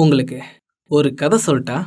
உங்களுக்கு ஒரு கதை சொல்லட்டா?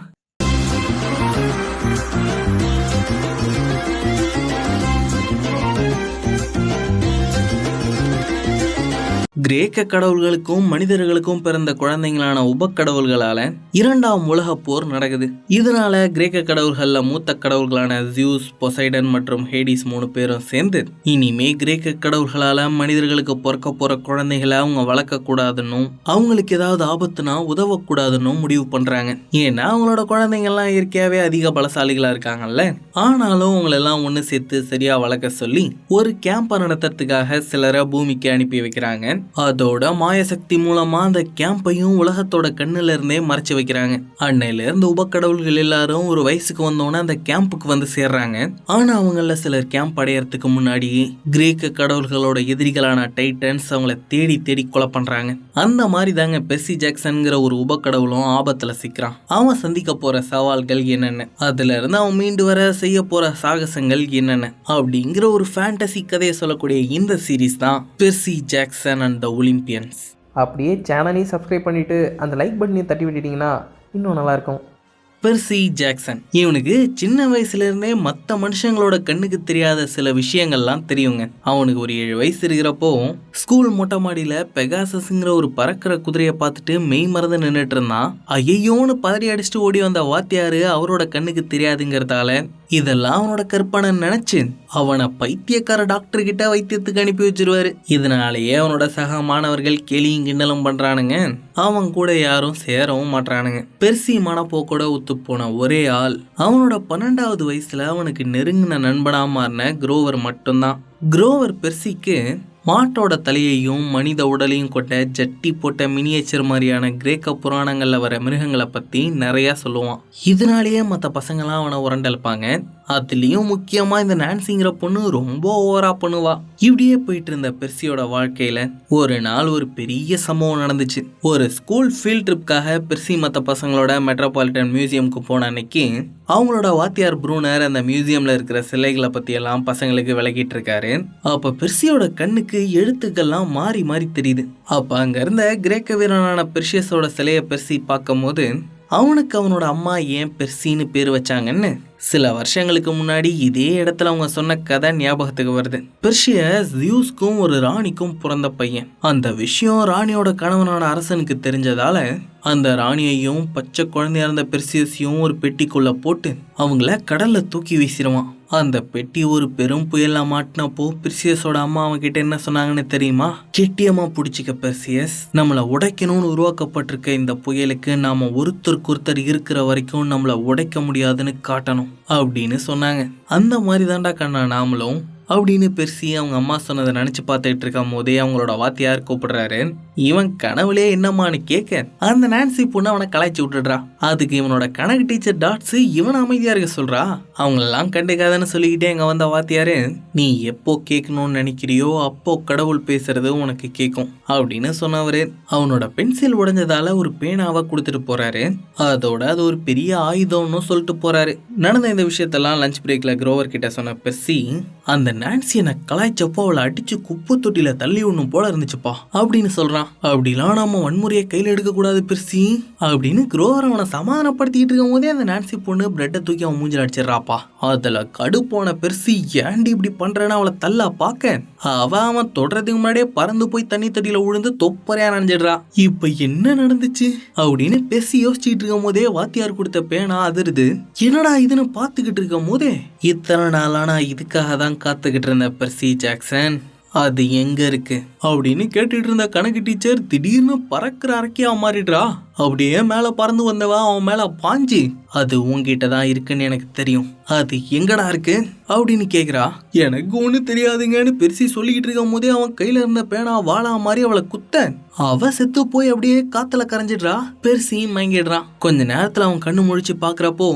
கிரேக்க கடவுள்களுக்கும் மனிதர்களுக்கும் பிறந்த குழந்தைங்களான உபக்கடவுள்களால இரண்டாம் உலக போர் நடக்குது. இதனால கிரேக்க கடவுள்கள்ல மூத்த கடவுள்களான ஜியூஸ், பொசைடன் மற்றும் ஹேடிஸ் 3 பேரும் சேர்ந்து இனிமே கிரேக்க கடவுள்களால மனிதர்களுக்கு பிறக்க போற குழந்தைகளை அவங்க வளர்க்க கூடாதுன்னும் அவங்களுக்கு ஏதாவது ஆபத்துனா உதவக்கூடாதுன்னு முடிவு பண்றாங்க. ஏன்னா அவங்களோட குழந்தைங்க எல்லாம் இயற்கையாவே அதிக பலசாலிகளா இருக்காங்கல்ல. ஆனாலும் அவங்களெல்லாம் ஒண்ணு சேர்த்து சரியா வளர்க்க சொல்லி ஒரு கேம்ப நடத்துறதுக்காக சிலரை பூமிக்கு அனுப்பி வைக்கிறாங்க. அதோட மாயசக்தி மூலமா அந்த கேம்பையும் உலகத்தோட கண்ணுல இருந்தே மறைச்சு வைக்கிறாங்க. அன்னையில இருந்து உபக்கடவுள்கள் எல்லாரும் ஒரு வயசுக்கு வந்தோன்னே அந்த கேம்புக்கு வந்து சேர்றாங்க. ஆனா அவங்கள சிலர் கேம்ப் அடையறதுக்கு முன்னாடி கிரேக்க கடவுள்களோட எதிரிகளான டைட்டன்ஸ் அவங்கள தேடி தேடி கொலை பண்றாங்க. அந்த மாதிரி தாங்க பெர்சி ஜாக்சன்ங்கிற ஒரு உபக்கடவுளும் ஆபத்துல சிக்கிறான். அவன் சந்திக்க போற சவால்கள் என்னென்ன, அதுல இருந்து அவன் மீண்டு வர செய்ய போற சாகசங்கள் என்னென்ன அப்படிங்கிற ஒரு ஃபேண்டசி கதையை சொல்லக்கூடிய இந்த சீரீஸ் தான் Percy Jackson and the Olympians. அப்படியே சேனலையும் சப்ஸ்கிரைப் பண்ணிவிட்டு அந்த லைக் பட்டனையும் தட்டி விட்டுட்டிங்கன்னா இன்னும் நல்லாயிருக்கும். பெர்சி ஜாக்சன் இவனுக்கு சின்ன வயசுல இருந்தே மற்ற மனுஷங்களோட கண்ணுக்கு தெரியாத சில விஷயங்கள்லாம் தெரியுங்க. அவனுக்கு ஒரு 7 வயசு இருக்கிறப்போ ஸ்கூல் மொட்டை மாடியில பெகாசஸ்ங்கிற ஒரு பறக்கிற குதிரையை பார்த்துட்டு மெய் மறந்து நின்றுட்டு இருந்தான். ஐயோன்னு பதறி அடிச்சுட்டு ஓடி வந்த வாத்தியாரு அவரோட கண்ணுக்கு தெரியாதுங்கிறதால இதெல்லாம் அவனோட கற்பனை நினைச்சு அவனை பைத்தியக்கார டாக்டர் கிட்ட வைத்தியத்துக்கு அனுப்பி வச்சிருவாரு. இதனாலேயே அவனோட சக மாணவர்கள் கேலியும் கிண்டலும் பண்றானுங்க. அவன் கூட யாரும் சேரவும் மாட்டானுங்க. பெர்சி மனப்போக்கோட ஒத்து போன ஒரே ஆள் அவனோட 12வது வயசுல அவனுக்கு நெருங்கின நண்பனா மாறின குரோவர் மட்டும்தான். குரோவர் பெர்சிக்கு மாட்டோட தலையையும் மனித உடலையும் கொண்ட ஜட்டி போட்ட மினியேச்சர் மாதிரியான கிரேக்க புராணங்கள்ல வர மிருகங்களை பத்தி நிறைய சொல்லுவான். இதனாலேயே மற்ற பசங்களாம் அவனை உரண்டெடுப்பாங்க. அதுலயும் முக்கியமா இந்த நான்சிங்கிற பொண்ணு ரொம்ப ஓவரா பண்ணுவா. இப்படியே போயிட்டு இருந்த பெர்சியோட வாழ்க்கையில ஒரு நாள் ஒரு பெரிய சம்பவம் நடந்துச்சு. ஒரு ஸ்கூல் ஃபீல்ட் ட்ரிப்காக பெர்சி மற்ற பசங்களோட மெட்ரோபாலிட்டன் மியூசியமுக்கு போன அன்னைக்கு அவங்களோட வாத்தியார் ப்ரூனர் அந்த மியூசியம்ல இருக்கிற சிலைகளை பத்தி எல்லாம் பசங்களுக்கு விளக்கிட்டு இருக்காரு. அப்ப பெர்சியோட கண்ணுக்கு எழுத்துக்கள்லாம் மாறி மாறி தெரியுது. அப்ப அங்க இருந்த கிரேக்க வீரனான பெர்சியஸோட சிலையை பெர்சி பார்க்கும் போது அவனுக்கு அவனோட அம்மா ஏன் பெர்சின்னு பேர் வச்சாங்கன்னு சில வருஷங்களுக்கு முன்னாடி இதே இடத்துல அவங்க சொன்ன கதை ஞாபகத்துக்கு வருது. பெர்சியஸ் ஜியூஸ்க்கும் ஒரு ராணிக்கும் பிறந்த பையன். அந்த விஷயம் ராணியோட கணவனான அரசனுக்கு தெரிஞ்சதால அந்த ராணியையும் பச்சை குழந்தையா இருந்த பெர்சியஸையும் ஒரு பெட்டிக்குள்ள போட்டு அவங்கள கடல்ல தூக்கி வீசிடுவான். அந்த பெட்டி ஒரு பெரும் புயல்ல மாட்டினப்போ பெர்சியஸோட அம்மா அவங்க கிட்ட என்ன சொன்னாங்கன்னு தெரியுமா? கெட்டியமா பிடிச்சிக்க பெர்சியஸ், நம்மளை உடைக்கணும்னு உருவாக்கப்பட்டிருக்க இந்த புயலுக்கு நாம ஒருத்தருக்கு இருக்கிற வரைக்கும் நம்மளை உடைக்க முடியாதுன்னு காட்டணும் அப்படின்னு சொன்னாங்க. அந்த மாதிரி தாண்டா கண்ணா நாமளும் அப்படின்னு பெர்சி அவங்க அம்மா சொன்னதை நினைச்சு பார்த்துட்டு இருக்கும் போதே அவங்களோட வாத்தியார் கூப்பிடுறாரு. இவன் கனவுலே என்னம்மான்னு கேட்க அந்த நான்சி பொண்ணு அவனை கலாய்ச்சி விட்டுடுறா. அதுக்கு இவனோட கணக்கு டீச்சர் டாட்ஸ் இவன் அமைதியா இருக்க சொல்றா. அவங்களெல்லாம் கண்டுக்காதன்னு சொல்லிக்கிட்டே அங்க வந்த வாத்தியாரு, நீ எப்போ கேட்கணும்னு நினைக்கிறியோ அப்போ கடவுள் பேசுறது உனக்கு கேட்கும் அப்படின்னு சொன்னவரு அவனோட பென்சில் உடைஞ்சதால ஒரு பேனாவை கொடுத்துட்டு போறாரு. அதோட அது ஒரு பெரிய ஆயுதம்னு சொல்லிட்டு போறாரு. நடந்த இந்த விஷயத்தெல்லாம் லஞ்ச் பிரேக்ல குரோவர் கிட்ட சொன்ன பெர்சி, அந்த நான்சி என்ன கலாய்ச்சப்போ அவளை அடிச்சு குப்பை தொட்டில தள்ளி ஒண்ணும் போல இருந்துச்சுப்பா அப்படின்னு சொல்றான். அப்படிலாம் நம்ம வன்முறையை கையில எடுக்க கூடாது பெர்சி அப்படின்னு குரோவர் அவனை சமாதானப்படுத்திட்டு இருக்கும் போதே அந்த நான்சி பொண்ணு பிரெட்டை தூக்கி அவன் மூஞ்சில அடிச்சிடறாப்பா. அதுல கடுப்பான பெர்சி ஏண்டி இப்படி பண்றேன்னு அவளை தள்ள பாக்க அவன் தொடறதுக்கு முன்னாடியே பறந்து போய் தண்ணி தட்டியில விழுந்து தொப்பறையா நனைஞ்சிடுறா. இப்ப என்ன நடந்துச்சு அப்படின்னு பெர்சி யோசிச்சுட்டு இருக்கும் போதே வாத்தியார் கொடுத்த பேனா அதிருது. என்னடா இதுன்னு பாத்துக்கிட்டு இருக்கும் போதே இத்தனை நாளானா இதுக்காக தான் காத்துக்கிட்டு இருந்த பெர்சி ஜாக்சன் அது எங்க இருக்கு அப்படின்னு கேட்டுட்டு இருந்த கணக்கு டீச்சர் திடீர்னு பறக்கிற அரக்கியா மாறிடுறா. அப்படியே மேல பறந்து வந்தவா அவன் மேல பாஞ்சு, அது உன்கிட்ட தான் இருக்குன்னு எனக்கு தெரியும், அது எங்கடா இருக்கு அப்படின்னு கேக்குறா. எனக்கு ஒண்ணு தெரியாதுங்கன்னு பெர்சி சொல்லிக்கிட்டு இருக்கும் போதே அவன் கையில இருந்த பேனா வாழா மாதிரி அவளை குத்த அவ செத்து போய் அப்படியே காத்துல கரைஞ்சிடுறா. பெர்சி மயங்கிடுறான். கொஞ்ச நேரத்துல அவன் கண்ணு முழிச்சு பாக்குறப்போ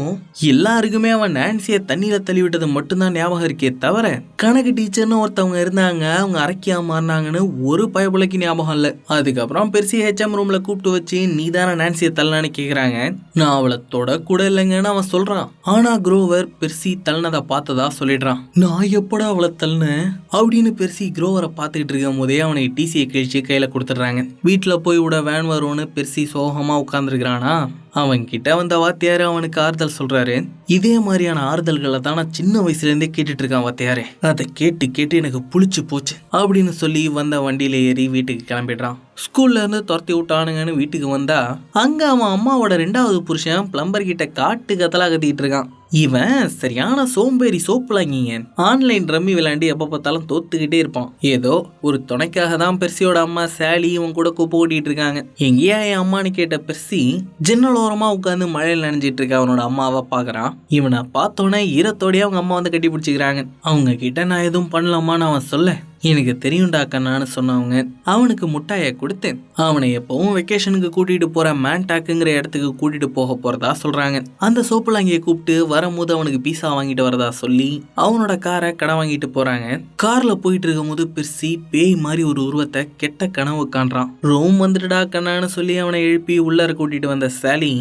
எல்லாருக்குமே அவன் நான்சிய தண்ணியில தள்ளி விட்டது மட்டும்தான் ஞாபகம் இருக்கே தவிர கணக்கு டீச்சர்னு ஒருத்தவங்க இருந்தாங்க, அவங்க அரக்கியா மாறினாங்கன்னு ஒரு பயபுலைக்கு ஞாபகம் இல்ல. அதுக்கப்புறம் பெர்சி ஹெச்எம் ரூம்ல கூப்பிட்டு வச்சு நீதான நான்சியை தள்ளனான்னு கேக்குறாங்க. நான் அவளை தொட கூட இல்லைங்கன்னு அவன் சொல்றான். ஆனா குரோவர் பெர்சி தள்ளனதை பார்த்ததா சொல்லிடுறான். நான் எப்படா அவளை தள்ளுனேன் அப்படின்னு பெர்சி குரோவரை பார்த்துக்கிட்டு இருக்கும் போதே அவனை டிசியை கிழிச்சு கையில கொடுத்துட்றாங்க. வீட்டுல போய் விட வேன் வரும்னு பெர்சி சோகமா உட்காந்துருக்கிறானா. அவன் கிட்ட வந்த வாத்தியாரு அவனுக்கு ஆறுதல் சொல்றாரு. இதே மாதிரியான ஆறுதல்களை தான் நான் சின்ன வயசுல இருந்தே கேட்டுட்டு இருக்கேன் வாத்தியாரே. அதை கேட்டு கேட்டு எனக்கு புளிச்சு போச்சு அப்படின்னு சொல்லி வந்த வண்டியில ஏறி வீட்டுக்கு கிளம்பிடுறான். ஸ்கூல்ல இருந்து துரத்தி விட்டானுங்கன்னு வீட்டுக்கு வந்தா அங்க அவன் அம்மாவோட 2வது புருஷன் பிளம்பர் கிட்ட காட்டு கத்தலா கத்திட்டு இருக்கான். இவன் சரியான சோம்பேறி சோப்புலாங்கிங்க. ஆன்லைன் ரம்மி விளையாண்டு எப்ப பார்த்தாலும் தோத்துக்கிட்டே இருப்பான். ஏதோ ஒரு துணைக்காக தான் பெர்சியோட அம்மா சாலி இவன் கூட கூப்ப ஓட்டிட்டு இருக்காங்க. எங்கேயா என் அம்மானு கேட்ட பெர்சி ஜன்னல் ஓரமா உட்காந்து மழையில் நனைஞ்சிட்டு இருக்க அவனோட அம்மாவை பாக்குறான். இவனை பார்த்தோன்னே ஈரத்தோடய அவங்க அம்மா வந்து கட்டி பிடிச்சிக்கிறாங்க. அவங்க கிட்ட நான் எதுவும் பண்ணலாமான்னு அவன் சொல்ல, எனக்கு தெரியும்டா கண்ணான்னு சொன்னவங்க அவனுக்கு முட்டாயை கொடுத்து அவனை எப்பவும் வெக்கேஷனுக்கு கூட்டிட்டு போற மேன்டாக்குங்கிற இடத்துக்கு கூட்டிட்டு போக போறதா சொல்றாங்க. அந்த சோப்புலாங்கியை கூப்பிட்டு வரும்போது அவனுக்கு பீஸா வாங்கிட்டு வரதா சொல்லி அவனோட காரை கடன் வாங்கிட்டு போறாங்க. கார்ல போயிட்டு இருக்கும் போது பெர்சி பேய் மாதிரி ஒரு உருவத்தை கெட்ட கனவு காண்றான். ரோம் வந்துடுடா கண்ணான்னு சொல்லி அவனை எழுப்பி உள்ளார கூட்டிட்டு வந்த சாலி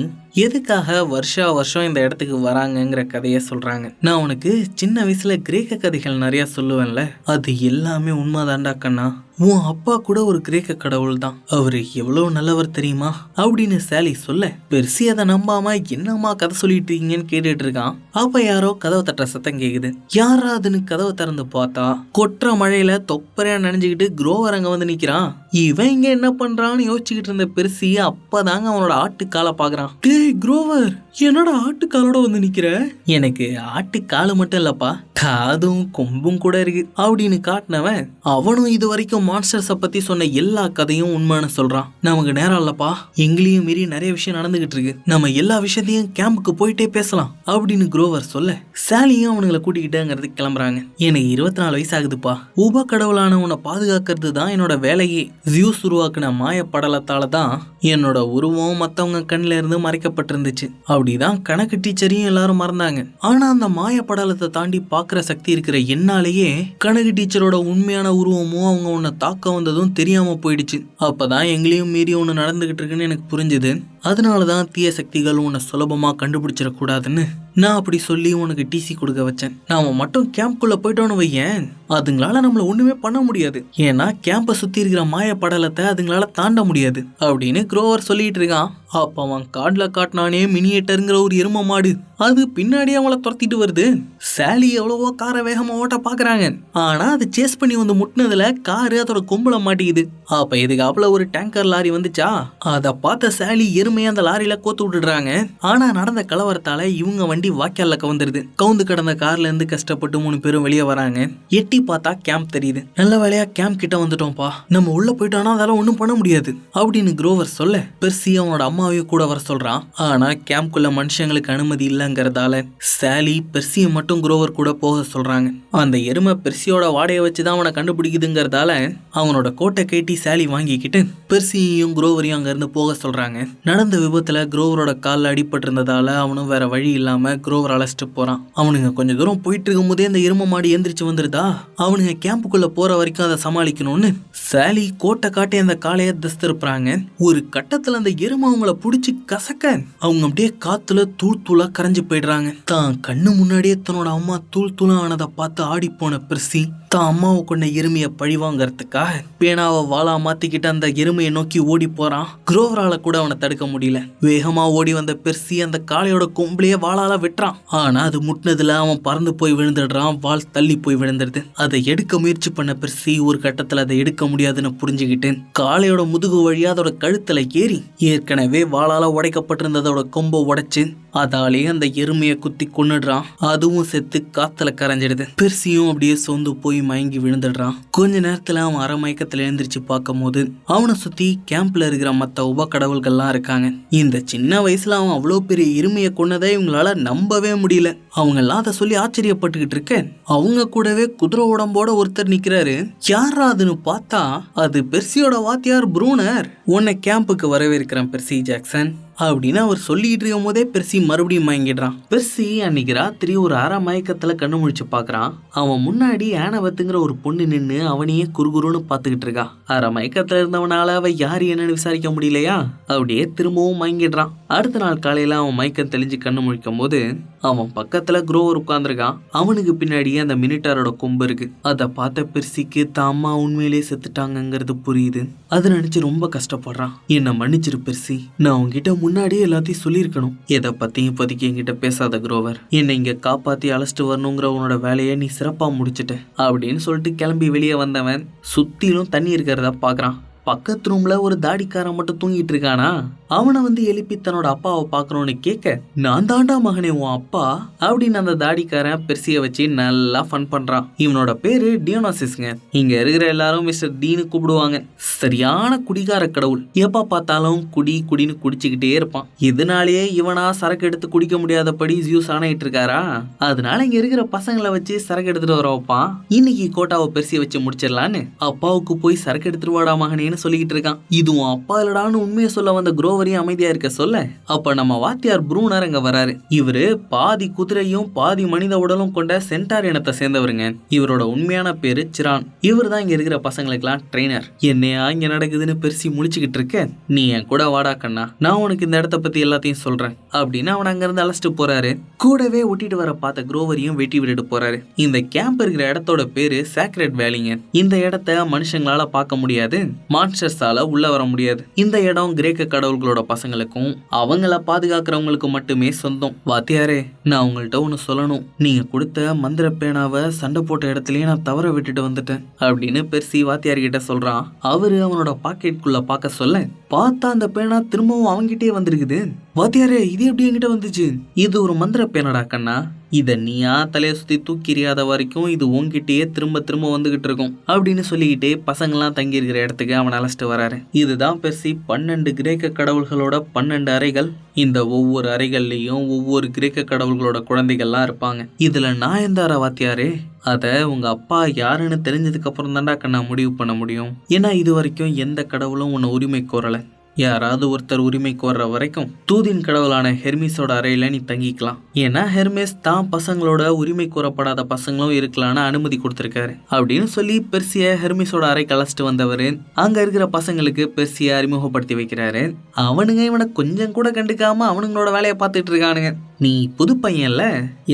எதுக்காக வருஷம் இந்த இடத்துக்கு வராங்கங்கிற கதையை சொல்றாங்க. நான் உனக்கு சின்ன வயசுல கிரேக்க கதைகள் நிறைய சொல்லுவேன்ல, அது எல்லாமே உண்மைதான்டா கண்ணா. உன் அப்பா கூட ஒரு கிரேக்க கடவுள் தான், அவரு எவ்வளவு நல்லவர் தெரியுமா அப்படின்னு சாலி சொல்ல, பெர்சி அதை நம்பாம என்னம்மா கதை சொல்லிட்டு இருக்கீங்கன்னு கேட்டுட்டு இருக்கான். அப்ப யாரோ கதவை தட்டுற சத்தம் கேக்குது. யாராதுன்னு கதவை திறந்து பார்த்தா கொற்ற மழையில தொப்பரையா நனைஞ்சுக்கிட்டு குரோவர் அங்க வந்து நிக்கிறான். இவன் இங்க என்ன பண்றான்னு யோசிச்சுக்கிட்டு இருந்த பெர்சி அப்பதாங்க அவனோட ஆட்டுக்காலை பாக்குறான். டேய் குரோவர், என்னோட ஆட்டுக்காலோட வந்து நிக்கிற? எனக்கு ஆட்டுக்காலு மட்டும் இல்லப்பா, காதும் கொம்பும் கூட இருக்கு அப்படின்னு காட்டினவன் அவனும் இது வரைக்கும் மான்ஸ்டர்ஸை பத்தி சொன்ன எல்லா கதையும் உண்மைன்னு சொல்றான். நமக்கு நேரம் இல்லப்பா, எங்களையும் மீறி நிறைய விஷயம் நடந்துகிட்டு இருக்கு, நம்ம எல்லா விஷயத்தையும் கேம்புக்கு போயிட்டே பேசலாம் அப்படின்னு குரோவர் சொல்ல சாலியும் அவனுங்களை கூட்டிக்கிட்டேங்கிறது கிளம்புறாங்க. எனக்கு 24 வயசு ஆகுதுப்பா, உப கடவுளான உன்னை பாதுகாக்கிறது தான் என்னோட வேலையே. ஜியூஸ் உருவாக்குன மாய படலத்தால தான் என்னோட உருவம் மத்தவங்க கண்ணில இருந்து மறைக்கப்பட்டிருந்துச்சு. அப்படிதான் கணக்கு டீச்சரையும் எல்லாரும் மறந்தாங்க. ஆனா அந்த மாய படலத்தை தாண்டி பாக்குற சக்தி இருக்கிற என்னாலேயே கணக்கு டீச்சரோட உண்மையான உருவமும் அவங்க உன்னை தாக்க வந்ததும் தெரியாம போயிடுச்சு. அப்பதான் எங்களையும் மீறி ஒண்ணு நடந்துகிட்டு இருக்குன்னு எனக்கு புரிஞ்சுது. அதனாலதான் தீய சக்திகள் உன்னை சுலபமா கண்டுபிடிச்சிடக்கூடாதுன்னு நான் அப்படி சொல்லி உனக்கு டிசி கொடுக்க வச்சேன். நாம மட்டும் கேம்ப்குள்ள போயிட்டோன்னு வையேன், அதுங்களால நம்மள ஒண்ணுமே பண்ண முடியாது. ஏன்னா கேம்பை சுத்தி இருக்கிற மாய படலத்தை அதுங்களால தாண்ட முடியாது அப்படின்னு குரோவர் சொல்லிட்டு இருக்கான். அப்ப அவன் காட்ல காட்டினானே மினியேட்டருங்கிற ஒரு எரும மாடு, அது பின்னாடி அவங்கள துரத்திட்டு வருது. சாலி எவ்வளவோ காரை வேகமா ஓட்ட பாக்குறாங்க. ஆனா அது சேஸ் பண்ணி வந்து முட்டினதுல காரு அதோட கொம்புல மாட்டிக்குது. அப்ப இதுக்காப்புல ஒரு டேங்கர் லாரி வந்துச்சா, அதை பார்த்த சாலி எருமையை அந்த லாரியில கோத்து விட்டுடுறாங்க. ஆனா நடந்த கலவரத்தால இவங்க வண்டி வாய்க்கால்ல கவுந்துருது. கவுந்து கடந்த கார்ல இருந்து கஷ்டப்பட்டு 3 பேரும் வெளியே வராங்க. எட்டி பார்த்தா கேம்ப் தெரியுது. நல்ல வேலையா கேம்ப் கிட்ட வந்துட்டோம்ப்பா, நம்ம உள்ள போயிட்டோம்னா அதெல்லாம் ஒண்ணும் பண்ண முடியாது அப்படின்னு குரோவர் சொல்ல பெர்சி அவனோட அம்மாவையும் கூட வர சொல்றான். ஆனா கேம்ப்குள்ள மனுஷங்களுக்கு அனுமதி இல்லங்கிறதால சாலி பெர்சியை மட்டும் குரோவர் கூட போக சொல்றாங்க. அந்த எருமை பெர்சியோட வாடையை வச்சுதான் அவனை கண்டுபிடிக்குதுங்கிறதால அவனோட கோட்டை கேட்டி சாலி வாங்கிக்கிட்டு பெர்சியையும் குரோவரையும் அங்க இருந்து போக சொல்றாங்க. நடந்த விபத்துல குரோவரோட காலில் அடிபட்டு இருந்ததால அவனும் வேற வழி இல்லாம குரோவர் அழைச்சிட்டு போறான். அவனுங்க கொஞ்சம் தூரம் போயிட்டு இருக்கும் போதே அந்த எரும மாடு எந்திரிச்சு வந்துருதா. அவனுங்க கேம்புக்குள்ள போற வரைக்கும் அதை சமாளிக்கணும்னு சாலி கோட்டை காட்டி அந்த காளைய தஸ்திருப்பாங்க. ஒரு கட்டத்துல அந்த எருமை அவங்கள புடிச்சு கசக்க அவங்க அப்படியே காத்துல தூள் தூளா கரைஞ்சு போயிடுறாங்க. தான் கண்ணு முன்னாடியே தன்னோட அம்மா தூள் தூளா ஆனதை பார்த்து ஆடி போன பெர்சி தான் அம்மாவை கொண்ட எருமையை பழிவாங்கிறதுக்காக பேனாவை வாளா மாத்திக்கிட்டு அந்த எருமையை நோக்கி ஓடி போறான். குரோவரால கூட அவனை தடுக்க முடியல. வேகமா ஓடி வந்த பெர்சி அந்த காளையோட கொம்பளையே வாளால வெட்டுறான். ஆனா அது முட்டினதுல அவன் பறந்து போய் விழுந்துடுறான். வாள் தள்ளி போய் விழுந்துடுது. அதை எடுக்க முயற்சி பண்ண பெர்சி ஒரு கட்டத்துல அதை எடுக்க முடியாதுன்னு புரிஞ்சுக்கிட்டு காளையோட முதுகு வழியா அதோட கழுத்துல ஏறி ஏற்கனவே வாளால உடைக்கப்பட்டிருந்ததோட கொம்பை உடைச்சு அதாலேயே அந்த எருமையை குத்தி கொன்னுடுறான். அதுவும் செத்து காத்துல கரைஞ்சிடுது. பெர்சியும் அப்படியே சொந்து போய் மயங்கி விழுந்துடுறான். கொஞ்ச நேரத்துல அவன் அரை மயக்கத்துல எழுந்திரிச்சு பார்க்கும் போது அவனை சுத்தி கேம்ப்ல இருக்கிற மத்த உப கடவுள்கள்லாம் இருக்காங்க. இந்த சின்ன வயசுல அவன் அவ்வளவு பெரிய எருமையை கொன்னதை இவங்களால நம்பவே முடியல. அவங்க எல்லாம் அதை சொல்லி ஆச்சரியப்பட்டுக்கிட்டு இருக்க அவங்க கூடவே குதிரை உடம்போட ஒருத்தர் நிக்கிறாரு. யாராதுன்னு பார்த்தா அது பெர்சியோட வாத்தியார் ப்ரூனர். உன்னை கேம்புக்கு வரவேற்கிறேன் பெர்சி ஜாக்சன் அப்படின்னு அவர் சொல்லிட்டு இருக்கும் போதே பெர்சி மறுபடியும் மயங்கிடுறான். பெர்சி அன்னைக்கு ராத்திரி ஒரு அரை மயக்கத்துல கண்ணு முழிச்சு பாக்குறான். அவன் முன்னாடி ஆனவத்துங்கிற ஒரு பொண்ணு நின்று அவனையே குறுகுறுன்னு பாத்துக்கிட்டு இருக்கா. அரை மயக்கத்துல இருந்தவனால அவ யாரு என்னன்னு விசாரிக்க முடியலையா, அப்படியே திரும்பவும் மயங்கிடுறான். அடுத்த நாள் காலையில அவன் மயக்கம் தெளிஞ்சு கண்ணு முழிக்கும் போது அவன் பக்கத்துல குரோவர் உட்கார்ந்துருக்கான். அவனுக்கு பின்னாடியே அந்த மினிட்டாரோட கொம்பு இருக்கு. அதை பார்த்த பெர்சிக்கு தான் அம்மா உண்மையிலேயே செத்துட்டாங்கிறது புரியுது. அதை நினைச்சு ரொம்ப கஷ்டப்படுறான். என்னை மன்னிச்சிரு பெர்சி, நான் உங்ககிட்ட முன்னாடியே எல்லாத்தையும் சொல்லியிருக்கணும். எதை பத்தியும் இப்போதைக்கு என்கிட்ட பேசாத குரோவர். என்னை இங்க காப்பாத்தி அழைச்சிட்டு வரணுங்கிற உன்னோட வேலையை நீ சிறப்பா முடிச்சிட்ட அப்படின்னு சொல்லிட்டு கிளம்பி வெளியே வந்தவன் சுத்திலும் தண்ணி இருக்கிறதா பாக்குறான். பக்கத்து ரூம்ல ஒரு தாடிக்காரன் மட்டும் தூங்கிட்டு இருக்கானா. அவனை வந்து எழுப்பி தன்னோட அப்பாவை பார்க்கணும்னு கேட்க, நான் தாண்டா மகனே உன் அப்பா அப்படின்னு அந்த தாடிக்காரன் பெர்சியை வச்சு நல்லா ஃபன் பண்றான். இவனோட பேரு டியோனாசிஸ்ங்க. இங்க இருக்கிற எல்லாரும் மிஸ்டர் டீனு கூப்பிடுவாங்க. சரியான குடிகார கடவுள். எப்ப பார்த்தாலும் குடின்னு குடிச்சுக்கிட்டே இருப்பான். இதனாலேயே இவனா சரக்கு எடுத்து குடிக்க முடியாதபடி ஜூஸ் ஆனாயிட்டு இருக்காரா. அதனால இங்க இருக்கிற பசங்களை வச்சு சரக்கு எடுத்துட்டு வர வைப்பான். இன்னைக்கு கோட்டாவை பெர்சியை வச்சு முடிச்சிடலான்னு அப்பாவுக்கு போய் சரக்கு எடுத்துட்டு வாடா மகனேன்னு சொல்லிக்கிட்டு இருக்கான். இதுவும் அப்பா இல்லடான்னு உண்மையை சொல்ல வந்த குரோவரையும் அமைதியா இருக்க சொல்ல, அப்ப நம்ம வாத்தியார் ப்ரூனர் அங்க வராரு. இவரு பாதி குதிரையும் பாதி மனித உடலும் கொண்ட சென்டார் இனத்தை சேர்ந்தவருங்க. இவரோட உண்மையான பேரு சிரான். இவர் தான் இங்க இருக்கிற பசங்களுக்கெல்லாம் ட்ரெயினர். என்னையா இங்க நடக்குதுன்னு பெருசி முழிச்சுக்கிட்டு இருக்க, நீ என் கூட வாடா கண்ணா, நான் உனக்கு இந்த இடத்த பத்தி எல்லாத்தையும் சொல்றேன் அப்படின்னு அவன் அங்க இருந்து அழைச்சிட்டு போறாரு. கூடவே ஒட்டிட்டு வர பார்த்த குரோவரையும் வெட்டி விட்டுட்டு போறாரு. இந்த கேம்ப் இருக்கிற இடத்தோட பேரு சேக்ரெட் வேலிங்க. இந்த இடத்த மனுஷங்களால பார்க்க முடியாது, மான்ஸ்டர்ஸால உள்ள வர முடியாது. இந்த இடம் கிரேக்க கடவுள்களோட பசங்களுக்கும் அவங்கள பாதுகாக்கிறவங்களுக்கும் மட்டுமே சொந்தம். வாத்தியாரே, நான் உங்கள்கிட்ட ஒன்று சொல்லணும். நீங்க கொடுத்த மந்திர பேனாவை சண்டை போட்ட இடத்துலயே நான் தவற விட்டுட்டு வந்துட்டேன் அப்படின்னு பெர்சி வாத்தியார்கிட்ட சொல்றான். அவரு அவனோட பாக்கெட்டுக்குள்ள பார்க்க சொல்ல, பார்த்தா அந்த பேனா திரும்பவும் அவங்கிட்டே வந்திருக்குது. வாத்தியாரே, இது எப்படி என்கிட்ட வந்துச்சு? இது ஒரு மந்திர பேனடா கண்ணா. இதை நீயா தலையை சுத்தி தூக்கி எறியாத வரைக்கும் இது உன்கிட்டயே திரும்ப திரும்ப வந்துகிட்டு இருக்கும் அப்படின்னு சொல்லிக்கிட்டே பசங்கள்லாம் தங்கி இருக்கிற இடத்துக்கு அவன் அழைச்சிட்டு வராரு. இதுதான் பெர்சி 12 கிரேக்க கடவுள்களோட 12 அறைகள். இந்த ஒவ்வொரு அறைகள்லயும் ஒவ்வொரு கிரேக்க கடவுள்களோட குழந்தைகள்லாம் இருப்பாங்க. இதுல நான் எந்த அறை வாத்தியாரே? அத உங்க அப்பா யாருன்னு தெரிஞ்சதுக்கு அப்புறம் தாண்டா கண்ணா முடிவு பண்ண முடியும். ஏன்னா இது வரைக்கும் எந்த கடவுளும் உன்னை உரிமை கோரல. யாராவது ஒருத்தர் உரிமை கோர்ற வரைக்கும் தூதின் கடவுளான ஹெர்மிஸோட அறையில நீ தங்கிக்கலாம். ஏன்னா ஹெர்மேஸ் தான் பசங்களோட உரிமை கோரப்படாத பசங்களும் இருக்கலான்னு அனுமதி கொடுத்திருக்காரு அப்படின்னு சொல்லி பெர்சிய ஹெர்மிஸோட அறை கலைச்சிட்டு வந்தவர் அங்க இருக்கிற பசங்களுக்கு பெர்சிய அறிமுகப்படுத்தி வைக்கிறாரு. அவனுங்க இவனை கொஞ்சம் கூட கண்டுக்காம அவனுங்களோட வேலையை பார்த்துட்டு இருக்கானுங்க. நீ புது பையன்ல,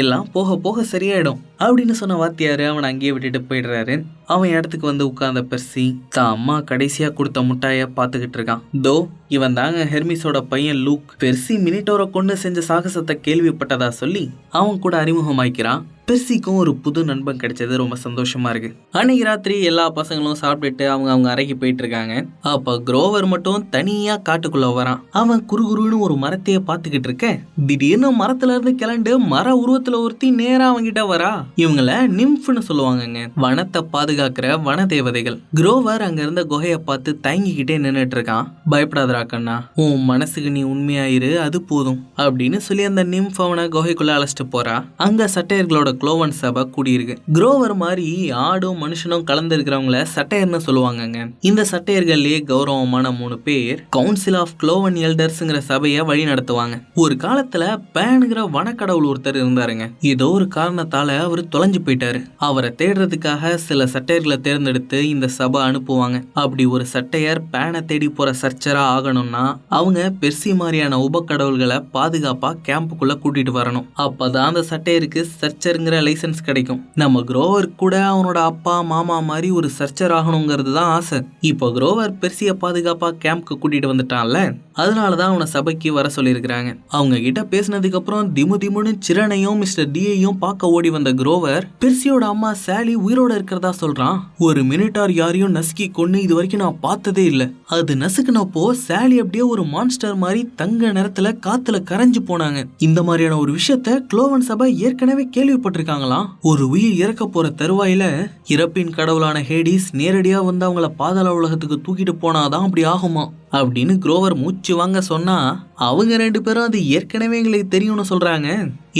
எல்லாம் போக போக சரியாயிடும் அப்படின்னு சொன்ன வாத்தியாரு அவனை அங்கேயே விட்டுட்டு போயிடுறாரு. அவன் இடத்துக்கு வந்து உட்கார்ந்த பெர்சி தான் அம்மா கடைசியா கொடுத்த முட்டாய பார்த்துக்கிட்டு இருக்கான். தோ இவன் தாங்க ஹெர்மிஸோட பையன் லூக். பெர்சி மினிட்டோரை கொண்டு செஞ்ச சாகசத்தை கேள்விப்பட்டதா சொல்லி அவன் கூட அறிமுகமாக்கிறான். பெர்சிக்கும் ஒரு புது நண்பன் கிடைச்சது ரொம்ப சந்தோஷமா இருக்கு. அன்னைக்கு ராத்திரி எல்லா பசங்களும் சாப்பிட்டுட்டு அவங்க அறைக்கு போயிட்டு இருக்காங்க. அப்ப குரோவர் மட்டும் தனியா காட்டுக்குள்ள வரான். அவன் குறுகுறுன்னு ஒரு மரத்தையே பார்த்துக்கிட்டு இருக்க, திடீர்னு மரத்துல இருந்து கிளண்டு மர உருவத்துல ஒருத்தி நேரா அவங்கிட்ட வரா. இவங்கள நிம்ஃப்னு சொல்லுவாங்கங்க, வனத்தை பாதுகாக்கிற வன தேவதைகள். குரோவர் அங்க இருந்த குகையை பார்த்து தயங்கிக்கிட்டே நின்னுட்டு இருக்கான். பயப்படாதரா கண்ணா, உன் மனசுக்கு நீ உண்மையாயிரு, அது போதும் அப்படின்னு சொல்லி அந்த நிம்ஃப் அவனை குகைக்குள்ள அழைச்சிட்டு போறா. அங்க சட்டையர்களோட குளோவன் சபை கூடியிருக்கு. குரோவர் மாதிரி ஆடும் மனுஷனும் கலந்து இருக்கிறவங்கள சட்டையர்னு சொல்லுவாங்கங்க. இந்த சட்டையர்கள்லயே கௌரவமான 3 பேர் கவுன்சில் ஆஃப் குளோவன் எல்டர்ஸ்ங்கிற சபையை வழி நடத்துவாங்க. ஒரு காலத்துல பேனுங்கிற வனக்கடவுள் ஒருத்தர் இருந்தாருங்க. ஏதோ ஒரு காரணத்தால அவர் தொலைஞ்சு போயிட்டாரு. அவரை தேடுறதுக்காக சில சட்டையர்களை தேர்ந்தெடுத்து இந்த சபை அனுப்புவாங்க. அப்படி ஒரு சட்டையர் பேனை தேடி போற சர்ச்சரா ஆகணும்னா அவங்க பெர்சி மாதிரியான உபக்கடவுள்களை பாதுகாப்பா கேம்புக்குள்ள கூட்டிட்டு வரணும். அப்பதான் அந்த சட்டையருக்கு சர்ச்சருங்கிற லைசன்ஸ் கிடைக்கும். நம்ம குரோவர் கூட அவனோட அப்பா மாமா மாதிரி ஒரு சர்ச்சர் ஆகணுங்கிறது தான் ஆசை. இப்போ குரோவர் பெர்சிய பாதுகாப்பா கேம்ப்க்கு கூட்டிட்டு வந்துட்டான்ல, அதனாலதான் அவனை சபைக்கு வர சொல்லியிருக்கிறாங்க. அவங்க கிட்ட பேசினதுக்கு அப்புறம் திமுன்னு சிரனையும் மிஸ்டர் டியையும் பார்க்க ஓடி வந்த குரோவர் பெர்சியோட அம்மா சாலி உயிரோட இருக்கிறதா சொல்றான். ஒரு மினிட்டார் யாரையும் நசுக்கி கொண்டு இது வரைக்கும் நான் பார்த்ததே இல்லை. அது நசுக்குனப்போ சாலி அப்படியே ஒரு மான்ஸ்டர் மாதிரி தங்க நேரத்துல காத்துல கரைஞ்சு போனாங்க. இந்த மாதிரியான ஒரு விஷயத்த குளோவன் சபை ஏற்கனவே கேள்விப்பட்டிருக்காங்களாம். ஒரு உயிர் இறக்க போற தருவாயில இறப்பின் கடவுளான ஹேடிஸ் நேரடியா வந்து அவங்கள பாதாள உலகத்துக்கு தூக்கிட்டு போனாதான் அப்படி ஆகுமா அப்படின்னு குரோவர் மூச்சு வாங்க சொன்னா, அவங்க 2 பேரும் அது ஏற்கனவே எங்களுக்கு தெரியும்னு சொல்றாங்க.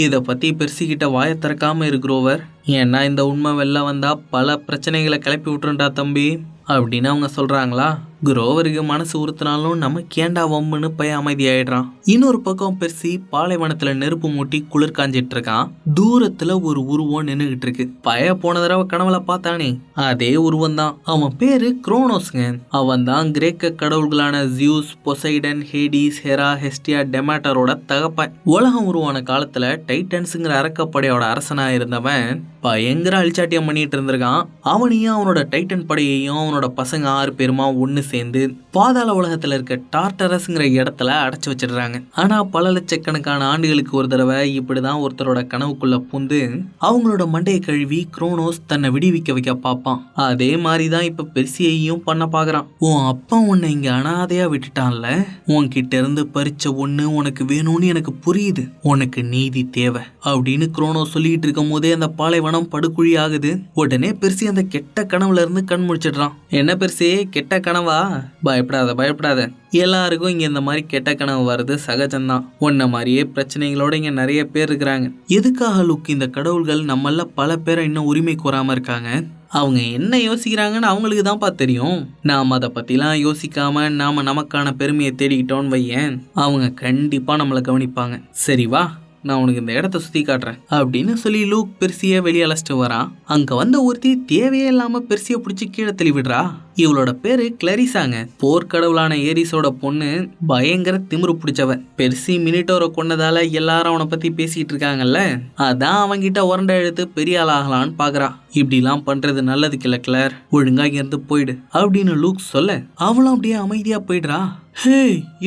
இதை பத்தி பெர்சிக்கிட்ட வாயை திறக்காம இரு குரோவர், ஏன்னா இந்த உண்மை வெளில வந்தா பல பிரச்சனைகளை கிளப்பி விட்டுருண்டா தம்பி அப்படின்னு அவங்க சொல்றாங்களா. குரோவருக்கு மனசு உறுத்தினாலும் நமக்கு ஏண்டா வம்புன்னு பையன் அமைதியாயிடுறான். இன்னொரு பக்கம் பெர்சி பாலைவனத்துல நெருப்பு மூட்டி குளிர் காஞ்சிட்டு இருக்கான். தூரத்துல ஒரு உருவம் நின்னுகிட்டு இருக்கு. பய போன தடவை கனவுல பார்த்தானே அதே உருவம் தான். அவன் பேரு குரோனோஸ்ங்க. அவன் தான் கிரேக்க கடவுள்களான Zeus, Poseidon, Hades, Hera, Hestia, டெமாட்டரோட தகப்பன். உலகம் உருவான காலத்துல டைட்டன்ஸுங்கிற அரக்கப்படையோட அரசனா இருந்தவன் பயங்கர அழிச்சாட்டியம் பண்ணிட்டு இருந்திருக்கான். அவனையும் அவனோட டைட்டன் படையையும் அவனோட பசங்க 6 பேருமா ஒன்னு சேர்ந்து பாதாள உலகத்துல இருக்க டார்டரஸ்ங்கிற இடத்துல அடைச்சு வச்சிடுறாங்க. ஆனா பல லட்சக்கணக்கான ஆண்டுகளுக்கு ஒரு தடவை இப்படிதான் ஒருத்தரோட கனவுக்குள்ள புந்து அவங்களோட மண்டையை கழுவி குரோனோஸ் தன்னை விடுவிக்க வைக்க பார்ப்பான். அதே மாதிரிதான் இப்ப பெர்சியையும் பண்ண பாக்குறான். உன் அப்பா உன்னை இங்க அனாதையா விட்டுட்டான்ல, உன்கிட்ட இருந்து பறிச்ச ஒண்ணு உனக்கு வேணும்னு எனக்கு புரியுது, உனக்கு நீதி தேவை அப்படின்னு குரோனோஸ் சொல்லிட்டு இருக்கும் போதே அந்த பாலைவனம் படுகுழி ஆகுது. உடனே பெர்சி அந்த கெட்ட கனவுல இருந்து கண் முழிச்சிடுறான். என்ன பெர்சி, கெட்ட கனவா? பயப்படாத. எல்லாருக்கும் இங்க இந்த மாதிரி கெட்ட கனவு வர்றது சகஜம்தான். உன்ன மாதிரியே பிரச்சனைகளோட இங்க நிறைய பேர் இருக்கிறாங்க. எதுக்காக லுக் இந்த கடவுள்கள் நம்மள பல பேரை இன்னும் உரிமை கோராம இருக்காங்க? அவங்க என்ன யோசிக்கிறாங்கன்னு அவங்களுக்கு தான்ப்பா தெரியும். நாம் அதை பத்திலாம் யோசிக்காம நாம நமக்கான பெருமையை தேடிக்கிட்டோன்னு வையேன், அவங்க கண்டிப்பா நம்மளை கவனிப்பாங்க. சரி வா, நான் உனக்கு இந்த இடத்த சுத்தி காட்டுறேன் அப்படின்னு சொல்லி லூக் பெர்சிய வெளியே அழைச்சிட்டு வரான். அங்க வந்த ஒருத்தி தேவையே இல்லாம பெர்சிய பிடிச்சி கீழே தள்ளி விடுறா. இவளோட பேரு கிளரிசாங்க. போர்க்கடவுளான ஏரிஸோட பொண்ணு. பயங்கர திமிரு பிடிச்சவ. பெர்சி மினிட்டோரை கொன்னதால எல்லாரும் அவனை பத்தி பேசிட்டு இருக்காங்கல்ல, அதான் அவன்கிட்ட உரண்ட எழுத்து பெரிய ஆள் ஆகலான்னு பாக்குறா. இப்படிலாம் பண்றது நல்லதுக்கு இல்ல கிளர், ஒழுங்கா இருந்து போயிடு அப்படின்னு லூக் சொல்ல அவளும் அப்படியே அமைதியா போயிடுறா. ஹே,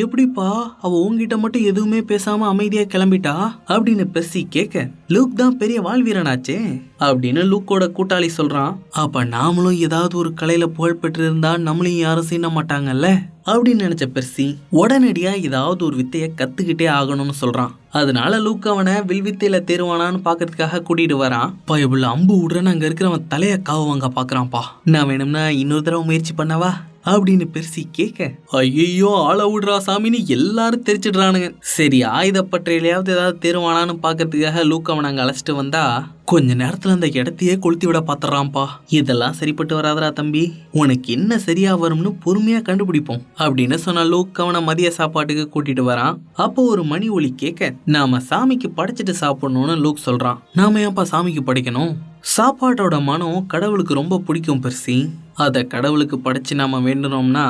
எப்படிப்பா அவ உங்ககிட்ட மட்டும் எதுவுமே பேசாம அமைதியா கிளம்பிட்டா அப்படின்னு பெர்சி கேட்க, லூக் தான் பெரிய வாழ்வீரனாச்சே அப்படின்னு லூக்கோட கூட்டாளி சொல்றான். அப்ப நாமளும் ஏதாவது ஒரு கலையில புகழ் பெற்று இருந்தா நம்மளையும் யாரும் சீன மாட்டாங்கல்ல அப்படின்னு நினைச்ச பெர்சி உடனடியா ஏதாவது ஒரு வித்தைய கத்துக்கிட்டே ஆகணும்னு சொல்றான். அதனால லூக் அவனை வில்வித்தையில தேர்வானான்னு பாக்கிறதுக்காக கூட்டிட்டு வரான். பயபுள்ள அம்பு விடுறன்னு அங்க இருக்கிறவன் தலைய காவுவாங்க பாக்குறான்ப்பா. நான் வேணும்னா இன்னொரு தடவை முயற்சி பண்ணவா அப்படின்னு பெர்சி கேட்க, ஐயோ ஆள விடுறா சாமின்னு எல்லாரும் தெரிச்சிடுறானுங்க. சரி, ஆயுதப்பற்றையிலையாவது ஏதாவது தேர்வானான்னு பாக்கிறதுக்காக லூக் அவனை அங்க அழைச்சிட்டு வந்தா கொஞ்ச நேரத்துல அந்த இடத்தையே கொளுத்தி விட பாத்துறான்ப்பா. இதெல்லாம் சரிப்பட்டு வராதரா தம்பி, உனக்கு என்ன சரியா வரும்னு பொறுமையா கண்டுபிடிப்போம் அப்படின்னு சொன்ன லூக் அவனை மதிய சாப்பாட்டுக்கு கூட்டிட்டு வரான். அப்போ ஒரு மணி ஒலி கேட்க, நாம சாமிக்கு படைச்சிட்டு சாப்பிடணும்னு லூக் சொல்றான். நாம ஏன்ப்பா சாமிக்கு படைக்கணும்? சாப்பாட்டோட மனம் கடவுளுக்கு ரொம்ப பிடிக்கும் பெர்சி. அதை கடவுளுக்கு படைச்சு நாம வேண்டணும்னா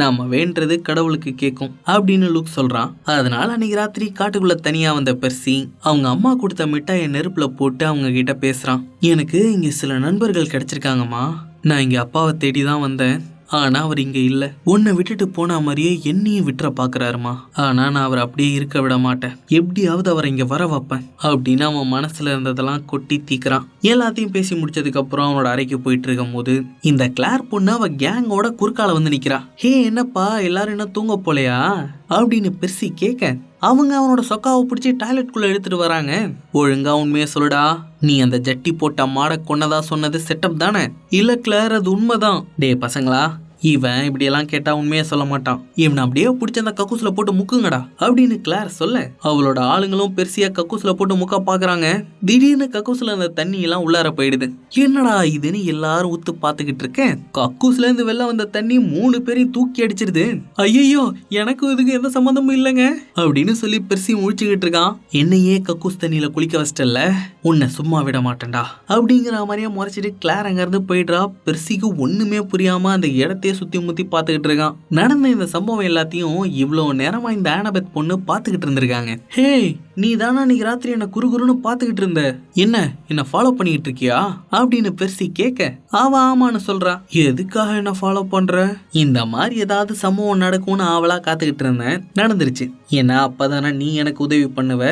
நாம வேண்டது கடவுளுக்கு கேட்கும் அப்படின்னு லூக் சொல்றான். அதனால அன்னைக்கு ராத்திரி காட்டுக்குள்ள தனியா வந்த பெர்சி அவங்க அம்மா கொடுத்த மிட்டாயை நெருப்புல போட்டு அவங்க கிட்ட பேசுறான். எனக்கு இங்க சில நண்பர்கள் கிடைச்சிருக்காங்கம்மா. நான் இங்க அப்பாவை தேடி தான் வந்தேன். ஆனா அவர் இங்க இல்ல. உன்னை விட்டுட்டு போன மாதிரியே என்னையும் விட்டுற பாக்குறாருமா. ஆனா நான் அவர் அப்படியே இருக்க விட மாட்டேன். எப்படியாவது அவரை இங்க வர வைப்பேன் அப்படின்னு அவன் மனசுல இருந்ததெல்லாம் கொட்டி தீக்குறான். எல்லாத்தையும் பேசி முடிச்சதுக்கு அப்புறம் அவனோட அறைக்கு போயிட்டு இருக்கும் போது இந்த கிளார் பொண்ணு அவ கேங்கோட குறுக்கால வந்து நிக்கிறா. ஹே, என்னப்பா எல்லாரும் என்ன தூங்க போலையா அப்படின்னு பெர்சி கேட்க, அவங்க அவனோட சொக்காவை பிடிச்சி டாய்லெட்குள்ள எடுத்துட்டு வராங்க. ஒழுங்கா உண்மையை சொல்லுடா, நீ அந்த ஜட்டி போட்ட மாட கொன்னதா சொன்னது செட்டப் தானே? இல்ல கிளார், அது உண்மைதான். டே பசங்களா, இவன் இப்படியெல்லாம் கேட்டா உண்மையா சொல்ல மாட்டான். இவனை அப்படியே பிடிச்ச அந்த கக்கூஸ்ல போட்டு முக்குங்கடா அப்படின்னு கிளார் சொல்ல அவளோட ஆளுங்களும் பெர்சியா கக்கூஸ்ல போட்டு முக்க பாக்குறாங்க. திடீர்னு கக்கூஸ்ல அந்த தண்ணி எல்லாம் உள்ளார போயிடுது. என்னடா இதுன்னு எல்லாரும் ஊத்து பாத்துக்கிட்டு இருக்கேன். கக்கூஸ்ல இருந்து வெளில வந்த தண்ணி 3 பேரையும் தூக்கி அடிச்சிருது. ஐயோ, எனக்கும் இதுக்கு எந்த சம்பந்தமும் இல்லைங்க அப்படின்னு சொல்லி பெர்சி முழிச்சுக்கிட்டு இருக்கான். என்னையே கக்கூஸ் தண்ணியில குளிக்க வச்சிட்டல, உன்னை சும்மா விட மாட்டேன்டா அப்படிங்கிற மாதிரியே முறைச்சிட்டு கிளார் அங்க இருந்து போயிடுறா. பெர்சிக்கு ஒண்ணுமே புரியாம அந்த இடத்தையே சுத்தி முத்தி பாத்துக்கிட்டு இருக்கான். நடந்த இந்த சம்பவம் எல்லாத்தையும் இவ்வளவு நேரமா இந்த ஆனபெத் பொண்ணு பாத்துக்கிட்டு இருந்திருக்காங்க. ஹே, நீ தானா இன்னைக்கு ராத்திரி என்ன குறுகுறுன்னு பாத்துக்கிட்டு இருந்த, என்ன ஃபாலோ பண்ணிட்டு இருக்கியா அப்படின்னு பெர்சி கேட்க, ஆமான்னு சொல்றா. எதுக்காக என்ன ஃபாலோ பண்ற? இந்த மாதிரி ஏதாவது சம்பவம் நடக்கும்னு ஆவலா காத்துக்கிட்டு இருந்தேன். நடந்துருச்சு. ஏன்னா அப்பதானே நீ எனக்கு உதவி பண்ணுவ.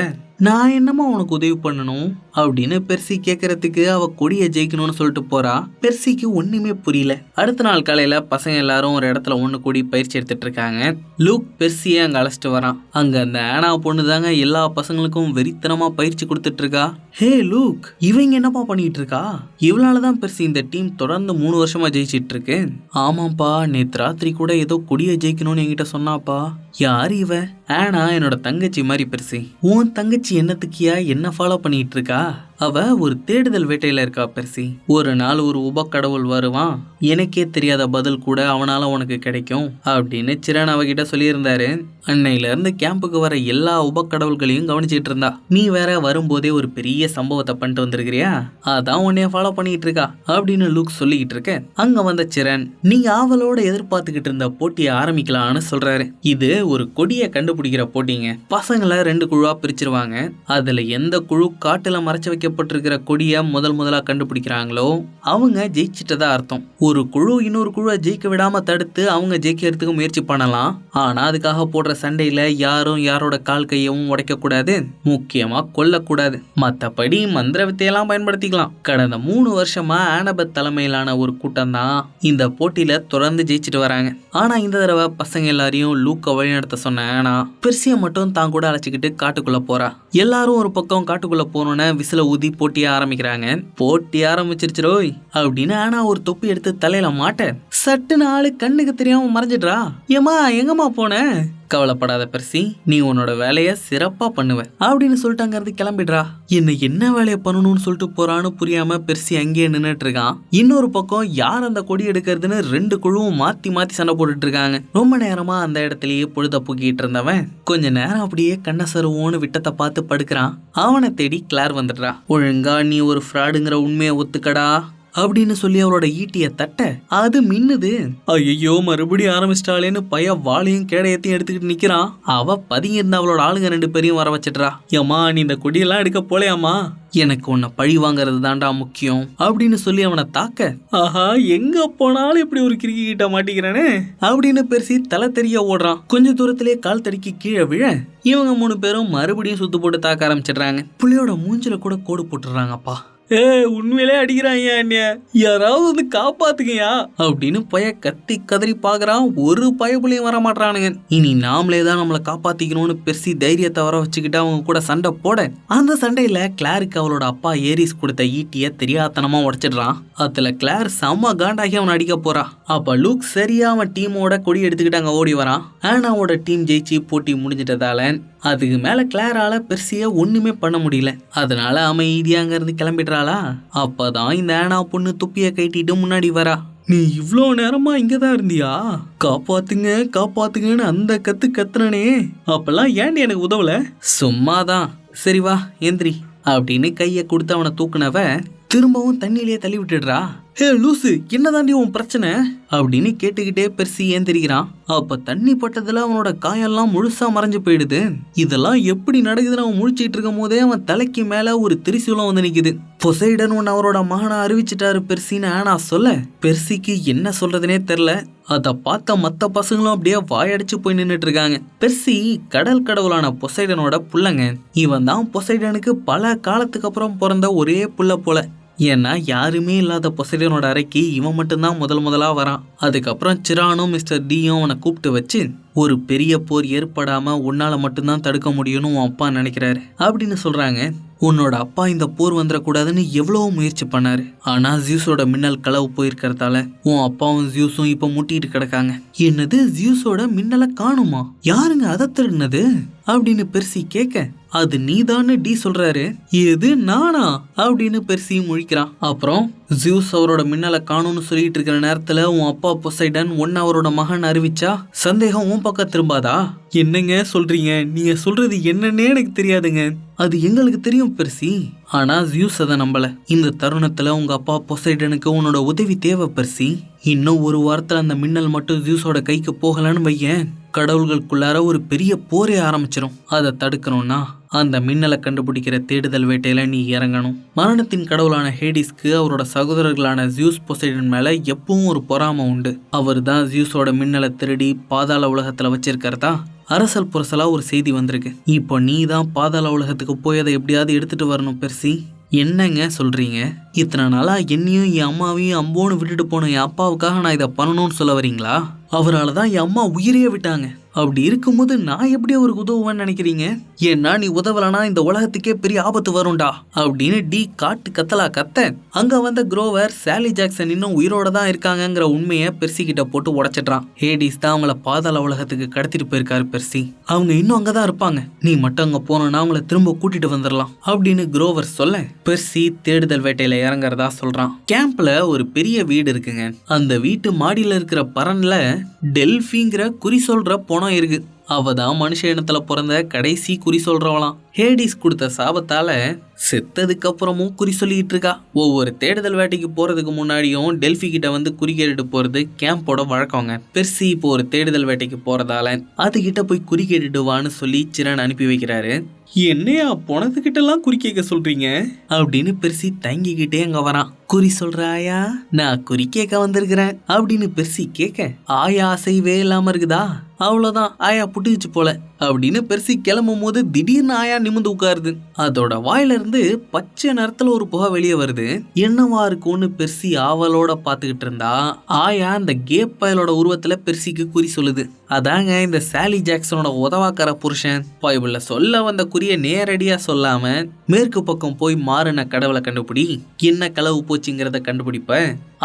நான் என்னமா உனக்கு உதவி பண்ணணும் அப்படின்னு பெர்சி கேட்கறதுக்கு அவ கொடியை ஜெயிக்கணும்னு சொல்லிட்டு போறா. பெர்சிக்கு ஒண்ணுமே புரியல. அடுத்த நாள் காலையில பசங்க எல்லாரும் ஒரு இடத்துல ஒண்ணு கூடி பயிற்சி எடுத்துட்டு இருக்காங்க. லூக் பெர்சியை அங்க அழைச்சிட்டு வரான். அங்க அந்த ஆனா பொண்ணு தாங்க எல்லா பசங்களுக்கும் வெறித்தனமா பயிற்சி கொடுத்துட்டு இருக்கா. ஹே லூக், இவங்க என்னப்பா பண்ணிட்டு இருக்கா? இவளாலதான் பெர்சி இந்த டீம் தொடர்ந்து 3 வருஷமா ஜெயிச்சிட்டு இருக்கு. ஆமாப்பா, நேத்து ராத்திரி கூட ஏதோ கொடியை ஜெயிக்கணும்னு என்கிட்ட சொன்னாப்பா. யார் இவ? ஆனா என்னோட தங்கச்சி மாதிரி பெருசி. உன் தங்கச்சி என்னத்துக்கியா என்ன ஃபாலோ பண்ணிட்டு இருக்கா? அவ ஒரு தேடுதல் வேட்டையில இருக்கா பெருசி. ஒரு நாள் ஒரு உபக்கடவுள் வருவான், எனக்கே தெரியாத பதில் கூட அவனால உனக்கு கிடைக்கும் அப்படின்னு சிரண் அவகிட்ட சொல்லியிருந்தாரு. அன்னையில இருந்து கேம்புக்கு வர எல்லா உபக்கடவுள்களையும் கவனிச்சிட்டு இருந்தா. நீ வேற வரும்போதே ஒரு பெரிய சம்பவத்தை பண்ணிட்டு வந்திருக்கிறியா, அதான் உன்னைய ஃபாலோ பண்ணிட்டு இருக்கா அப்படின்னு லூக் சொல்லிக்கிட்டு இருக்க, அங்க வந்த சிரண் நீங்க ஆவலோட எதிர்பார்த்துக்கிட்டு இருந்த போட்டியை ஆரம்பிக்கலாம்னு சொல்றாரு. இது ஒரு கொடியை கண்டுபிடிக்கிற போட்டிங்க. பசங்களை 2 குழுவா பிரிச்சிருவாங்க. அதுல எந்த குழு காட்டுல மறைச்சு வைக்கப்பட்டிருக்கிற கொடியை முதலா கண்டுபிடிக்கிறாங்களோ அவங்க ஜெயிச்சிட்டதா அர்த்தம். ஒரு குழு இன்னொரு குழுவை ஜெயிக்க விடாம தடுத்து அவங்க ஜெயிக்கிறதுக்கு முயற்சி பண்ணலாம். ஆனா அதுக்காக போடுற சண்டையில யாரும் யாரோட கால் கையவும் உடைக்க கூடாது, முக்கியமா கொல்லக்கூடாது. மத்தபடி மந்திர வித்தையெல்லாம் பயன்படுத்திக்கலாம். கடந்த 3 வருஷமா ஆனபத் தலைமையிலான ஒரு கூட்டம் தான் இந்த போட்டியில தொடர்ந்து ஜெயிச்சிட்டு வராங்க. ஆனா இந்த தடவை பசங்க எல்லாரையும் லூக்க வழிநடத்த சொன்ன ஆனா பெர்சிய மட்டும் தான் கூட அழைச்சிக்கிட்டு காட்டுக்குள்ள போறா. எல்லாரும் ஒரு பக்கம் காட்டுக்குள்ள போனோன்னு விசில ஊதி போட்டிய ஆரம்பிக்கிறாங்க. போட்டி ஆரம்பிச்சிருச்சுரோய் அப்படின்னு ஆனா ஒரு தொப்பி எடுத்து தலையில மாட்ட சட்டுன்னு ஆளு கண்ணுக்கு தெரியாம மறைஞ்சிடுறா. ஏமா எங்கம்மா போன? கவலைப்படாத பெர்சி, நீ உன்னோட வேலைய சிறப்பா பண்ணுவ அப்படின்னு சொல்லிட்டாங்கிறது கிளம்பிடுறா. என்ன வேலையை பண்ணணும்னு சொல்லிட்டு போறான்னு புரியாம பெர்சி அங்கேயே நின்னுட்டு இருக்கான். இன்னொரு பக்கம் யார் அந்த கொடி எடுக்கிறதுன்னு 2 குழுவும் மாத்தி சண்டை போட்டுட்டு இருக்காங்க. ரொம்ப நேரமா அந்த இடத்துலயே பொழுத போக்கிட்டு இருந்தவன் கொஞ்ச நேரம் அப்படியே கண்ண சருவோன்னு விட்டத்தை பார்த்து படுக்கிறான். அவனை தேடி கிளார் வந்துடுறா. ஒழுங்கா நீ ஒரு ஃப்ராடுங்கிற உண்மையை ஒத்துக்கடா அப்படின்னு சொல்லி அவளோட ஈட்டிய தட்ட அது மின்னுது. ஐயோ மறுபடியும் ஆரம்பிச்சிட்டாளேன்னு பைய வாளையும் கேடயத்தையும் எடுத்துக்கிட்டு நிக்கிறான். அவ பதுங்கி இருந்த அவளோட ஆளுங்க 2 பேரையும் வர வச்சிடுறா. ஏமா நீ இந்த கொடியெல்லாம் எடுக்க போலையாமா, எனக்கு உன்னை பழி வாங்கறது தாண்டா முக்கியம் அப்படின்னு சொல்லி அவனை தாக்க, ஆஹா எங்க போனாலும் இப்படி ஒரு கிறுக்கி கிட்ட மாட்டிக்கிறானே அப்படின்னு பெருசி தலை தெரிய ஓடுறான். கொஞ்ச தூரத்திலே கால் தடிக்கி கீழே விழ இவங்க 3 பேரும் மறுபடியும் சுத்து போட்டு தாக்க ஆரம்பிச்சிடுறாங்க. புள்ளியோட மூஞ்சில கூட கோடு போட்டுடுறாங்கப்பா. உண்மையிலே அடிக்கிறாங்க அண்ணிய, யாராவது வந்து காப்பாத்துங்கயா அப்படின்னு பைய கத்தி கதறி பாக்குறான். ஒரு பயப்புலையும் வர மாட்டானுங்க. இனி நாமளே தான் நம்மளை காப்பாத்திக்கணும்னு பெருசி தைரியத்தை வர வச்சுக்கிட்டு அவங்க கூட சண்டை போட அந்த சண்டையில கிளாருக்கு அவளோட அப்பா ஏரிஸ் கொடுத்த ஈட்டிய தெரியாதனமா உடைச்சிடுறான். அதுல கிளார் செம்ம காண்டாகி அவன் அடிக்க போறா. அப்ப லூக் சரியா அவன் டீமோட கொடி எடுத்துக்கிட்டு அங்க ஓடி வரான். ஆனாவோட டீம் ஜெயிச்சு போட்டி முடிஞ்சிட்டதால அதுக்கு மேல கிளாரால பெர்சிய ஒண்ணுமே பண்ண முடியல. அதனால அமைதியா அங்க இருந்து கிளம்பிடுறாளா. அப்பதான் இந்த ஆனா பொண்ணு துப்பிய கட்டிட்டு முன்னாடி வரா. நீ இவ்வளோ நேரமா இங்கதான் இருந்தியா? காப்பாத்துங்க காப்பாத்துங்கன்னு அந்த கத்துனனே, அப்பெல்லாம் ஏன்டி எனக்கு உதவல? சும்மாதான். சரி வா எந்திரி அப்படின்னு கைய கொடுத்து அவனை தூக்குனவ திரும்பவும் தண்ணியிலேயே தள்ளி விட்டுடுறா. ஹே லூசு, என்னதாண்டி உன் பிரச்சனை அப்படின்னு கேட்டுக்கிட்டே பெர்சி ஏந்திரிக்கிறான். அப்ப தண்ணி பட்டதுல அவனோட காயெல்லாம் முழுசா மறைஞ்சு போயிடுது. இதெல்லாம் எப்படி நடக்குதுன்னு அவன் முழிச்சிட்டு இருக்கும் போதே அவன் தலைக்கு மேல ஒரு திரிசூலம் வந்து நிக்குது. பொசைடன் ஒன்னு அவரோட மகனை அறிவிச்சிட்டாரு பெர்சின்னு ஆனா சொல்ல பெர்சிக்கு என்ன சொல்றதுனே தெரியல. அதை பார்த்த மத்த பசங்களும் அப்படியே வாயடிச்சு போய் நின்றுட்டு இருக்காங்க. பெர்சி கடல் கடவுளான பொசைடனோட புள்ளங்க. இவன் தான் பொசைடனுக்கு பல காலத்துக்கு அப்புறம் பிறந்த ஒரே புள்ள போல. ஏன்னா யாருமே இல்லாத பொசைடனோட அறைக்கு இவன் மட்டும்தான் முதலா வரான். அதுக்கப்புறம் சிரானும் மிஸ்டர் டியும் அவனை கூப்பிட்டு வச்சு ஒரு பெரிய போர் ஏற்படாம உன்னால மட்டும்தான் தடுக்க முடியும்னு உன் அப்பா நினைக்கிறாரு அப்படின்னு சொல்றாங்க. உன்னோட அப்பா இந்த போர் வந்துடக்கூடாதுன்னு எவ்வளவோ முயற்சி பண்ணாரு. ஆனா ஜியூஸோட மின்னல் களவு போயிருக்கிறதால உன் அப்பாவும் ஜியூஸும் இப்ப முட்டிட்டு கிடக்காங்க. என்னது ஜியூஸோட மின்னலை காணுமா? யாருங்க அதை திருடினது அப்படின்னு பெர்சி கேட்க, அது நீதான்னு டி சொல்றாரு. எது நானா அப்படின்னு பெர்சி முழிக்கிறான். அப்புறம் ஜியூஸ் அவரோட மின்னலை காணும்னு சொல்லிட்டு இருக்கிற நேரத்துல உன் அப்பா பொசைடன் ஒன்னு அவரோட மகன் அறிவிச்சா சந்தேகம் உன் பக்கம் திரும்பாதா? என்னங்க சொல்றீங்க? நீங்க சொல்றது என்னன்னே எனக்கு தெரியாதுங்க. அது எங்களுக்கு தெரியும் பெர்சி, ஆனா ஜியூஸ் அதை நம்பல. இந்த தருணத்துல உங்க அப்பா பொசைடனுக்கு உன்னோட உதவி தேவை பெர்சி. இன்னும் ஒரு வாரத்துல அந்த மின்னல் மட்டும் ஜியூஸோட கைக்கு போகலன்னு வையேன், கடவுள்களுக்குள்ளார ஒரு பெரிய போரே ஆரம்பிச்சிடும். அதை தடுக்கணும்னா அந்த மின்னலை கண்டுபிடிக்கிற தேடுதல் வேட்டையில நீ இறங்கணும். மரணத்தின் கடவுளான ஹேடிஸ்க்கு அவரோட சகோதரர்களான ஜியூஸ் பொசைடன் மேல எப்பவும் ஒரு பொறாமை உண்டு. அவர் தான் ஜியூஸோட மின்னலை திருடி பாதாள உலகத்துல வச்சிருக்கிறதா அரசல் புரசலா ஒரு செய்தி வந்திருக்கு. இப்போ நீ தான் பாதாள உலகத்துக்கு போய் அதை எப்படியாவது எடுத்துட்டு வரணும் பெர்சி. என்னங்க சொல்றீங்க? இத்தனை நாளா என்னையும் என் அம்மாவையும் அம்போன்னு விட்டுட்டு போன என் அப்பாவுக்காக நான் இதை பண்ணணும்னு சொல்ல வரீங்களா? அவரால் தான் என் அம்மா உயிரையே விட்டாங்க. அப்படி இருக்கும்போது நான் எப்படி அவருக்கு உதவுவேன்னு நினைக்கிறீங்க? ஏன்னா நீ உதவலனா இந்த உலகத்துக்கே பெரிய ஆபத்து வரும்டா அப்படின்னு டி காட்டு கத்தலா கத்த அங்க வந்த குரோவர் சாலி ஜாக்சன் இன்னும் உயிரோட தான் இருக்காங்கங்கிற உண்மையை பெர்சி கிட்ட போட்டு உடைச்சிட்றான். ஹேடிஸ் தான் அவங்கள பாதாள உலகத்துக்கு கடத்திட்டு போயிருக்காரு பெர்சி. அவங்க இன்னும் அங்கதான் இருப்பாங்க. நீ மட்டும் அங்க போனா அவங்கள திரும்ப கூட்டிட்டு வந்துடலாம் அப்படின்னு குரோவர் சொல்ல பெர்சி தேடுதல் வேட்டையில இறங்குறதா சொல்றான். கேம்ப்ல ஒரு பெரிய வீடு இருக்குங்க. அந்த வீட்டு மாடியில இருக்கிற பரன்ல டெல்பிங்கிற குறி சொல்ற பணம் இருக்கு. அவதான் மனுஷ இனத்துல பிறந்த கடைசி குறி சொல்றவளாம். ஹேடிஸ் கொடுத்த சாபத்தால செத்ததுக்கு அப்புறமும் குறி சொல்லிட்டு இருக்கா. ஒவ்வொரு தேடுதல் வேட்டைக்கு போறதுக்கு முன்னாடியும் டெல்பி கிட்ட வந்து குறி கேட்டுட்டு போறது கேம்போட வழக்கங்க. பெர்சி இப்போ ஒரு தேடுதல் வேட்டைக்கு போறதால அது கிட்ட போய் குறி கேட்டுட்டு வான்னு சொல்லி சிரன் அனுப்பி வைக்கிறாரு. என்னையா போனதுகிட்ட எல்லாம் குறி கேட்க சொல்றீங்க அப்படின்னு பெர்சி தங்கிக்கிட்டே அங்க வரான். குறி சொல்ற ஆயா, நான் குறி கேட்க வந்திருக்கிறேன் அப்படின்னு பெர்சி கேட்க ஆயா அசைவே இல்லாம இருக்குதா. அவ்வளவுதான், ஆயா புட்டுச்சு போல அப்படின்னு பெர்சி கிளம்பும் போது திடீர்னு ஆயா நிமிந்து உட்காருது. அதோட வாயில இருந்து பச்சை நிறத்துல ஒரு புகை வெளியே வருது. என்னவா இருக்கும்னு பெர்சி ஆவலோட பாத்துக்கிட்டு இருந்தா ஆயா அந்த கேப் பயலோட உருவத்துல பெர்சிக்கு குறி சொல்லுது. அதாங்க இந்த சாலி ஜாக்சனோட உதவாக்கார புருஷன். பைபிள்ல சொல்ல வந்த குறிய நேரடியா சொல்லாம மேற்கு பக்கம் போய் மாறின கடவுளை கண்டுபிடி, என்ன களவு போச்சுங்கிறத கண்டுபிடிப்ப,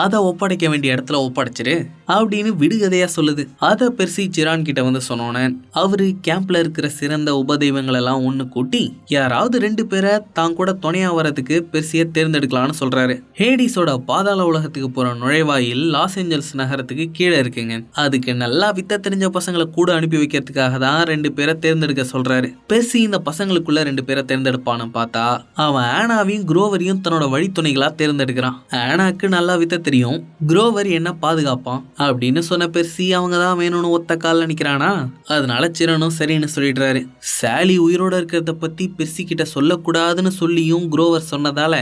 அதை ஒப்படைக்க வேண்டிய இடத்துல ஒப்படைச்சிரு அப்படின்னு விடுகதையா சொல்லுது. அதை பெர்சி சிரான் கிட்ட வந்து சொன்னோன்னு அவரு கேம்ப்ல இருக்கிற சிறந்த உபதெய்வங்கள் எல்லாம் ஒண்ணு கூட்டி யாராவது 2 பேரை தான் கூட துணையா வரதுக்கு பெர்சியை தேர்ந்தெடுக்கலாம்னு சொல்றாரு. ஹேடிஸோட பாதாள உலகத்துக்கு போற நுழைவாயில் லாஸ் ஏஞ்சல்ஸ் நகரத்துக்கு கீழே இருக்குங்க. அதுக்கு நல்லா வித்த தெரிஞ்ச பசங்களை கூட அனுப்பி வைக்கிறதுக்காக தான் 2 பேரை தேர்ந்தெடுக்க சொல்றாரு. பெர்சி இந்த பசங்களுக்குள்ள 2 பேரை தேர்ந்தெடுப்பான்னு பார்த்தா அவன் ஆனாவையும் குரோவரையும் தன்னோட வழித்துணைகளா தேர்ந்தெடுக்கிறான். ஆனாக்கு நல்லா வித்த தெரியும், குரோவர் என்ன பாதுகாப்பான் அப்படின்னு சொன்ன பெர்சி அவங்க தான் வேணும்னு ஒத்த கால்ல நிக்கிறானா. அதனால சிரனும் சரின்னு சொல்லிடுறாரு. சாலி உயிரோட இருக்கிறத பத்தி பெர்சி கிட்ட சொல்லக்கூடாதுன்னு சொல்லியும் குரோவர் சொன்னதால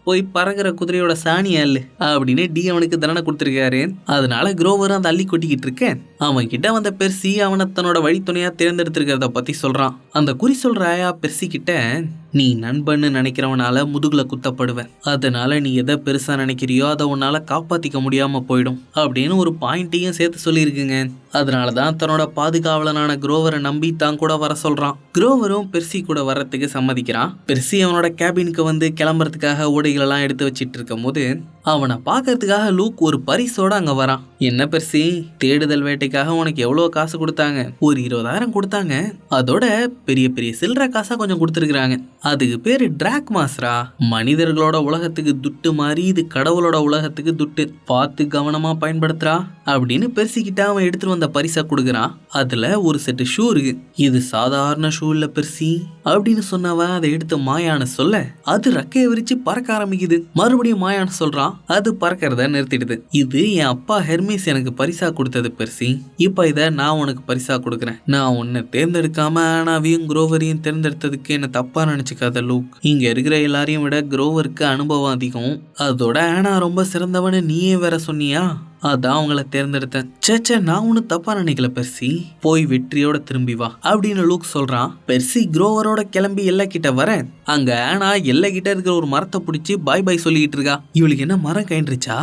போய் பறக்கிற குதிரையோட சாணி அல்லு அப்படின்னு டி அவனுக்கு தண்டனை கொடுத்திருக்காரு. அதனால குரோவர் அந்த அள்ளி கொட்டிக்கிட்டு இருக்க அவன் கிட்ட வந்த பெர்சி அவனை தன்னோட வழித்துணையா தேர்ந்தெடுத்திருக்கிறத பத்தி சொல்றான். அந்த குறி சொல்ற ஆயா பெர்சி கிட்ட நீ நண்பன்னு நினைக்கிறவனால முதுகுல குத்தப்படுவேன், அதனால நீ எதை பெருசா நினைக்கிறியோ அதை உன்னால காப்பாத்திக்க முடியாம போயிடும் அப்படின்னு ஒரு பாயிண்ட்டையும் சேர்த்து சொல்லியிருக்குங்க. அதனாலதான் தன்னோட பாதுகாவலனான குரோவரை நம்பி தான் கூட வர சொல்றான். குரோவரும் பெர்சி கூட வர்றதுக்கு சம்மதிக்கிறான். பெர்சி அவனோட கேபினுக்கு வந்து கிளம்புறதுக்காக ஓடைகள் எல்லாம் எடுத்து வச்சிட்டு இருக்கும் போது அவனை பாக்கிறதுக்காக லூக் ஒரு பரிசோட அங்க வரான். என்ன பெர்சி, தேடுதல் வேட்டைக்காக உனக்கு எவ்வளவு காசு கொடுத்தாங்க? ஒரு 20,000 கொடுத்தாங்க. அதோட பெரிய பெரிய சில்லற காசா கொஞ்சம் கொடுத்துருக்காங்க. அதுக்கு பேரு டிராக் மாஸ்ரா. மனிதர்களோட உலகத்துக்கு துட்டு மாதிரி இது கடவுளோட உலகத்துக்கு துட்டு, பார்த்து கவனமா பயன்படுத்துறா அப்படின்னு பெர்சிக்கிட்ட அவன் எடுத்துட்டு வந்த பரிசா கொடுக்குறான். அதுல ஒரு செட்டு ஷூ இருக்கு. இது சாதாரண ஷூ இல்ல பெர்சி அப்படின்னு சொன்னவன் அதை எடுத்து மாயான்னு சொல்ல அது ரெக்கையை விரிச்சு பறக்க ஆரம்பிக்குது. மறுபடியும் மாயான்னு சொல்றான், அது பறக்கிறத நிறுத்திடுது. இது என் அப்பா ஹெர்மிஸ் எனக்கு பரிசா கொடுத்தது பெர்சி, இப்ப இத நான் உனக்கு பரிசா கொடுக்குறேன். நான் உன்னை தேர்ந்தெடுக்காம ஆனாவையும் குரோவரையும் தேர்ந்தெடுத்ததுக்கு என்ன தப்பா நினைச்சுக்காத லூக். இங்க இருக்கிற எல்லாரையும் விட குரோவருக்கு அனுபவம் அதிகம், அதோட ஆனா ரொம்ப சிறந்தவனு நீயே வேற சொன்னியா, அதான் அவங்கள தேர்ந்தெடுத்தேன். சேச்சே, நான் ஒன்னும் தப்பா நினைக்கல பெர்சி, போய் வெற்றியோட திரும்பி வா அப்படின்னு லூக் சொல்றான். பெர்சி குரோவரோட கிளம்பி எல்லை கிட்ட வர அங்க ஆனா எல்லை கிட்ட இருக்கிற ஒரு மரத்தை பிடிச்சி பாய் பாய் சொல்லிட்டு இருக்கா. இவளுக்கு என்ன மரம் கயன்றுச்சா?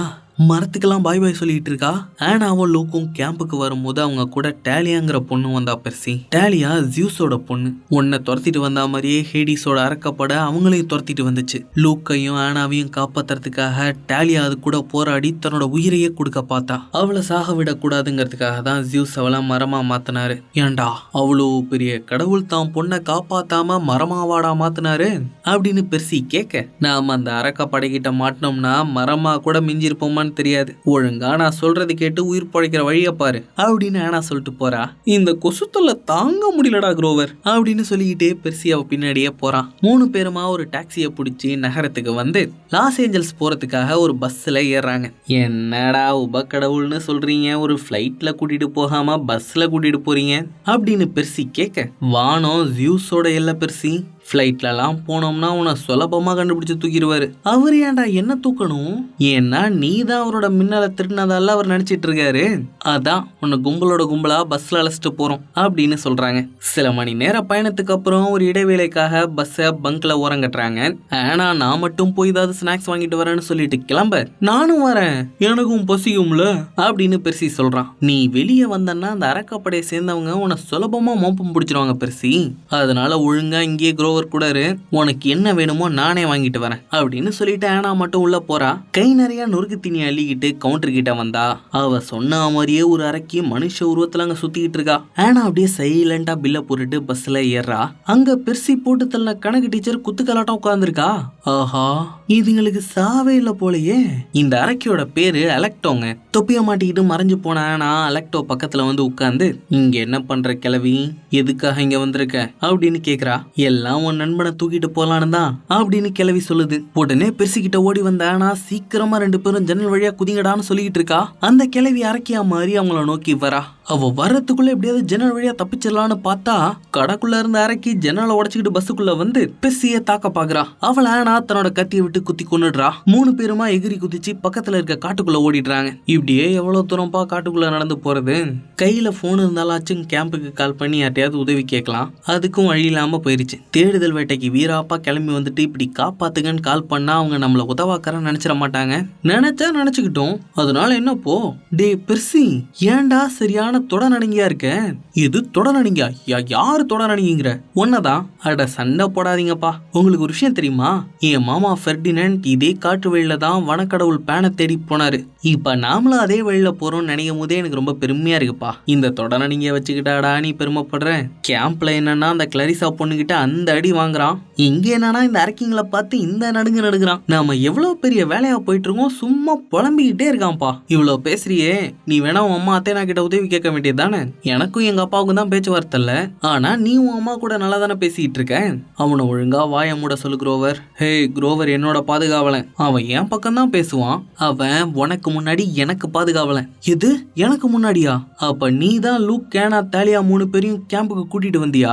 மரத்துக்கெல்லாம் பாய் பாய் சொல்லிட்டு இருக்கா. ஆனாவும் லூக்கும் கேம்புக்கு வரும்போது அவங்க கூட டேலியாங்கிற பொண்ணு வந்தா பெர்சி. டேலியா ஜியூஸோட பொண்ணு. உன்னை துரத்திட்டு வந்தா மாதிரியே ஹேடிஸோட அறக்கப்பட அவங்களையும் துரத்திட்டு வந்துச்சு. லூக்கையும் ஆனாவையும் காப்பாத்துறதுக்காக டேலியா அது கூட போராடி தன்னோட உயிரையே கொடுக்க பார்த்தா. அவளை சாக விடக்கூடாதுங்கிறதுக்காக தான் ஜியூஸ் அவளை மரமா மாத்தினாரு. ஏண்டா அவ்வளோ பெரிய கடவுள் தான் பொண்ணை காப்பாத்தாம மரமாவாடா மாத்தினாரு அப்படின்னு பெர்சி கேட்க நாம அந்த அறக்கப்படைகிட்ட மாட்டினோம்னா மரமா கூட மிஞ்சிருப்போமா தெரியாது, ஒழுங்கா நான் சொல்றது கேட்டு உயிர் பழைக்கிற வழிய பாரு அப்படின்னு ஆனா சொல்லிட்டு போறா. இந்த கொசுத்தொல்ல தாங்க முடியலடா குரோவர் அப்படின்னு சொல்லிக்கிட்டே பெர்சி அவ பின்னாடியே போறான். 3 பேருமா ஒரு டாக்ஸியை பிடிச்சி நகரத்துக்கு வந்து லாஸ் ஏஞ்சல்ஸ் போறதுக்காக ஒரு பஸ்ல ஏறாங்க. என்னடா உபக்கடவுள்னு சொல்றீங்க, ஒரு ஃபிளைட்ல கூட்டிட்டு போகாம பஸ்ல கூட்டிட்டு போறீங்க அப்படின்னு பெர்சி கேட்க வானம் ஜியூஸோட எல்ல பெர்சி, ஃப்ளைட்லலாம் போனோம்னா உன்னை சுலபமா கண்டுபிடிச்சு தூக்கிடுவாரு. அவர் ஏன்டா என்ன தூக்கணும்? ஏன்னா நீ தான் அவரோட மின்னலை திருடினதால அவர் நினைச்சிட்டு இருக்காரு. அதான் உன்னை கும்பலோட கும்பலா பஸ்ல அழைச்சிட்டு போறோம் அப்படின்னு சொல்றாங்க. சில மணி நேர பயணத்துக்கு அப்புறம் ஒரு இடைவேளைக்காக பஸ்ஸை பங்க்ல ஓரம் கட்டுறாங்க. ஆனா நான் மட்டும் போய் ஏதாவது ஸ்நாக்ஸ் வாங்கிட்டு வரேன்னு சொல்லிட்டு கிளம்ப, நானும் வரேன் எனக்கும் பசிக்கும்ல அப்படின்னு பெர்சி சொல்றான். நீ வெளியே வந்தன்னா அந்த அறக்கப்படையை சேர்ந்தவங்க உன்னை சுலபமா மோப்பம் பிடிச்சிருவாங்க பெர்சி. அதனால ஒழுங்கா இங்கே குரோவர் கூட இரு. உனக்கு என்ன வேணுமோ நானே வாங்கிட்டு வரேன் அப்படின்னு சொல்லிட்டு ஆனா மட்டும் உள்ள போறா. கை நிறைய நொறுக்கு தீனி அள்ளிக்கிட்டு கவுண்டர் கிட்ட வந்தா. அவ சொன்ன மாதிரியே ஒரு அறைக்கு மனுஷ உருவத்துல அங்க சுத்திக்கிட்டு இருக்கா. ஆனா அப்படியே சைலண்டா பில்ல போட்டுட்டு பஸ்ல ஏறா. அங்க பெர்சி போட்டு தள்ள கணக்கு டீச்சர் குத்துக்கலாட்டம் உட்கார்ந்துருக்கா. ஆஹா, இதுங்களுக்கு சாவே இல்ல போலயே. இந்த அரைக்கியோட பேரு அலெக்டோங்க. தொப்பிய மாட்டிக்கிட்டு மறைஞ்சு போன ஆனா அலெக்டோ பக்கத்துல வந்து உட்கார்ந்து, இங்க என்ன பண்ற கிளவி, எதுக்காக இங்க வந்திருக்க அப்படின்னு கேக்குறா. எல்லாம் உன் நண்பனை தூக்கிட்டு போலான்னு தான் அப்படின்னு கிளவி சொல்லுது. உடனே பெருசிக்கிட்ட ஓடி வந்த ஆனா சீக்கிரமா 2 பேரும் ஜன்னல் வழியா குதிங்கடான்னு சொல்லிக்கிட்டு இருக்கா. அந்த கிளவி அரக்கியா மாதிரி அவங்கள நோக்கி வரா. அவ வர்றதுக்குள்ள எப்படியாவது ஜன்னல் வழியா தப்பிச்சிடலான்னு பார்த்தா கடைக்குள்ள இருந்த அரக்கி ஜன்னலை உடைச்சுக்கிட்டு பஸ்ஸுக்குள்ள வந்து பெர்சிய தாக்க பாக்குறா. அவளை ஆனா தன்னோட கத்தியை விட்டு குத்தி கொன்னுடுறா. 3 பேருமா எகிரி குதிச்சு பக்கத்துல இருக்க காட்டுக்குள்ள ஓடிடுறாங்க. இப்படியே எவ்வளவு தூரம்பா காட்டுக்குள்ள நடந்து போறது? கையில போன் இருந்தாலாச்சும் கேம்புக்கு கால் பண்ணி யார்ட்டையாவது உதவி கேட்கலாம். அதுக்கும் வழி இல்லாம போயிருச்சு. தேடுதல் வேட்டைக்கு வீராப்பா கிளம்பி வந்துட்டு இப்படி காப்பாத்துங்கன்னு கால் பண்ணா அவங்க நம்மள உதவாக்கறன்னு நினைச்சிட மாட்டாங்க. நினைச்சா நினைச்சுக்கிட்டோம், அதனால என்ன போ. டே பெர்சி, ஏன்டா சரியான தொடநடுங்கியா இருக்க? இது தொடநடுங்கியா? யாரு தொடநடுங்கிற? ஒன்னதான். அட சண்டை போடாதீங்கப்பா. உங்களுக்கு ஒரு விஷயம் தெரியுமா? என் மாமா ஃபெர்டினண்ட் இதே காட்டு வழியில தான் வனக்கடவுள் பேனை தேடி போனாரு. இப்ப நாமளும் அதே வழியில போறோம்னு நினைக்கும் போதே எனக்கு ரொம்ப பெருமையா இருக்குப்பா. இந்த தொடநடுங்கிய வச்சுக்கிட்டாடா நீ பெருமைப்படுற? கேம்ப்ல என்னன்னா அந்த கிளரிசா பொண்ணுகிட்ட அந்த அடி வாங்குறான். இங்க என்னன்னா இந்த அரக்கிங்களை பார்த்து இந்த நடுங்கு நடுங்குறான். நாம எவ்வளவு பெரிய வேலையா போயிட்டு இருக்கோம், சும்மா புலம்பிக்கிட்டே இருக்கான்ப்பா. இவ்வளவு பேசுறியே, நீ வேணா உன் அம்மா அத்தைனா கிட்ட உதவி கேட்க வேண்டியதானே? எனக்கும் எங்க அப்பாவுக்கும் தான் பேச்சுவார்த்தை இல்ல. ஆனா நீ உன் அம்மா கூட நல்லா தானே பேசிட்டு இருக்க. அவனை ஒழுங்கா வாய மூட சொல்லு குரோவர். ஹே குரோவர் என்னோட பாதுகாவலன். அவன் என் பக்கம் தான் பேசுவான். அவன் உனக்கு முன்னாடி எனக்கு பாதுகாவலன். எது எனக்கு முன்னாடியா? அப்ப நீ தான் லூக், கேனா, தாலியா 3 பேரையும் கேம்புக்கு கூட்டிட்டு வந்தியா?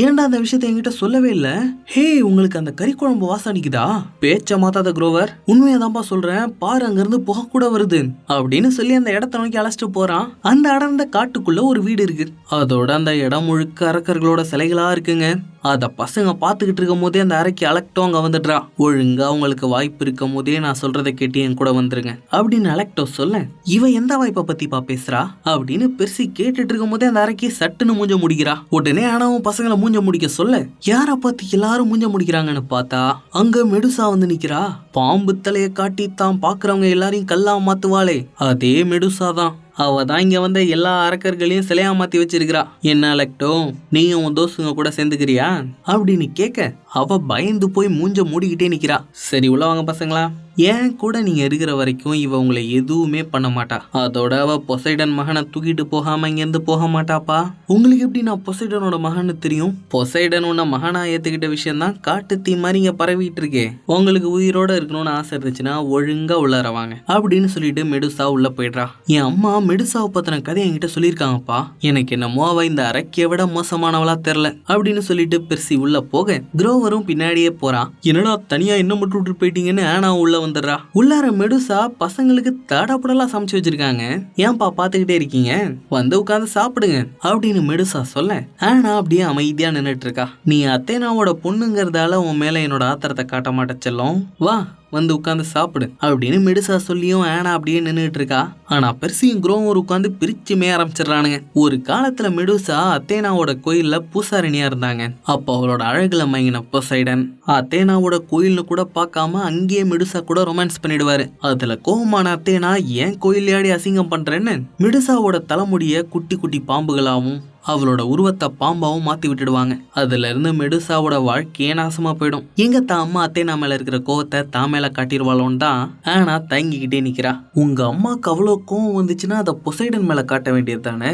ஏன்டா அந்த விஷயத்த என்கிட்ட சொல்லவே இல்ல? ஹே, உங்களுக்கு அந்த கறி குழம்பு வாசம் அடிக்குதா? பேச்ச மாத்தாத குரோவர், உண்மையாதான்ப்பா சொல்றேன். பாரு அங்க இருந்து புகை கூட வருது அப்படின்னு சொல்லி அந்த இடத்த நோக்கி அழைச்சிட்டு போறான். அந்த அடர்ந்த காட்டுக்குள்ள ஒரு வீடு இருக்கு. அதோட அந்த இடம் முழுக்க அரக்கர்களோட சிலைகளா இருக்குங்க. அத பசங்க பாத்துக்கிட்டு இருக்கும் போதே அந்த அறைக்கு அலெக்டோ அங்க வந்துடுறா. ஒழுங்கா உங்களுக்கு வாய்ப்பு இருக்கும் போதே நான் சொல்றதை கேட்டு என் கூட வந்துருங்க அப்படின்னு அலெக்டோ சொல்ல, இவ எந்த வாய்ப்பை பத்திப்பா பேசுறா அப்படின்னு பெர்சி கேட்டுட்டு இருக்கும் போதே அந்த அறைக்கு சட்டுன்னு மூஞ்ச முடிக்கிறா. உடனே ஆனாவும் பசங்களை மூஞ்ச முடிக்க சொல்ல, யார பார்த்து எல்லாரும் மூஞ்ச முடிக்கிறாங்கன்னு பார்த்தா அங்க மெடுசா வந்து நிக்கிறா. பாம்பு தலையை காட்டி தான் பாக்குறவங்க எல்லாரையும் கல்லா மாத்துவாளே, அதே மெடுசா தான். அவ தான் இங்க வந்த எல்லா அரக்கர்களையும் சிலையா மாத்தி வச்சிருக்கிறா. என்ன அலெக்டோ, நீயும் உன் தோசுங்க கூட சேர்ந்துக்கிறியா அப்படின்னு கேட்க அவ பயந்து போய் மூஞ்ச மூடிக்கிட்டே நிக்கிறா. சரி உள்ள வாங்க பசங்களா, ஏன் கூட நீங்க இருக்கிற வரைக்கும் இவ உங்களை எதுவுமே பண்ண மாட்டா. அதோட அவ பொசைடன் மகனை தூக்கிட்டு போகாம இங்க இருந்து போக மாட்டாப்பா. உங்களுக்கு எப்படி நான் பொசைடனோட மகன்னு தெரியும்? பொசைடன் உன்னை மகனா ஏத்துக்கிட்ட விஷயம் தான் காட்டு தீ மாதிரி இங்க பரவிட்டு இருக்கே. உங்களுக்கு உயிரோட இருக்கணும்னு ஆசை இருந்துச்சுன்னா ஒழுங்கா உள்ளார வாங்க அப்படின்னு சொல்லிட்டு மெடுசா உள்ள போயிடுறா. என் அம்மா மெடுசாவை பத்தின கதை என்கிட்ட சொல்லியிருக்காங்கப்பா. எனக்கு என்னமோ அவ இந்த அரக்கிய விட மோசமானவளா தெரியல அப்படின்னு சொல்லிட்டு பெர்சி உள்ள போக குரோவரும் பின்னாடியே போறான். என்னடா தனியா என்ன மட்டும் விட்டு போயிட்டீங்கன்னு ஆனா உள்ள வந்துடுறா. உள்ளார மெடுசா பசங்களுக்கு தடப்படலாம் சமைச்சு வச்சிருக்காங்க. ஏன்பா பாத்துக்கிட்டே இருக்கீங்க, வந்து உட்காந்து சாப்பிடுங்க அப்படின்னு மெடுசா சொல்ல, ஆனா அப்படியே அமைதியா நின்னுட்டு இருக்கா. நீ அத்தேனாவோட பொண்ணுங்கிறதால உன் மேல என்னோட ஆத்திரத்தை காட்ட மாட்ட செல்லம், வா வந்து உட்காந்து சாப்பிடு அப்படின்னு மெடுசா சொல்லியும் ஆனா அப்படியே நின்றுட்டு இருக்கா. ஆனா பெர்சியும் குரோவும் உட்காந்து பிரிச்சுமே ஆரம்பிச்சிடறானுங்க. ஒரு காலத்துல மெடுசா அத்தேனாவோட கோயில்ல பூசாரினியா இருந்தாங்க. அப்போ அவளோட அழகுல மயங்கின பொசைடன் அத்தேனாவோட கோயில்னு கூட பார்க்காம அங்கேயே மெடுசா கூட ரொமான்ஸ் பண்ணிடுவாரு. அதுல கோபமான அத்தேனா ஏன் கோயிலையாடி அசிங்கம் பண்றேன்னு மெடுசாவோட தலைமுடிய குட்டி குட்டி பாம்புகளாவும் அவளோட உருவத்தை பாம்பாவும் மாத்தி விட்டுடுவாங்க. அதுல இருந்து மெடுசாவோட வாழ்க்கையே நாசமா போயிடும். எங்க தான் அம்மா அத்தேனா மேல இருக்கிற கோவத்தை தான் மேல காட்டிடுவாளோன்னு தான் ஆனா தயங்கிக்கிட்டே நிக்கிறா. உங்க அம்மாக்கு அவ்வளோ கோவம் வந்துச்சுன்னா அதை பொசைடன் மேல காட்ட வேண்டியது தானே,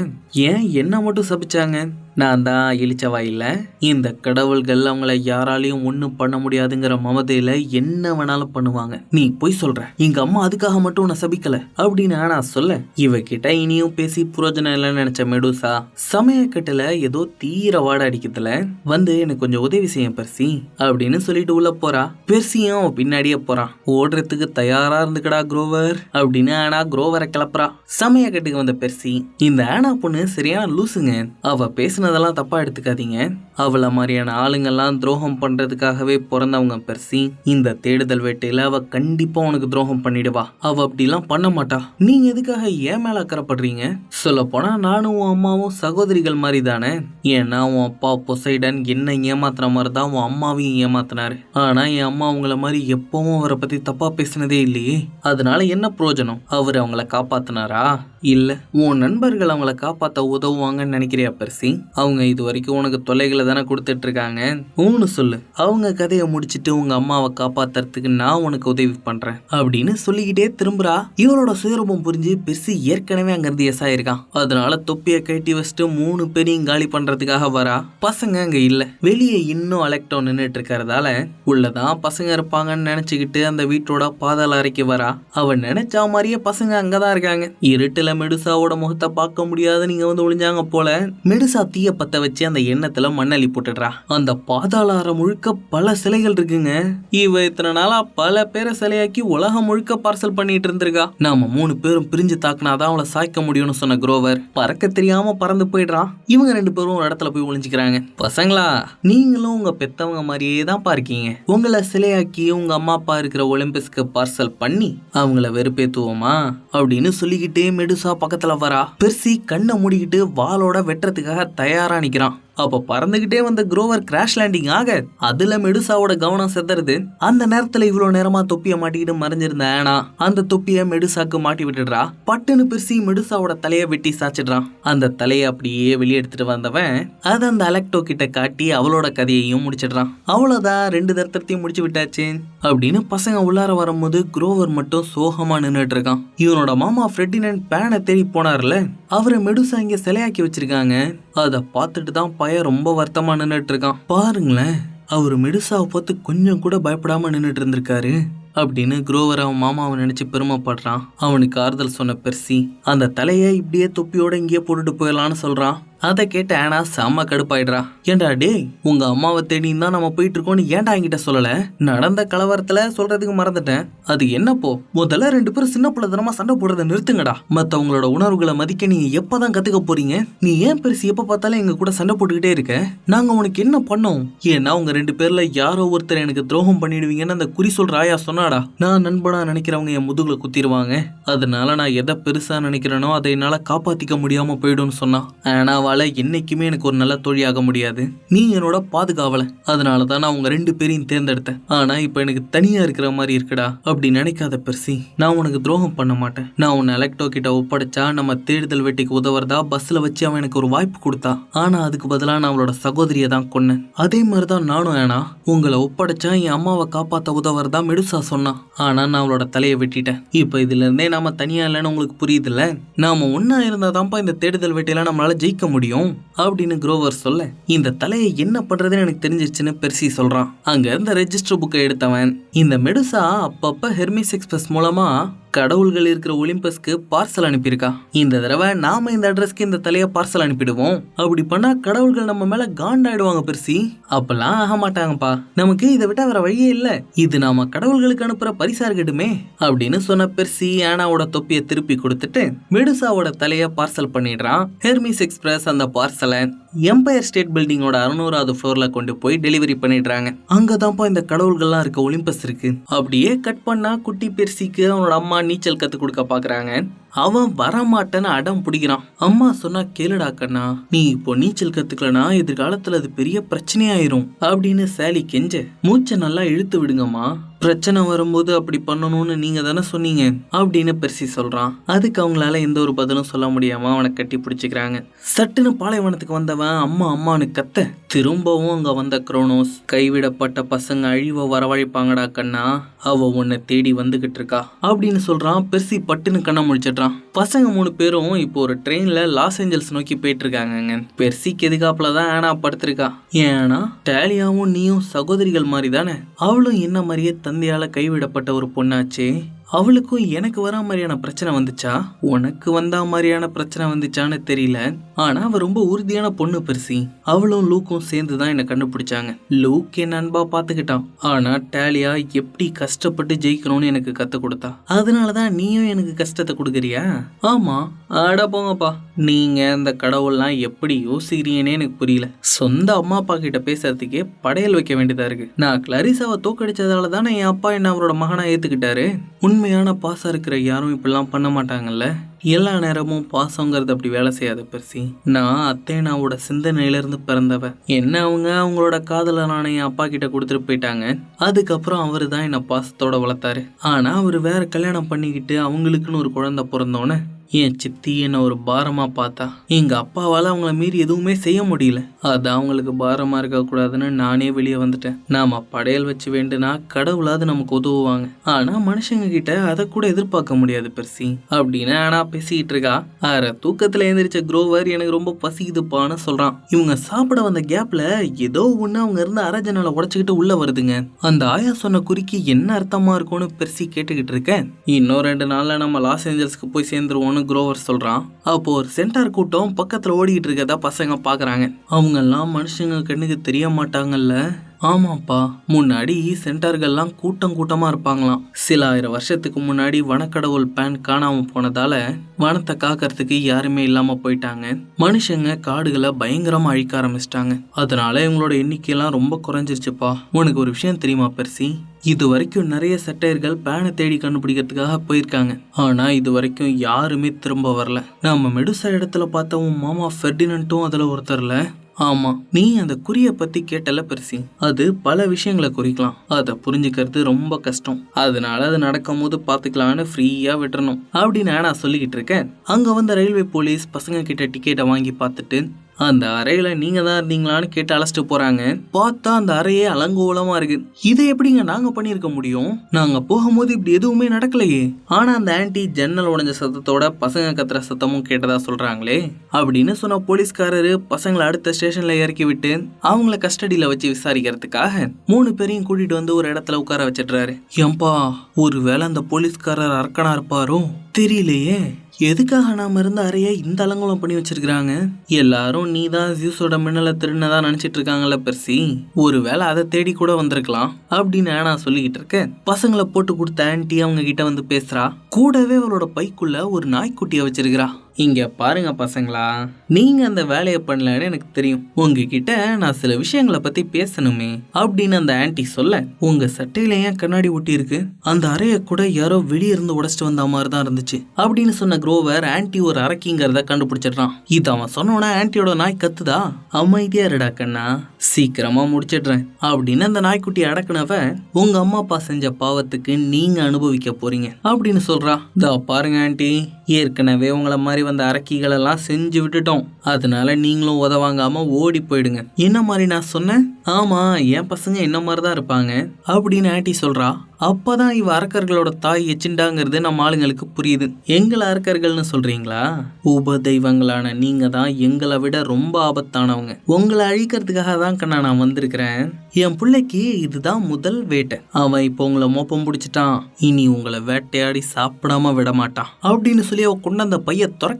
ஏன் என்ன மட்டும் சபிச்சாங்க? நான் தான் இழிச்சவா இல்லை, இந்த கடவுள்கள் அவங்கள யாராலையும் ஒன்றும் பண்ண முடியாதுங்கிற மமதையில என்ன வேணாலும் பண்ணுவாங்க. நீ போய் சொல்ற, எங்க அம்மா அதுக்காக மட்டும் உன்னை சபிக்கல அப்படின்னு நான் சொல்ல, இவகிட்ட இனியும் பேசி புரோஜனம் இல்லைன்னு நினைச்ச மெடுசா சமயக்கட்டுல ஏதோ தீர வாட அடிக்கிறதுல வந்து எனக்கு கொஞ்சம் உதவி செய்ய பெர்சி அப்படின்னு சொல்லிட்டு உள்ள போறா. பெர்சியும் அவன் பின்னாடியே போறான். ஓடுறதுக்கு தயாரா இருந்துக்கடா குரோவர் அப்படின்னு ஆனா குரோவரை கிளப்புறா. சமயக்கட்டுக்கு வந்த பெர்சி, இந்த ஆனா பொண்ணு சரியான லூசுங்க, அவ பேசுனதெல்லாம் தப்பா எடுத்துக்காதீங்க, அவள மாதிரியான ஆளுங்கெல்லாம் துரோகம் பண்றதுக்காகவே பிறந்தவங்க பெர்சி, இந்த தேடுதல் வேட்டையில அவ கண்டிப்பா உனக்கு துரோகம் பண்ணிடுவா, அவ அப்படிலாம் பண்ண மாட்டா, நீங்க எதுக்காக ஏன் மேல அக்கறைப்படுறீங்க? சொல்ல போனா நானும் உன் அம்மாவும் சகோதரிகள் மாதிரி தானே, ஏன்னா உன் அப்பா பொசைடன் என்ன ஏமாத்துற மாதிரி தான் உன் அம்மாவையும் ஏமாத்தினாரு, ஆனா என் அம்மா அவங்கள மாதிரி எப்பவும் அவரை பத்தி தப்பா பேசினதே இல்லையே, அதனால என்ன பிரயோஜனம்? அவர் அவங்கள காப்பாத்தினாரா? இல்ல உன் நண்பர்கள் அவங்கள காப்பாத்த உதவுவாங்கன்னு நினைக்கிறியா பெர்சி? அவங்க இது வரைக்கும் உனக்கு தொல்லைகளை தானே கொடுத்துட்டு இருக்காங்க, ஊன்னு சொல்லு, அவங்க கதையை முடிச்சிட்டு உங்க அம்மாவை காப்பாத்துறதுக்கு நான் உனக்கு உதவி பண்றேன் அப்படின்னு சொல்லிக்கிட்டே திரும்புறா. இவளோட சுயரூபம் புரிஞ்சு பெர்சி ஏற்கனவே அங்கிருந்து எசாயிருக்கான். அதனால தொப்பியை கட்டி வச்சுட்டு 3 பேரையும் காலி பண்றதுக்காக வரா. பசங்க அங்க இல்ல, வெளியே இன்னும் அலெக்டோ நின்றுட்டு இருக்கிறதால உள்ளதான் பசங்க இருப்பாங்கன்னு நினைச்சுக்கிட்டு அந்த வீட்டோட பாதாள அறைக்கு வரா. அவன் நினைச்சா மாதிரியே பசங்க அங்கதான் இருக்காங்க. இருட்டுல மெடுசாவோட முகத்தை பார்க்க முடியாது, நீங்க வந்து ஒளிஞ்சாங்க போல. மெடுசா தீய பத்த வச்சு அந்த எண்ணத்துல மண்ணள்ளி போட்டுடுறா. அந்த பாதாள அறை முழுக்க பல சிலைகள் இருக்குங்க. இவ இத்தனை நாளா பல பேரை சிலையாக்கி உலகம் முழுக்க பார்சல் பண்ணிட்டு இருந்திருக்கா. நாம 3 பேரும் பிரிஞ்சு தாக்குனாதான் அவளை சாய்க்க முடியும்னு சொன்ன குரோவர் பறக்க தெரியாம பறந்து போயிடுறான். இவங்க 2 பேரும் ஒரு இடத்துல போய் ஒளிஞ்சுக்கிறாங்க. பசங்களா, நீங்களும் உங்க பெத்தவங்க மாதிரியே தான் பார்க்கீங்க, உங்களை சிலையாக்கி உங்க அம்மா அப்பா இருக்கிற ஒலிம்பிக்ஸ்க்கு பார்சல் பண்ணி அவங்கள வெறுப்பேத்துவோமா அப்படின்னு சொல்லிக்கிட்டே மெடுசா பக்கத்துல வரா. பெர்சி கண்ணை மூடிக்கிட்டு வாளோட வெட்டுறதுக்காக தயாரா நிக்கிறான். அப்ப பறந்துகிட்டே வந்த குரோவர் கிராஷ் லேண்டிங் ஆக அதுல மெடுசாவோட கவனம் செதறுது. அந்த நேரத்துல இவ்வளவு நேரமா தொப்பிய மாட்டிக்கிட்டு மறைஞ்சிருந்த ஆனா அந்த தொப்பிய மெடுசாக்கு மாட்டி விட்டுடுறா. பட்டுன்னு பெர்சி மெடுசாவோட தலைய வெட்டி சாச்சிடுறான். அந்த தலைய அப்படியே வெளியே எடுத்துட்டு வந்தவன் அதை அந்த அலெக்டோ கிட்ட காட்டி அவளோட கதையையும் முடிச்சிடுறான். அவ்வளவுதான், 2 தர்த்தத்தையும் முடிச்சு விட்டாச்சு அப்படின்னு பசங்க உள்ளார வரும்போது குரோவர் மட்டும் சோகமா நின்றுட்டு இருக்கான். இவனோட மாமா ஃப்ரெட்டினன்ட் பேனை தேடி போனார்ல, அவரை மெடுசா இங்க சிலையாக்கி வச்சிருக்காங்க. அதை பார்த்துட்டு தான் பையன் ரொம்ப வருத்தமா நின்றுட்டு இருக்கான். பாருங்களேன், அவரு மெடுசாவை பார்த்து கொஞ்சம் கூட பயப்படாம நின்றுட்டு இருந்திருக்காரு அப்படின்னு குரோவர் அவன் மாமாவை நினைச்சு பெருமைப்படுறான். அவனுக்கு ஆறுதல் சொன்ன பெர்சி அந்த தலையை இப்படியே தொப்பியோட இங்கேயே போட்டுட்டு போயிடலான்னு சொல்றான். அதை கேட்ட ஆனா செம்ம கடுப்பாயிடுறா. ஏண்டா டே, உங்க அம்மாவை தேடின்னு தான் நம்ம போயிட்டு இருக்கோம்னு ஏன்டா என்கிட்ட சொல்லல? நடந்த கலவரத்துல சொல்றதுக்கு மறந்துட்டேன். அது என்னப்போ, முதல்ல 2 பேரும் சின்ன பிள்ளைத்தனமா சண்டை போடுறத நிறுத்துங்கடா. மத்தவங்களோட உணர்வுகளை மதிக்க நீங்க எப்பதான் கத்துக்க போறீங்க? நீ ஏன் பெருசு எப்ப பார்த்தாலும் எங்க கூட சண்டை போட்டுக்கிட்டே இருக்க? நாங்க உனக்கு என்ன பண்ணோம்? ஏன்னா உங்க 2 பேர்ல யாரோ ஒருத்தர் எனக்கு துரோகம் பண்ணிடுவீங்கன்னு அந்த குறி சொல்ற ஆயா சொன்னாடா. நான் நண்பனா நினைக்கிறவங்க என் முதுகுல குத்திடுவாங்க, அதனால நான் எதை பெருசா நினைக்கிறேனோ அதை என்னால காப்பாத்திக்க முடியாம போயிடும்னு சொன்னான். ஆனா என்னைக்குமே எனக்கு ஒரு நல்ல தோழியாக முடியாது, நீ என்னோட பாதுகாவல, அதனாலதான் நான் உங்க 2 பேரையும் தேர்ந்தெடுத்தேன். ஆனா இப்ப எனக்கு தனியா இருக்கிற மாதிரி இருக்குடா. அப்படி நினைக்காத பெர்சி, நான் உனக்கு துரோகம் பண்ண மாட்டேன். நான் உன்னை அலெக்டோ கிட்ட ஒப்படைச்சா நம்ம தேடுதல் வேட்டைக்கு உதவுறதா பஸ்ல வச்சு அவன் எனக்கு ஒரு வாய்ப்பு கொடுத்தா. ஆனா அதுக்கு பதிலா நான் அவளோட சகோதரியை தான் கொன்னேன். அதே மாதிரிதான் நானும் ஏனா உங்களை ஒப்படைச்சா என் அம்மாவை காப்பாத்த உதவுறதா மெடுசா சொன்னான். ஆனா நான் அவளோட தலையை வெட்டிட்டேன். இப்ப இதுல இருந்தே நாம தனியா இல்லைன்னு உங்களுக்கு புரியுதுல்ல? நாம ஒன்னா இருந்தாதான்ப்பா இந்த தேடுதல் வேட்டையில நம்மளால ஜெயிக்க முடியும் அப்படின்னு குரோவர் சொல்ல, இந்த தலையை என்ன பண்றதுன்னு எனக்கு தெரிஞ்சிருச்சுன்னு பெர்சி சொல்றான். அங்க இருந்த ரெஜிஸ்டர் புக்கை எடுத்தவன், இந்த மெடுசா அப்பப்ப ஹெர்மிஸ் எக்ஸ்பிரஸ் மூலமா கடவுள்கள் இருக்கிற ஒலிம்பஸ்க்கு பார்சல் அனுப்பியிருக்கா. இந்த தடவை நாம இந்த அட்ரஸ்க்கு இந்த தலைய பார்சல் அனுப்பிடுவோம். அப்படி பண்ணா கடவுள்கள் நம்ம மேல காண்டாயிடுவாங்க பெர்சி. அப்பெல்லாம் ஆக மாட்டாங்கப்பா, நமக்கு இதை விட்டா வேற வழியே இல்ல, இது நாம கடவுள்களுக்கு அனுப்புற பரிசா இருக்கட்டுமே அப்படின்னு சொன்ன பெர்சி ஆனாவோட தொப்பியை திருப்பி கொடுத்துட்டு மெடுசாவோட தலைய பார்சல் பண்ணிடுறான். ஹெர்மிஸ் எக்ஸ்பிரஸ் அந்த பார்சலை எம்பயர் ஸ்டேட் பில்டிங்கோட 600வது ஃப்ளோர்ல கொண்டு போய் டெலிவரி பண்ணிடுறாங்க. அங்கதான்ப்பா இந்த கடவுள்கள்லாம் இருக்க ஒலிம்பஸ் இருக்கு. அப்படியே கட் பண்ணா குட்டி பெர்சிக்கு அவனோட அம்மா நீச்சல் கத்து கொடுக்க பாக்குறாங்க. அவன் வரமாட்டேன்னு அடம் பிடிக்கிறான். அம்மா சொன்னா கேளுடா கண்ணா, நீ இப்போ நீச்சல் கத்துக்கலனா எதிர்காலத்துல அது பெரிய பிரச்சனையாயிரும் அப்படின்னு சாலி கெஞ்ச, மூச்சை நல்லா இழுத்து விடுங்கம்மா, பிரச்சனை வரும்போது அப்படி பண்ணணும்னு நீங்க தானே சொன்னீங்க அப்படின்னு பெர்சி சொல்றான். அதுக்கு அவங்களால எந்த ஒரு பதிலும் சொல்ல முடியாம அவனை கட்டி பிடிச்சிக்கிறாங்க. சட்டுன்னு பாலைவனத்துக்கு வந்தவன் அம்மா அம்மானு கத்த, திரும்பவும் அங்க வந்த குரோனோஸ், கைவிடப்பட்ட பசங்க அழிவை வரவழைப்பாங்கடா கண்ணா, அவ உன்னை தேடி வந்துகிட்டு இருக்கா அப்படின்னு சொல்றான். பெர்சி பட்டுன்னு கண்ணை முடிச்சிடுறான். காட்டுறான். பசங்க 3 பேரும் இப்போ ஒரு ட்ரெயின்ல லாஸ் ஏஞ்சல்ஸ் நோக்கி போயிட்டு இருக்காங்க. பெர்சிக்கு எதுக்காப்புல தான் ஆனா படுத்திருக்கா. ஏன்னா டாலியாவும் நீயும் சகோதரிகள் மாதிரி தானே. அவளும் என்ன மாதிரியே தந்தையால கைவிடப்பட்ட ஒரு பொண்ணாச்சே. அவளுக்கும் எனக்கு வரா மாதிரியான பிரச்சனை வந்துச்சா, உனக்கு வந்தா மாதிரியான பிரச்சனை வந்துச்சான்னு தெரியல. ஆனா அவ ரொம்ப உறுதியான பொண்ணு பெர்சி. அவளும் லூக்கும் சேர்ந்து தான் என்ன கண்டுபிடிச்சாங்க. லூக் என் அன்பா பாத்துக்கிட்டான். ஆனா டாலியா எப்படி கஷ்டப்பட்டு ஜெயிக்கணும்னு எனக்கு கத்து கொடுத்தா. அதனாலதான் நீயும் எனக்கு கஷ்டத்தை கொடுக்குறியா? ஆமா. அட போங்கப்பா, நீங்க அந்த கடவுள்லாம் எப்படி யோசிக்கிறீங்கன்னே எனக்கு புரியல. சொந்த அம்மா அப்பா கிட்ட பேசுறதுக்கே படையல் வைக்க வேண்டியதா இருக்கு. நான் கிளாரிசாவை தோக்கடிச்சதால தானே என் அப்பா என்ன அவரோட மகனா ஏத்துக்கிட்டாரு. உண்மையான பாசம் இருக்கிற யாரும் இப்படிலாம் பண்ண மாட்டாங்கல்ல. எல்லா நேரமும் பாசங்கிறது அப்படி வேலை செய்யாது பெர்சி. நான் அத்தேனாவோட சிந்தனையிலிருந்து பிறந்தவ. என்ன அவங்களோட காதலை நான் என் அப்பா கிட்ட கொடுத்துட்டு போயிட்டாங்க. அதுக்கப்புறம் அவரு தான் என்ன பாசத்தோட வளர்த்தாரு. ஆனா அவரு வேற கல்யாணம் பண்ணிக்கிட்டு அவங்களுக்குன்னு ஒரு குழந்தை பிறந்தோன்னு என் சித்தி என்ன ஒரு பாரமா பார்த்தா. எங்க அப்பாவால அவங்கள மீறி எதுவுமே செய்ய முடியல. அது அவங்களுக்கு பாரமா இருக்க கூடாதுன்னு நானே வெளியே வந்துட்டேன். நாம படையல் வச்சு வேண்டுனா கடவுளாவது நமக்கு உதவுவாங்க. ஆனா மனுஷங்க கிட்ட அதை கூட எதிர்பார்க்க முடியாது பெர்சி அப்படின்னு ஆனா பேசிக்கிட்டு இருக்கா. தூக்கத்துல எழுந்திரிச்ச குரோவர் எனக்கு ரொம்ப பசிக்குதுப்பான்னு சொல்றான். இவங்க சாப்பிட வந்த கேப்ல ஏதோ ஒண்ணு அவங்க இருந்து அரை ஜன்னலை உடைச்சுக்கிட்டு உள்ள வருதுங்க. அந்த ஆயா சொன்ன குறிக்கு என்ன அர்த்தமா இருக்கும்னு பெர்சி கேட்டுக்கிட்டு இருக்கேன். இன்னும் 2 நாள்ல நம்ம லாஸ் ஏஞ்சல்ஸ்க்கு போய் சேர்ந்துருவோம்னு குரோவர் சொல்றான். அப்போ ஒரு சென்டார் கூட்டம் பக்கத்துல ஓடிக்கிட்டு இருக்கதா பசங்க பாக்குறாங்க. அவங்க எல்லாம் மனுஷங்க கண்ணுக்கு தெரிய மாட்டாங்கல்ல. ஆமாப்பா, முன்னாடி சென்டார்கள்லாம் கூட்டம் கூட்டமா இருப்பாங்களாம். சில 1000 வருஷத்துக்கு முன்னாடி வனக்கடவுள் பேன் காணாம போனதால வனத்தை காக்கிறதுக்கு யாருமே இல்லாம போயிட்டாங்க. மனுஷங்க காடுகளை பயங்கரமா அழிக்க ஆரம்பிச்சிட்டாங்க. அதனால இவங்களோட எண்ணிக்கையெல்லாம் ரொம்ப குறைஞ்சிருச்சுப்பா. உனக்கு ஒரு விஷயம் தெரியுமா பெர்சி? இது வரைக்கும் நிறைய செட்டையர்கள் பேனை தேடி கண்டுபிடிக்கிறதுக்காக போயிருக்காங்க. ஆனா இது வரைக்கும் யாருமே திரும்ப வரல. நம்ம மெடுசா இடத்துல பார்த்த உன் மாமா ஃபெர்டினண்டும் அதுல ஒருத்தர்ல. ஆமா, நீ அந்த குறிய பத்தி கேட்டல பெர்சி. அது பல விஷயங்களை குறிக்கலாம். அதை புரிஞ்சுக்கிறது ரொம்ப கஷ்டம். அதனால அது நடக்கும் போது பாத்துக்கலான்னு ஃப்ரீயா விட்டுறணும் அப்படின்னு நான் சொல்லிக்கிட்டு இருக்கேன். அங்க வந்த ரயில்வே போலீஸ் பசங்க கிட்ட டிக்கெட்டை வாங்கி பார்த்துட்டு அந்த அறையில நீங்க தான் இருந்தீங்களான்னு கேட்டு அழைச்சிட்டு போறாங்க. பார்த்தா அந்த அறையே அலங்கோலமா இருக்கு. இதை எப்படிங்க நாங்க பண்ணிருக்க முடியும்? நாங்க போகும்போது இப்படி எதுவுமே நடக்கலையே. ஆனா அந்த ஆன்டி ஜன்னல் உடைஞ்ச சத்தத்தோட பசங்க கத்துற சத்தமும் கேட்டதா சொல்றாங்களே அப்படின்னு சொன்ன போலீஸ்காரரு பசங்களை அடுத்த ஸ்டேஷன்ல இறக்கி விட்டு அவங்கள கஸ்டடியில வச்சு விசாரிக்கிறதுக்காக 3 பேரையும் கூட்டிட்டு வந்து ஒரு இடத்துல உட்கார வச்சிடுறாரு. ஏம்பா, ஒருவேளை அந்த போலீஸ்காரர் அரக்கனா இருப்பாரோ தெரியலையே. எதுக்காக நாம இருந்த அறைய இந்த அலங்கோலம் பண்ணி வச்சிருக்காங்க? எல்லாரும் நீ தான் ஜியூஸோட மின்னலை திருநதா நினைச்சிட்டு இருக்காங்கல்ல பெர்சி. ஒருவேளை அதை தேடி கூட வந்திருக்கலாம் அப்படின்னு நான் சொல்லிக்கிட்டு இருக்கேன். பசங்களை போட்டு கொடுத்த ஆன்டி அவங்க கிட்ட வந்து பேசுறா. கூடவே அவளோட பைக்குள்ள ஒரு நாய்க்குட்டிய வச்சிருக்கிறா. இங்க பாருங்க பசங்களா, நீங்க அந்த வேலையை பண்ணலன்னு எனக்கு தெரியும். உங்ககிட்ட நான் சில விஷயங்களை பத்தி பேசணுமே அப்படின்னு அந்த ஆன்டி சொல்ல, உங்க சட்டையில ஏன் கண்ணாடி ஒட்டி இருக்கு? அந்த அறைய கூட யாரோ வெளியே இருந்து உடைச்சிட்டு வந்த மாதிரி தான் இருந்துச்சு அப்படின்னு சொன்ன குரோவர் ஆன்டி ஒரு அரக்கிங்கிறத கண்டுபிடிச்சிடுறான். இது அவன் சொன்னோன்னா ஆன்டியோட நாய் கத்துதா. அமைதியா இருடா கண்ணா, சீக்கிரமா முடிச்சிடுறேன் அப்படின்னு அந்த நாய்க்குட்டி அடக்குனவ உங்க அம்மா அப்பா செஞ்ச பாவத்துக்கு நீங்க அனுபவிக்க போறீங்க அப்படின்னு சொல்றா. இதோ பாருங்க ஆன்டி, ஏற்கனவே உங்களை மாதிரி வந்த அரக்கிகள் எல்லாம் செஞ்சு விட்டுட்டோம். அதனால நீங்களும் உதவாங்காம ஓடி போயிடுங்க. என்ன மாதிரி நான் சொன்னேன்? ஆமா, என் பசங்க என்ன மாதிரிதான் இருப்பாங்க அப்படின்னு ஆன்டி சொல்றா. அப்பதான் இவ அரக்கர்களோட தாய் எச்சிண்டாங்கிறது நம்ம ஆளுங்களுக்கு புரியுது. எங்களை அரக்கர்கள்னு சொல்றீங்களா? உப தெய்வங்களான நீங்க தான் எங்களை விட ரொம்ப ஆபத்தானவங்க. உங்களை அழிக்கிறதுக்காக தான் கண்ணா நான் வந்திருக்கிறேன். என் பிள்ளைக்கு இதுதான் முதல் வேட்டை. அவன் இப்போ உங்களை மோப்பம் பிடிச்சிட்டான். இனி உங்களை வேட்டையாடி சாப்பிடாம விட மாட்டான் அப்படின்னு சொல்லி அவ கொண்டு அந்த பைய துறக்க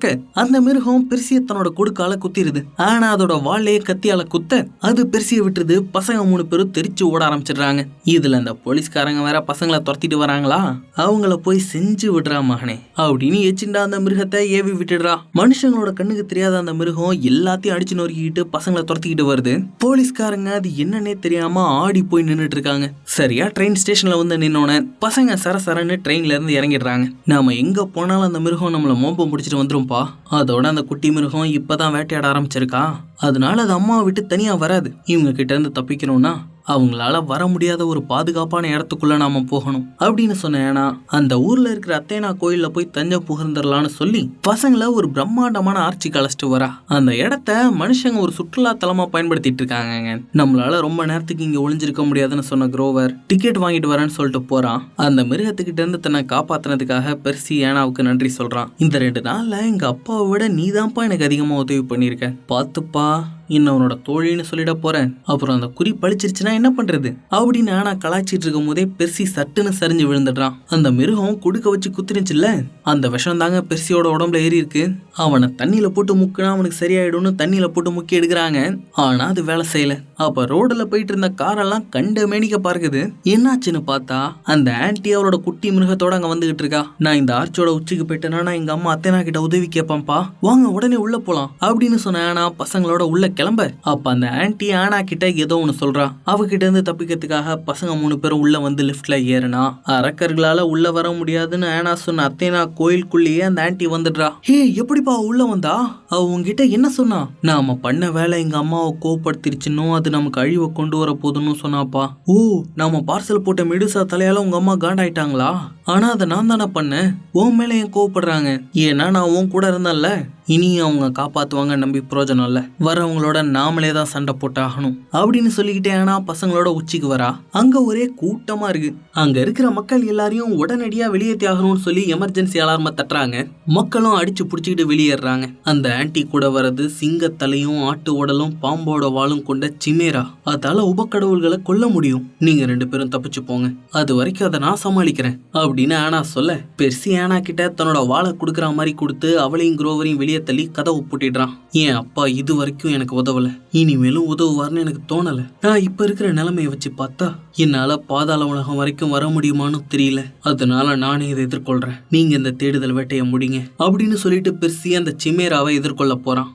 அந்த மிருகம் பெர்சிய தன்னோட கொடுக்கால குத்திடுது. ஆனா அதோட வாழையே கத்தியால குத்த அது பெர்சிய விட்டுருது. பசங்க 3 பேரும் தெரிச்சு ஓட ஆரம்பிச்சிடுறாங்க. இதுல அந்த போலீஸ்காரங்க வேற பசங்களை துரத்திட்டு வராங்களா. அவங்கள போய் செஞ்சு விடுறா மகனே அப்படின்னு எச்சிண்டா அந்த மிருகத்தை ஏவி விட்டுடுறா. மனுஷங்களோட கண்ணுக்கு தெரியாத அந்த மிருகம் எல்லாத்தையும் அடிச்சு நொறுக்கிட்டு பசங்களை துரத்திக்கிட்டு வருது. போலீஸ்காரங்க அது என்னன்னே தெரியாம ஆடி போய் நின்றுட்டு இருக்காங்க. சரியா ட்ரெயின் ஸ்டேஷன்ல வந்து நின்னோன பசங்க சரசரன்னு ட்ரெயின்ல இருந்து இறங்கிடுறாங்க. நாம எங்க போனாலும் அந்த மிருகம் நம்மள மோப்பம் பிடிச்சிட்டு வந்துரும்பா. அதோட அந்த குட்டி மிருகம் இப்பதான் வேட்டையாட ஆரம்பிச்சிருக்கா. அதனால அது அம்மாவை விட்டு தனியா வராது. இவங்க கிட்ட இருந்து தப்பிக்கணும்னா அவங்களால வர முடியாத ஒரு பாதுகாப்பான இடத்துக்குள்ள நாம போகணும் அப்படின்னு சொன்னேன்னா அந்த ஊர்ல இருக்கிற அத்தேனா கோயில்ல போய் தஞ்சம் புகுந்துடலாம்னு சொல்லி பசங்களை ஒரு பிரம்மாண்டமான ஆர்ச்சிக்கு அழைச்சிட்டு வரா. அந்த இடத்த மனுஷங்க ஒரு சுற்றுலா தலமா பயன்படுத்திட்டு இருக்காங்க. நம்மளால ரொம்ப நேரத்துக்கு இங்க ஒளிஞ்சிருக்க முடியாதுன்னு சொன்ன குரோவர் டிக்கெட் வாங்கிட்டு வரேன்னு சொல்லிட்டு போறான். அந்த மிருகத்துக்கிட்ட இருந்து தன்னை காப்பாத்தினதுக்காக பெர்சி ஏனாவுக்கு நன்றி சொல்றான். இந்த 2 நாள்ல எங்க அப்பாவை விட நீதான்ப்பா எனக்கு அதிகமா உதவி பண்ணிருக்க, பாத்துப்பா இன்னும் உன்னோட தோழின்னு சொல்லிட போறேன், அப்புறம் அந்த குறி பழிச்சிருச்சுன்னா என்ன பண்றது அப்படின்னு ஆனா கலாய்ச்சிட்டு இருக்கும் போதே பெர்சி சட்டுன்னு சரிஞ்சு விழுந்துடுறான். அந்த மிருகம் குடுக்க வச்சு குத்துனுச்சுல்ல, அந்த விஷம் தாங்க பெர்சியோட உடம்புல ஏறி இருக்கு. அவனை தண்ணியில போட்டு முக்குனா அவனுக்கு சரியாயிடும்னு தண்ணியில போட்டு முக்கி எடுக்கிறாங்க. ஆனா அது வேலை செய்யல. அப்ப ரோடுல போயிட்டு இருந்த காரெல்லாம் கண்ட மேனிக்க பார்க்குது. என்னாச்சுன்னு பார்த்தா அந்த ஆன்டி அவரோட குட்டி மிருகத்தோட அங்க வந்துகிட்டு இருக்கா. நான் இந்த ஆர்ச்சோட உச்சிக்கு போயிட்டேன்னா நான் எங்க அம்மா அத்தேனா கிட்ட உதவி கேட்பான்ப்பா, வாங்க உடனே உள்ள போலாம் அப்படின்னு சொன்ன ஆனா பசங்களோட உள்ள கிளம்ப. அப்ப அந்த ஆன்டி ஆனா கிட்ட ஏதோ ஒண்ணு சொல்றா. அவகிட்ட இருந்து தப்பிக்கிறதுக்காக பசங்க 3 பேரும் உள்ள வந்து லிப்ட்ல ஏறினா அரக்கர்களால உள்ள வர முடியாதுன்னு ஆனா சொன்ன அத்தேனா கோயிலுக்குள்ளேயே அந்த ஆன்டி வந்துடுறா. ஹே எப்படிப்பா உள்ள வந்தா? அவ உங்ககிட்ட என்ன சொன்னா? நாம பண்ண வேலை எங்க அம்மாவை கோவப்படுத்திருச்சுன்னு அது நமக்கு அழிவை கொண்டு வர போதுன்னு சொன்னாப்பா. ஓ, நாம பார்சல் போட்ட மெடுசா தலையால உங்க அம்மா காண்டாயிட்டாங்களா? ஆனா அதை நான் தானே பண்ணேன், உன் மேல ஏன் கோவப்படுறாங்க? ஏன்னா நான் உன் கூட இருந்தேன்ல, இனி அவங்க காப்பாத்துவாங்க நம்பி பிரயோஜனம் இல்ல, வரவங்களோட நாமளே தான் சண்டை போட்டு ஆகணும் அப்படின்னு சொல்லிக்கிட்டே ஆனா பசங்களோட உச்சிக்கு வரா. அங்க ஒரே கூட்டமா இருக்கு. அங்க இருக்கிற மக்கள் எல்லாரையும் உடனடியா வெளியேற்றி ஆகணும்னு சொல்லி எமர்ஜென்சி அலார்ம தட்டுறாங்க. மக்களும் அடிச்சு புடிச்சுக்கிட்டு வெளியேறாங்க. அந்த ஆன்டி கூட வர்றது சிங்கத்தலையும் ஆட்டு உடலும் பாம்போட வாழும் கொண்ட சிமேரா. அதால உபக்கடவுள்களை கொல்ல முடியும். நீங்க 2 பேரும் தப்பிச்சு போங்க, அது வரைக்கும் அதை நான் சமாளிக்கிறேன் அப்படின்னு ஆனா சொல்ல பெர்சி ஆனா கிட்ட தன்னோட வாழை கொடுக்குற மாதிரி கொடுத்து அவளையும் குரோவரையும் வெளியே தள்ளி கதவு பூட்டிடுறான். என் அப்பா இது வரைக்கும் எனக்கு உதவல, இனிமேலும் உதவுவார்னு எனக்கு தோணல. நான் இப்ப இருக்கிற நிலைமையை வச்சு பார்த்தா என்னால பாதாள உலகம் வரைக்கும் வர முடியுமான்னு தெரியல, அதனால நானே இதை எதிர்கொள்றேன், நீங்க இந்த தேடுதல் வேட்டையை முடிங்க அப்படின்னு சொல்லிட்டு பெர்சி அந்த சிமேராவை எதிர்கொள்ள போறான்.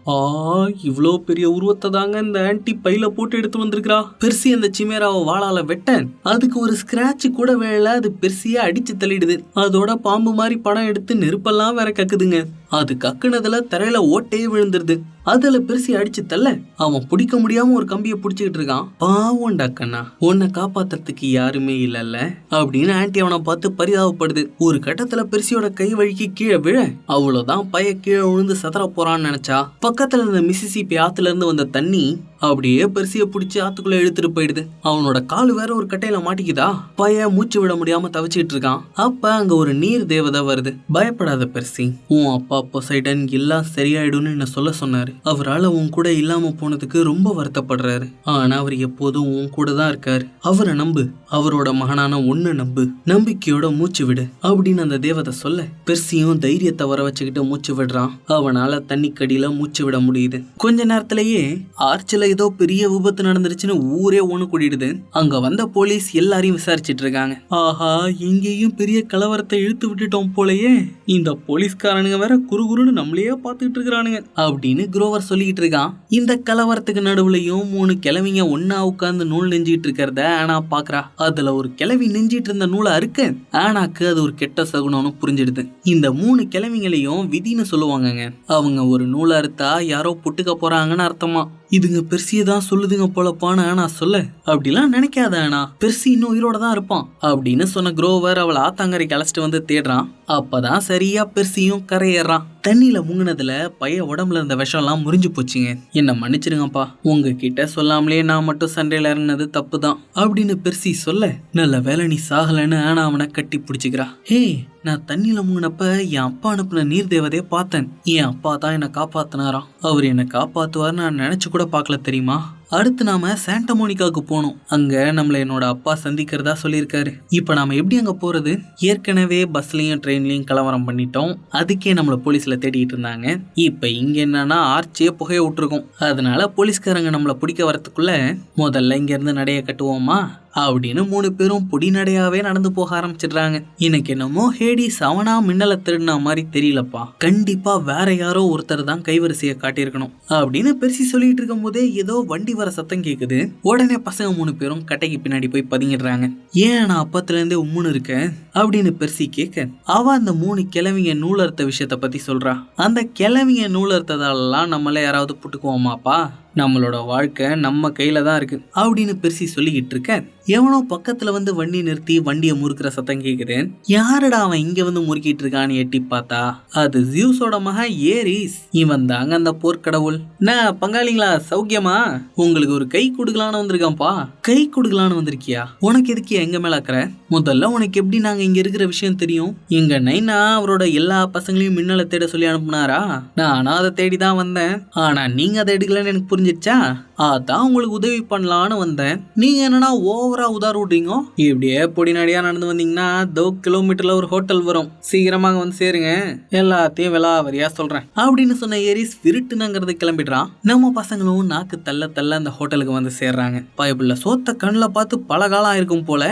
இவ்வளோ பெரிய உருவத்தை தாங்க இந்த ஆன்டி பையில போட்டு எடுத்து வந்திருக்கா. பெர்சி அந்த சிமேராவை வாளால வெட்ட அதுக்கு ஒரு ஸ்கிராட்ச் கூட வேலை, அது பெர்சியா அடிச்சு தள்ளிடுது. அதோட பாம்பு மாதிரி படம் எடுத்து நெருப்பெல்லாம் வேற கக்குதுங்க. அது கக்குனதுல தரையில ஓட்டையே விழுந்துருது. அதுல பெருசி அடிச்சு தள்ள அவன் பிடிக்க முடியாம ஒரு கம்பியை பிடிச்சிக்கிட்டு இருக்கான். பாவம்டா கண்ணா, உன்னை காப்பாத்துறதுக்கு யாருமே இல்லல்ல அப்படின்னு ஆன்டி அவனை பார்த்து பரிதாபப்படுது. ஒரு கட்டத்துல பெருசியோட கை வழுக்கி கீழே விழ அவ்வளவுதான், பைய கீழே விழுந்து சதற போறான்னு நினைச்சா பக்கத்துல இருந்த மிசிசிப்பி ஆத்துல இருந்து வந்த தண்ணி அப்படியே பெருசிய பிடிச்சி ஆத்துக்குள்ள இழுத்துட்டு போயிடுது. அவனோட கால் வேற ஒரு கட்டையில மாட்டிக்குதா. பைய மூச்சு விட முடியாம தவிச்சுட்டு இருக்கான். அப்ப அங்க ஒரு நீர் தேவதை வருது. பயப்படாத பெர்சி, உன் அப்பா பொசைடன் எல்லாம் சரியாயிடும்னு என்ன சொல்ல சொன்னாரு. அவரால் உன் கூட இல்லாம போனதுக்கு ரொம்ப வருத்தப்படுறாரு. ஆனா அவர் எப்போதும் உன் கூட தான் இருக்காரு. அவரை நம்பு, அவரோட மகனான ஒன்னு நம்பு, நம்பிக்கையோட மூச்சு விடு அப்படின்னு அந்த தேவதை சொல்ல பெர்சியும் தைரியத்தை வர வச்சுக்கிட்டு மூச்சு விடுறான். அவனால தண்ணி கடியில மூச்சு விட முடியுது. கொஞ்ச நேரத்திலேயே ஆர்ச்சில ஏதோ பெரிய விபத்து நடந்துருச்சுன்னு ஊரே ஒண்ணு கூடிடுது. அங்க வந்த போலீஸ் எல்லாரையும் விசாரிச்சிட்டு இருக்காங்க. ஆஹா, இங்கேயும் பெரிய கலவரத்தை இழுத்து விட்டுட்டோம் போலயே, இந்த போலீஸ்காரனுங்க வேற குறுகுறுன்னு நம்மளையே பாத்துக்கிட்டு இருக்கிறானுங்க அப்படின்னு குரோவர் சொல்லிட்டு இருக்கான். இந்த கலவரத்துக்கு நடுவுலயும் 3 கிழவிங்க ஒன்னா உட்கார்ந்து நூல் நெஞ்சிட்டு இருக்கிறத ஆனா பாக்குறா. அதுல ஒரு கிழவி நெஞ்சிட்டு இருந்த நூலை அறுக்க ஆனாக்கு அது ஒரு கெட்ட சகுனம்னு புரிஞ்சிடுது. இந்த 3 கிழவிங்களையும் விதின்னு சொல்லுவாங்கங்க. அவங்க ஒரு நூலை அறுத்தா யாரோ புட்டுக்க போறாங்கன்னு அர்த்தமா. இதுங்க பெர்சியை தான் சொல்லுதுங்க போலப்பான்னு ஆனா சொல்ல அப்படிலாம் நினைக்காத ஆனா, பெர்சி இன்னும் உயிரோட தான் இருப்பான் அப்படின்னு சொன்ன குரோவர் அவளை ஆத்தாங்கரைக்கு அழைச்சிட்டு வந்து தேடுறான். அப்பதான் சரியா பெர்சியும் கரையேறான். தண்ணியில முங்கினதுல பைய உடம்புல இருந்த விஷம் எல்லாம் முறிஞ்சு போச்சுங்க. என்ன மன்னிச்சிருங்கப்பா, உங்ககிட்ட சொல்லாமலே நான் மட்டும் சண்டையில இறங்கினது தப்பு தான் அப்படின்னு பெர்சி சொல்ல நல்ல வேலை நீ சாகலன்னு ஆனா அவனை கட்டி பிடிச்சிக்கிறா. ஹே, நான் தண்ணியில முங்கினப்ப என் அப்பா அனுப்புன நீர் தேவதைய பார்த்தேன். என் அப்பா தான் என்னை காப்பாத்தினாராம். அவர் என்னை காப்பாத்துவார் நான் நினைச்சு கூட பார்க்கல தெரியுமா. அடுத்து நாம சாண்டா மோனிகாவுக்கு போனோம். அங்க நம்மள என்னோட அப்பா சந்திக்கிறதா சொல்லியிருக்காரு. இப்ப நாம எப்படி அங்க போறது? ஏற்கனவே பஸ்லயும் ட்ரெயின்லயும் கலவரம் பண்ணிட்டோம். அதுக்கே நம்மள போலீஸ்ல தேடிட்டு இருந்தாங்க. இப்ப இங்க என்னன்னா ஆர்ச்சியே புகைய விட்டுருக்கோம். அதனால போலீஸ்காரங்க நம்மள பிடிக்க வரத்துக்குள்ள முதல்ல இங்க இருந்து நடைய கட்டுவோமா அப்படின்னு 3 பேரும் பொடி நடையாவே நடந்து போக ஆரம்பிச்சிடுறாங்க. எனக்கு என்னமோ ஹேடிஸ் அவனா மின்னலை திருடின மாதிரி தெரியலப்பா, கண்டிப்பா வேற யாரோ ஒருத்தர் தான் கைவரிசையை காட்டியிருக்கணும் அப்படின்னு பெருசி சொல்லிட்டு இருக்கும் போதே ஏதோ வண்டி வர சத்தம் கேக்குது. உடனே பசங்க 3 பேரும் கட்டைக்கு பின்னாடி போய் பதுங்கிடுறாங்க. ஏன் நான் அப்பத்துல இருந்தே உம்முன்னு இருக்கேன் அப்படின்னு பெருசி கேட்க அவ அந்த 3 கிழவிங்க நூலர்த்த விஷயத்த பத்தி சொல்றா. அந்த கிழவிங்க நூலர்த்ததாலலாம் நம்மள யாராவது புட்டுக்குவோமாப்பா நம்மளோட வாழ்க்கை நம்ம கையில தான் இருக்கு அப்படின்னு பெர்சி சொல்லிக்கிட்டு இருக்க எவனோ பக்கத்துல வந்து வண்டி நிறுத்தி வண்டியை முறுக்கிற சத்தம் கேக்குது. யாருடா அவன் இங்க வந்து முறுக்கிட்டு இருக்கான்னு எட்டி பார்த்தா அது ஜியூஸோட மகன் ஏரிஸ். இவன் தாங்க அந்த போர்க்கடவுள். நான் பங்காளிங்களா சௌக்கியமா? உங்களுக்கு ஒரு கை கொடுக்கலான்னு வந்திருக்கான்ப்பா. கை கொடுக்கலான்னு வந்திருக்கியா? உனக்கு எதுக்கு எங்க மேல அக்கறை? முதல்ல உனக்கு எப்படி நாங்க இங்க இருக்கிற விஷயம் தெரியும்? எங்க நைனா அவரோட எல்லா பசங்களையும் மின்னலை தேட சொல்லி அனுப்புனாரா? நானும் அதை தேடிதான் வந்தேன். ஆனா நீங்க அதை எடுக்கலன்னு எனக்கு புரிஞ்சிடுச்சா? அதான் உங்களுக்கு உதவி பண்ணலான்னு வந்தேன். நீங்க என்னன்னா ஓவரா உதார விட்றீங்க. இப்படியே பொடிநாடியா நடந்து வந்தீங்கன்னா 2 கிலோமீட்டர்ல ஒரு ஹோட்டல் வரும். சீக்கிரமாக வந்து சேருங்க, எல்லாத்தையும் விலாவரியா சொல்றேன் அப்படின்னு சொன்ன ஏரிஸ் விருட்டுனங்கிறது கிளம்பிடுறான். நம்ம பசங்களும் நாக்கு தள்ள தள்ள அந்த ஹோட்டலுக்கு வந்து சேர்றாங்க. பைபிள்ல சோத்த கண்ணில் பார்த்து பல காலம் இருக்கும் போல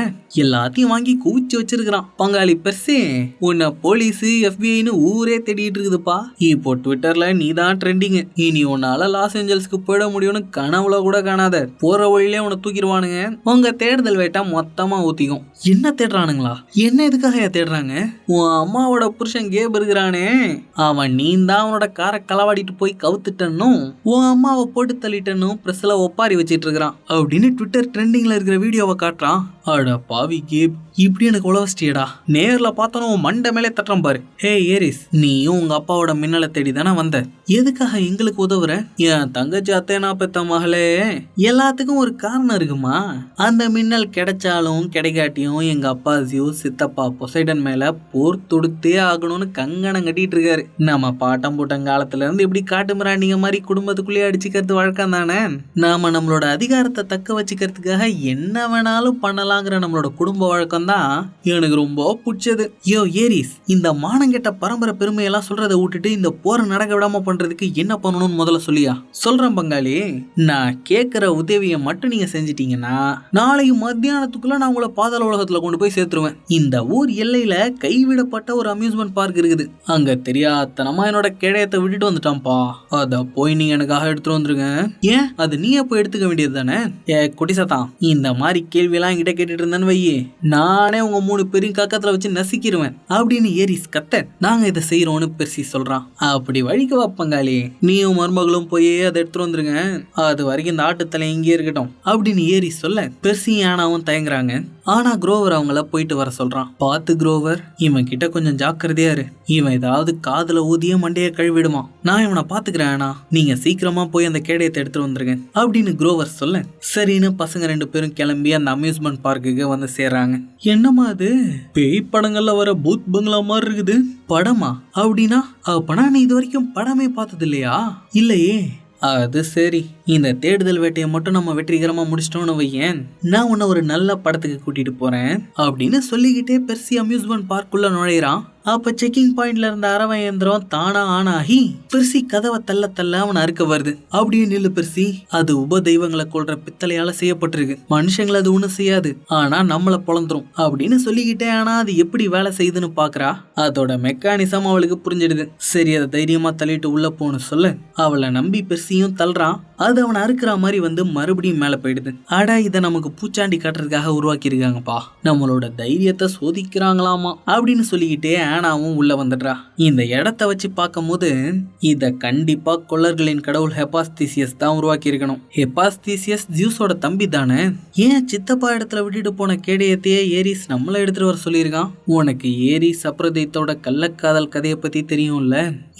எல்லாத்தையும் வாங்கி குவிச்சு வச்சிருக்கிறான். பங்காளி பெர்சி, உன்னை போலீஸ் FBI ஊரே தேடிட்டு இருக்குதுப்பா. இப்போ ட்விட்டர்ல நீ தான் ட்ரெண்டிங். இனி உன்னால லாஸ் ஏஞ்சல்ஸ்க்கு போயிட முடியும்னு கனவுல கூட காணாத. போற வழியிலே உன்னை தூக்கிடுவானுங்க. உங்க தேடுதல் வேட்டா மொத்தமா ஊத்திக்கும். என்ன தேடுறானுங்களா? என்ன எதுக்காக தேடுறாங்க? உன் அம்மாவோட புருஷன் கேப் இருக்கிறானே, அவன் நீ தான் அவனோட காரை களவாடிட்டு போய் கவுத்துட்டனும் உன் அம்மாவை போட்டு தள்ளிட்டனும் பிரஸ்ல ஒப்பாரி வச்சிட்டு இருக்கிறான் அப்படின்னு ட்விட்டர் ட்ரெண்டிங்ல இருக்கிற வீடியோவை காட்டுறான். அட பாவி கேப், இப்படி எனக்கு உழவச்சிட்டியடா. நேர்ல பார்த்தோம் மண்டை மேலே தட்டுறான் பாரு. ஹே ஏரிஸ், நீயும் உங்க அப்பாவோட மின்னலை தேடி தானே வந்த. எதுக்காக எங்களுக்கு உதவுற? என் தங்கச்சி அத்தைனா பெத்த மகளே, எல்லாத்துக்கும் ஒரு காரணம் இருக்குமா? அந்த மின்னல் கிடைச்சாலும் கிடைக்காட்டியும் எங்க அப்பா ஜியூஸ் சித்தப்பா பொசைடன் மேல போர் தொடுத்தே ஆகணும்னு கங்கணம் கட்டிட்டு இருக்காரு. நம்ம பாட்டம் போட்டம் காலத்துல இருந்து இப்படி காட்டு மிராண்டிங்க மாதிரி குடும்பத்துக்குள்ளேயே அடிச்சுக்கிறது வழக்கம் தானே. நாம நம்மளோட அதிகாரத்தை தக்க வச்சுக்கிறதுக்காக என்ன வேணாலும் பண்ணலாங்கிற நம்மளோட குடும்ப வழக்கம் தான் எனக்கு ரொம்ப பிடிச்சது. யோ ஏரிஸ், இந்த மானங்கெட்ட பரம்பரை பெருமையெல்லாம் சொல்றதை விட்டுட்டு இந்த போரை நடக்க விடாம பண்றதுக்கு என்ன பண்ணணும்னு முதல்ல சொல்லியா? சொல்றேன் பங்காளி. நான் கேட்கிற உதவியை மட்டும் நீங்க செஞ்சிட்டீங்கன்னா நாளைக்கு மத்தியானத்துக்குள்ள நான் உங்களை பாதாள உலகத்துல கொண்டு போய் சேர்த்துருவேன். இந்த ஊர் எல்லையில கைவிடப்பட்ட ஒரு அம்யூஸ்மெண்ட் பார்க் இருக்குது. அங்க தெரியாதனமா என்னோட கேடயத்தை விட்டுட்டு வந்துட்டான்ப்பா. அத போய் நீங்க எனக்காக எடுத்துட்டு வந்துருங்க. ஏன் அது நீயே போய் எடுத்துக்க வேண்டியது தானே? குடிசத்தான், இந்த மாதிரி கேள்வி எல்லாம் என்கிட்ட கேட்டுட்டு இருந்தேன்னு வையே, நானே உங்க 3 பேரையும் கக்கத்துல வச்சு நசிக்கிருவேன் அப்படின்னு ஏரிஸ் கத்த. நாங்க இதை செய்யறோம்னு பெர்சி சொல்றான். அப்படி வழிக்கு வாப்பங்காளி, நீயும் மருமகளும் போய் அதை எடுத்துட்டு வந்துருங்க. அது வரைக்கும் இந்த ஆட்டுத்தலை இங்கே இருக்கட்டும் அப்படின்னு ஏரிஸ் சொல்ல பெர்சி ஆனாவும் தயங்குறாங்க. ஆனா குரோவர் அவங்கள போயிட்டு வர சொல்றான். பார்த்து குரோவர், இவன் கிட்ட கொஞ்சம் ஜாக்கிரதையா இரு. இவன் ஏதாவது காதுல ஊதிய மண்டைய கழுவிடுமா. நான் இவனை பாத்துக்கிறேன். ஆனா நீங்க சீக்கிரமா போய் அந்த கேடயத்தை எடுத்துட்டு வந்துருங்க அப்படின்னு குரோவர் சொல்ல சரின்னு பசங்க 2 பேரும் கிளம்பி அந்த அம்யூஸ்மெண்ட் பார்க்குக்கு வந்து சேர்றாங்க. என்னமா அது பேய் படங்கள்ல வர பூத் பங்களா மாதிரி இருக்குது. படமா? அப்படின்னா அப்பனா நீ இது வரைக்கும் படமே பார்த்தது இல்லையா? இல்லையே. அது சரி, இந்த தேடுதல் வேட்டையை மட்டும் நம்ம வெற்றிகரமா முடிச்சிட்டோம்னு வையேன், நான் உன்னை ஒரு நல்ல படத்துக்கு கூட்டிட்டு போறேன் அப்படின்னு சொல்லிக்கிட்டே பெர்சி அம்யூஸ்மெண்ட் பார்க்குள்ள நுழையிறான். அப்ப செக்கிங் பாயிண்ட்ல இருந்த அரவ இயந்திரம் தானா ஆன் ஆகி பெர்சி கதவை தள்ள தள்ள அவன் அறுக்க வருது. அப்படியே நில்லு பெர்சி, அது உப தெய்வங்களை கொள்ற பித்தளையால செய்யப்பட்டிருக்கு. மனுஷங்களை அது ஒண்ணு செய்யாது, ஆனா நம்மள பொழந்துரும் அப்படின்னு சொல்லிக்கிட்டே. ஆனா அது எப்படி வேலை செய்யுதுன்னு பாக்குறா. அதோட மெக்கானிசம் அவளுக்கு புரிஞ்சிடுது. சரி, அதை தைரியமா தள்ளிட்டு உள்ள போன்னு சொல்ல அவளை நம்பி பெர்சியும் தள்ளுறான். அது அவனை அறுக்கிற மாதிரி வந்து மறுபடியும் மேல போயிடுது. அடா, இதை நமக்கு பூச்சாண்டி காட்டுறதுக்காக உருவாக்கி இருக்காங்கப்பா, நம்மளோட தைரியத்தை சோதிக்கிறாங்களாமா அப்படின்னு சொல்லிக்கிட்டே ஆனாவும் உள்ள வந்துடுறா. இந்த இடத்த வச்சு பார்க்கும் போது இத கண்டிப்பா கொள்ளர்களின் கடவுள் ஹெபாஸ்தீசியஸ் தான் உருவாக்கி இருக்கணும். ஹெபாஸ்தீசியஸ் ஜியூஸோட தம்பி தானே. ஏன் சித்தப்பா இடத்துல விட்டுட்டு போன கேடயத்தையே ஏரிஸ் நம்மள எடுத்துட்டு வர சொல்லியிருக்கான். உனக்கு ஏரிஸ் அப்ரதைத்தோட கள்ளக்காதல் கதையை பத்தி தெரியும்ல.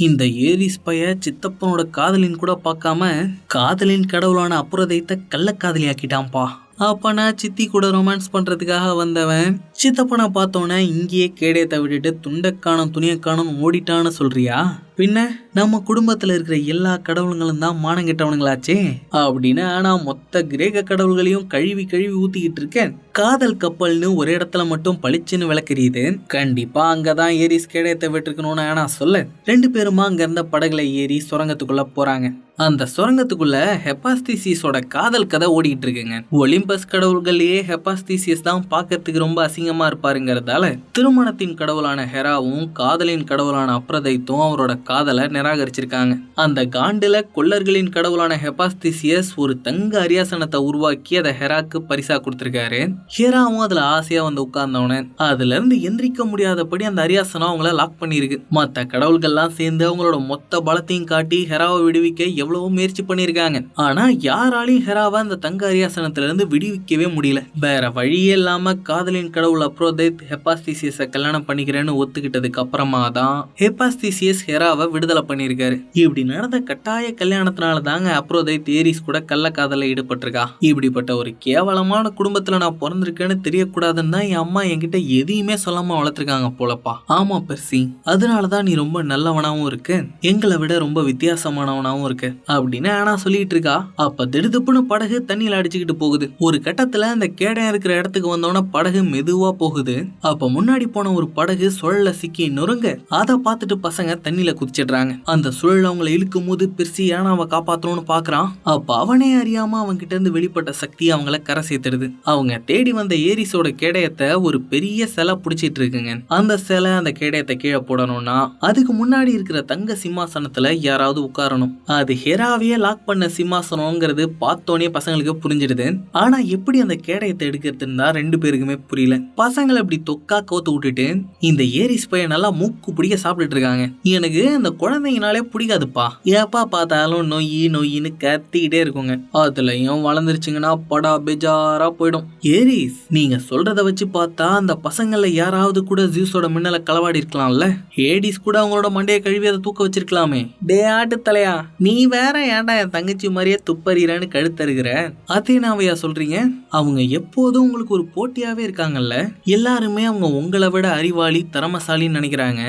இந்த ஏரிஸ் பைய சித்தப்பனோட காதலின் கூட பார்க்காம காதலின் கடவுளான அப்ரதைத்த கள்ளக்காதலி ஆக்கிட்டான்ப்பா. அப்பனா சித்தி கூட ரொமான்ஸ் பண்றதுக்காக வந்தவன் சித்தப்பனை பார்த்தோன்னே இங்கேயே கேடயத்தை விட்டுட்டு துண்டக்கானும் துணியக்கானும் ஓடிட்டான்னு சொல்றியா? பின்ன நம்ம குடும்பத்துல இருக்கிற எல்லா கடவுளுங்களும் தான் மானங்கெட்டவனுங்களாச்சே அப்படின்னு ஆனா மொத்த கிரேக்க கடவுள்களையும் கழுவி கழுவி ஊத்திக்கிட்டு இருக்கேன். காதல் கப்பல்னு ஒரு இடத்துல மட்டும் பளிச்சுன்னு விளக்குறியுது. கண்டிப்பா அங்கதான் ஏரிஸ் கேடயத்தை விட்டுருக்கணும்னு ஆனா சொல்ல 2 பேருமா அங்க இருந்த படகுல ஏறி சுரங்கத்துக்குள்ள போறாங்க. அந்த சுரங்கத்துக்குள்ள ஹெபாஸ்தீசியஸோட காதல் கதை ஓடிக்கிட்டு இருக்குங்க. ஒலிம்பஸ் கடவுள்களையே ஹெபாஸ்தீசியஸ் தான் பார்க்கறதுக்கு ரொம்ப அசிங்கமா இருப்பாருங்கிறதால திருமணத்தின் கடவுளான ஹெராவும் காதலின் கடவுளான அப்ரதைத்தும் அவரோட காதலை நிராகரிச்சிருக்காங்க. அந்த காண்டுல கொல்லர்களின் கடவுளான ஹெபாஸ்திசியஸ் ஒரு தங்க அரியாசனத்தை உருவாக்கி அதை ஹெராக்கு பரிசா கொடுத்திருக்காரு. ஹெராவும் அதுல ஆசையா வந்து உட்கார்ந்தவன அதுல இருந்து எந்திரிக்க முடியாதபடி அந்த அரியாசனம் அவங்கள லாக் பண்ணிருக்கு. மத்த கடவுள்கள்லாம் சேர்ந்து அவங்களோட மொத்த பலத்தையும் காட்டி ஹெராவை விடுவிக்க எவ்வளவோ முயற்சி பண்ணிருக்காங்க. ஆனா யாராலையும் ஹெராவை அந்த தங்க அரியாசனத்துல இருந்து விடுவிக்கவே முடியல. வேற வழியே இல்லாம காதலின் கடவுள் அப்ரோதைத் ஹெபாஸ்திசியஸை கல்யாணம் பண்ணிக்கிறேன்னு ஒத்துக்கிட்டதுக்கு அப்புறமா தான் ஹெபாஸ்திசியஸ் ஹெராவை விடுதலை பண்ணிருக்காரு. இப்படி நடந்த கட்டாய கல்யாணத்தினால தாங்க அப்ரோதைத் ஏரிஸ் கூட கள்ளக்காதல ஈடுபட்டிருக்கா. இப்படிப்பட்ட ஒரு கேவலமான குடும்பத்துல நான் பிறந்திருக்கேன்னு தெரியக்கூடாதுன்னு தான் என் அம்மா என்கிட்ட எதையுமே சொல்லாம வளர்த்திருக்காங்க போலப்பா. ஆமா பெர்சி, அதனாலதான் நீ ரொம்ப நல்லவனாவும் இருக்கு, எங்களை விட ரொம்ப வித்தியாசமானவனாவும் இருக்கு அப்படின்னு ஆனா சொல்லிட்டு இருக்கா. அப்ப திடுதுப்புன்னு படகு தண்ணியில அடிச்சுக்கிட்டு போகுது. ஒரு கட்டத்துல அந்த கேடம் இருக்கிற இடத்துக்கு வந்தோன்னா படகு மெதுவா போகுது. அப்ப முன்னாடி போன ஒரு படகு சுழல சிக்கி நொறுங்க அதை பார்த்துட்டு பசங்க தண்ணியில குதிச்சிடுறாங்க. அந்த சுழல் அவங்களை இழுக்கும் போது பெர்சி ஆனாவை காப்பாத்தணும்னு பாக்குறான். அப்ப அவனே அறியாம அவங்க கிட்ட இருந்து வெளிப்பட்ட சக்தி அவங்கள கரை சேர்த்துடுது. அவங்க தேடி வந்த ஏரிஸோட கேடயத்தை ஒரு பெரிய சிலை பிடிச்சிட்டு இருக்குங்க. அந்த சிலை அந்த கேடயத்தை கீழே போடணும்னா அதுக்கு முன்னாடி இருக்கிற தங்க சிம்மாசனத்துல யாராவது உட்காரணும். அது ஹெராவையே லாக் பண்ண சிம்மாசனம்ங்கிறது பார்த்தோன்னே பசங்களுக்கு புரிஞ்சிடுது. ஆனா எப்படி அந்த கேடயத்தை எடுக்கிறதுன்னு தான் ரெண்டு பேருக்குமே புரியல. பசங்களை இப்படி தொக்கா கோத்து விட்டுட்டு இந்த ஏரிஸ் பையன் நல்லா மூக்கு பிடிக்க சாப்பிட்டுட்டு இருக்காங்க. எனக்கு அந்த குழந்தைங்கனாலே பிடிக்காதுப்பா. ஏப்பா பார்த்தாலும் நொய்யின்னு கத்திக்கிட்டே இருக்குங்க. அதுலயும் வளர்ந்துருச்சுங்கன்னா படா பெஜாரா போயிடும். ஏரிஸ், நீங்க சொல்றத வச்சு பார்த்தா அந்த பசங்கள்ல யாராவது கூட ஜியூஸோட மின்னலை களவாடி இருக்கலாம்ல. ஹேடிஸ் கூட அவங்களோட மண்டையை கழுவி அதை தூக்க வச்சிருக்கலாமே. டே ஆட்டு தலையா, நீ வேற ஏன்டா என் தங்கச்சி மாதிரியே துப்பறிறன்னு கழுத்தருகிற? அதேனாவையா சொல்றீங்க? அவங்க எப்போதும் உங்களுக்கு ஒரு போட்டியாவே இருக்காங்கல்ல. எல்லாருமே அவங்க உங்களை விட அறிவாளி திறமசாலின்னு நினைக்கிறாங்க.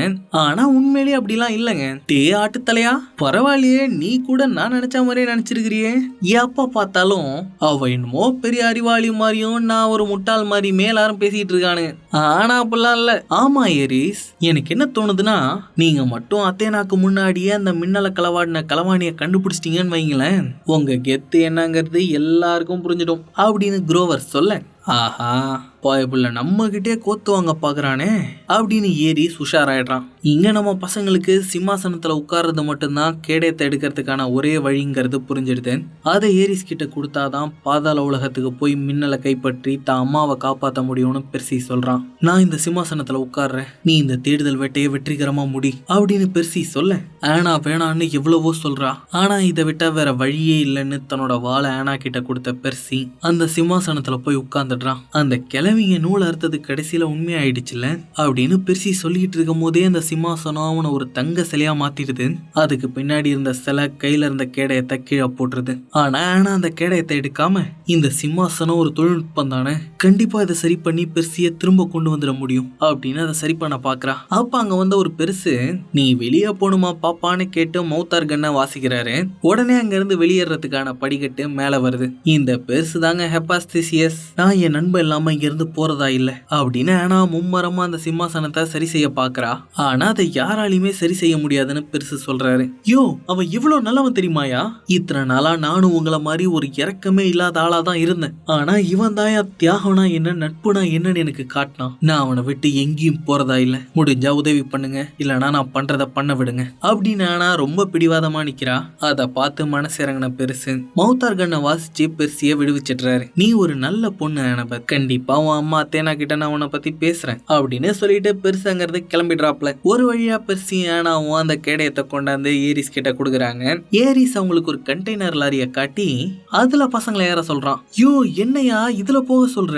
ஆனா உண்மையிலேயே அப்படிலாம் இல்லைங்க. டே ஆட்டு தலையா, பரவாயில்லையே, நீ கூட நான் நினைச்ச மாதிரியே நினைச்சிருக்கிறியே. எப்ப பார்த்தாலும் அவ என்னமோ பெரிய அறிவாளி மாதிரியும் நான் ஒரு முட்டாள் மாதிரி மேலாரும் பேசிட்டு இருக்கானுங்க. ஆனா அப்படிலாம் இல்ல. ஆமா ஏரிஸ், எனக்கு என்ன தோணுதுன்னா நீங்க மட்டும் அத்தேனாக்கு முன்னாடியே அந்த மின்னலை களவாடின களவாணியை கண்டுபிடிச்சிட்டீங்கன்னு வைங்களேன், உங்க கெத்து என்னங்கிறது எல்லாருக்கும் புரிஞ்சிடும் அப்படின்னு குரோவர் சொல்ல, ஆஹா பாயபுள்ள நம்ம கிட்டே கோத்து வாங்க பாக்குறானே அப்படின்னு ஏரிஸ் உஷாராயிடுறான். இங்க நம்ம பசங்களுக்கு சிம்மாசனத்துல உட்கார்றது மட்டும்தான் கேடயத்தை எடுக்கிறதுக்கான ஒரே வழிங்கிறது புரிஞ்சிடுது. அதை ஏரிஸ் கிட்ட கொடுத்தாதான் பாதாள உலகத்துக்கு போய் மின்னலை கைப்பற்றி தான் அம்மாவை காப்பாற்ற முடியும்னு பெர்சி சொல்றான். நான் இந்த சிம்மாசனத்துல உட்கார்றேன், நீ இந்த தேடுதல் வேட்டையை வெற்றிகரமா முடி அப்படின்னு பெர்சி சொல்ல, ஆனா வேணான்னு எவ்வளவோ சொல்றா. ஆனா இதை விட்டா வேற வழியே இல்லைன்னு தன்னோட வாழை ஆனா கிட்ட கொடுத்த பெர்சி அந்த சிம்மாசனத்துல போய் உட்கார்ந்துடுறான். அந்த கிழவிங்க நூல் அறுத்தது கடைசியில உண்மையாயிடுச்சுல அப்படின்னு பெர்சி சொல்லிட்டு இருக்கும் போதே அந்த சிம்மாசனம் அவனை ஒரு தங்க சிலையா மாத்திடுது. அதுக்கு பின்னாடி இருந்த சிலை கையில இருந்த கேடயத்தை கீழே போட்டுருது. ஆனா அந்த கேடயத்தை எடுக்காம இந்த சிம்மாசனம் ஒரு தொழில்நுட்பம் தானே, கண்டிப்பா இதை சரி பண்ணி பெர்சியை திரும்ப கொண்டு வந்துட முடியும் அப்படின்னு அதை சரி பண்ண பாக்குறா. அப்ப அங்க வந்த ஒரு பெருசு, நீ வெளியே போகணுமா பாப்பான்னு கேட்டு மௌத்தார் கண்ணை வாசிக்கிறாரு. உடனே அங்க இருந்து வெளியேறதுக்கான படிக்கட்டு மேல வருது. இந்த பெருசு தாங்க ஹெபாஸ்திசியஸ். நான் என் நண்பன் இல்லாம இங்க இருந்து போறதா இல்ல அப்படின்னு ஆனா மும்மரமா அந்த சிம்மாசனத்தை சரி செய்ய பாக்குறா. ஆனா அதை யாராலையுமே சரி செய்ய முடியாதுன்னு பெருசு சொல்றாரு. யோ, அவன் இவ்வளவு நல்லவன் தெரியுமாயா? இத்தனை நாளா நானும் உங்களை மாதிரி ஒரு இறக்கமே இல்லாத ஆளா தான் இருந்தேன். ஆனா இவன் தான் தியாகம்னா என்ன, நட்புனா என்னன்னு எனக்கு காட்டினான். நான் அவனை விட்டு எங்கேயும் போறதா இல்ல. முடிஞ்சா உதவி பண்ணுங்க, இல்லனா நான் பண்றத பண்ண விடுங்க அப்படின்னு ஆனா ரொம்ப பிடிவாதமா நிக்கிறா. அதை பார்த்து மனசு இறங்கின பெருசு மௌத்தார் கண்ணை வாசிச்சு பெர்சிய விடுவிச்சிடுறாரு. நீ ஒரு நல்ல பொண்ணு அனபத், கண்டிப்பா உன் அம்மா அத்தேனா கிட்ட நான் உன்னை பத்தி பேசுறேன் அப்படின்னு சொல்லிட்டு பெருசுங்கிறது கிளம்பிடுறாப்ல. ஒரு வழியா பெர்சி ஆனாவும் அந்த கேடயத்தை கொண்டாந்து ஏரிஸ் கிட்ட கொடுக்குறாங்க. ஏரிஸ் அவங்களுக்கு ஒரு கண்டெய்னர் லாரியை காட்டி அதுல பசங்களை ஏற சொல்றான். யோ, என்னையா இதுல போக சொல்ற?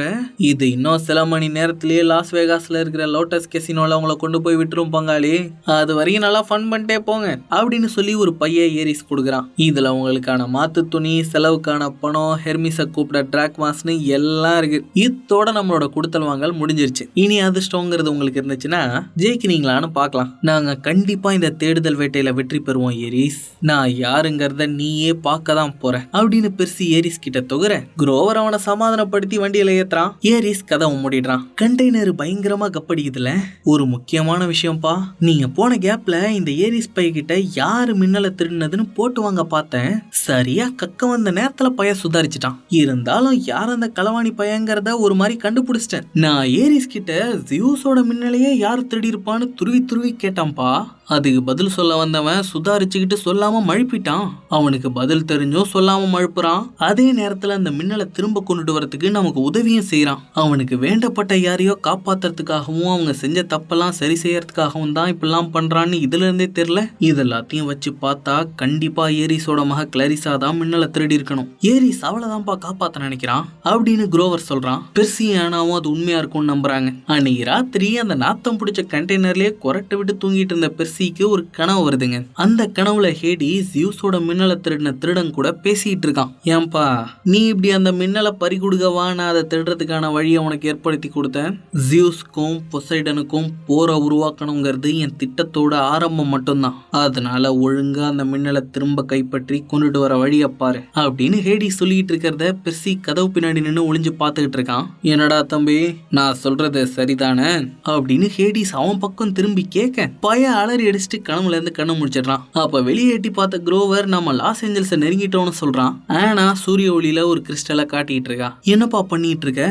இது இன்னும் சில மணி நேரத்திலேயே லாஸ் வேகாஸ்ல இருக்கிற லோட்டஸ் கெசினோல அவங்கள கொண்டு போய் விட்டுரும் பங்காளி, அது வரைக்கும் நல்லா ஃபன் பண்ணிட்டே போங்க அப்படின்னு சொல்லி ஒரு பைய ஏரிஸ் கொடுக்குறான். இதுல உங்களுக்கான மாத்து துணி, செலவுக்கான பணம், ஹெர்மிஸை கூப்பிட டிராக்மாஸ்னு எல்லாம் இருக்கு. இதோட நம்மளோட கொடுத்தல் வாங்கல் முடிஞ்சிருச்சு. இனி அதிர்ஷ்டங்கிறது உங்களுக்கு இருந்துச்சுன்னா ஜெயிக்கிறீங்களான்னு பார்க்கலாம். நாங்க கண்டிப்பா இந்த தேடுதல் வேட்டையில வெற்றி பெறுவோம் ஏரிஸ். நான் யாருங்கிறத நீயே பார்க்க தான் போறேன் அப்படின்னு பெர்சி ஏரிஸ் கிட்ட தொகுற, குரோவர் அவனை சமாதானப்படுத்தி வண்டியில ஏத்துறான். ஏரிஸ் கதவை மூடிடுறான். கண்டெய்னர் பயங்கரமா கப்படிக்குதுல. ஒரு முக்கியமான விஷயம்ப்பா, நீங்க போன கேப்ல இந்த ஏரிஸ் பை கிட்ட யாரு மின்னலை திருடினதுன்னு போட்டு வாங்க பார்த்தேன். சரியா கக்க வந்த நேரத்துல பைய சுதாரிச்சுட்டான். இருந்தாலும் யார் அந்த களவாணி பையங்கிறத ஒரு மாதிரி கண்டுபிடிச்சிட்டேன். நான் ஏரிஸ் கிட்ட ஜியூஸோட மின்னலையே யார் திருடி இருப்பான்னு துருவி கேட்டான்பா. அதுக்கு பதில் சொல்ல வந்தவன் சுதாரிச்சுக்கிட்டு சொல்லாம மழுப்பிட்டான். அவனுக்கு பதில் தெரிஞ்சும் சொல்லாம மழுப்புறான். அதே நேரத்துல அந்த மின்னலை திரும்ப கொண்டுட்டு வரதுக்கு நமக்கு உதவியும் செய்யறான். அவனுக்கு வேண்டப்பட்ட யாரையோ காப்பாத்துறதுக்காகவும் அவங்க செஞ்ச தப்பெல்லாம் சரி செய்யறதுக்காகவும் தான் இப்பெல்லாம் பண்றான்னு இதுல இருந்தே தெரியல. இதெல்லாத்தையும் வச்சு பார்த்தா கண்டிப்பா ஏரிஸோட மக கிளாரிசா தான் மின்னலை திருடி இருக்கணும். ஏரிஸ் அவளைதான்ப்பா காப்பாத்த நினைக்கிறான் அப்படின்னு குரோவர் சொல்றான். பெர்சி ஆனாவும் அது உண்மையா இருக்கும்னு நம்புறாங்க. அன்னைக்கு ராத்திரி அந்த நாத்தம் பிடிச்ச கண்டெய்னர்லயே கொரட்டை விட்டு தூங்கிட்டு இருந்த பெர்சிக்கு ஒரு கனவு வருதுங்க. அந்த கனவுல ஹேடி ஜியூஸோட மின்னலை திருடின திருடன் கூட பேசிட்டு இருக்கான். ஏன்பா நீ இப்படி அந்த மின்னலை பறி கொடுக்கவா, நான் அதை திருடுறதுக்கான வழியை உனக்கு ஏற்படுத்தி கொடுத்தேன். ஜியூஸ்க்கும் பொசைடனுக்கும் போரை உருவாக்கணுங்கிறது என் திட்டத்தோட ஆரம்பம் மட்டும்தான். அதனால ஒழுங்கா அந்த மின்னலை திரும்ப கைப்பற்றி கொண்டுட்டு வர வழியை பாரு அப்படின்னு ஹேடி சொல்லிட்டு இருக்கிறத பெர்சி கதவு பின்னாடி நின்று ஒளிஞ்சு பார்த்துக்கிட்டு இருக்கான். என்னடா தம்பி, நான் சொல்றது சரிதானே அப்படின்னு ஹேடிஸ் அவன் பக்கம் திரும்பி கேட்க பய அலறி அடிச்சுட்டு கனவுல இருந்து கண்ணு முடிச்சிடறான். அப்ப வெளியே எட்டி பார்த்த குரோவர் நம்ம லாஸ் ஏஞ்சல்ஸை நெருங்கிட்டோம்னு சொல்றான். ஆனா சூரிய ஒளியில ஒரு கிறிஸ்டலை காட்டிட்டு இருக்கா. என்னப்பா பண்ணிட்டு இருக்க?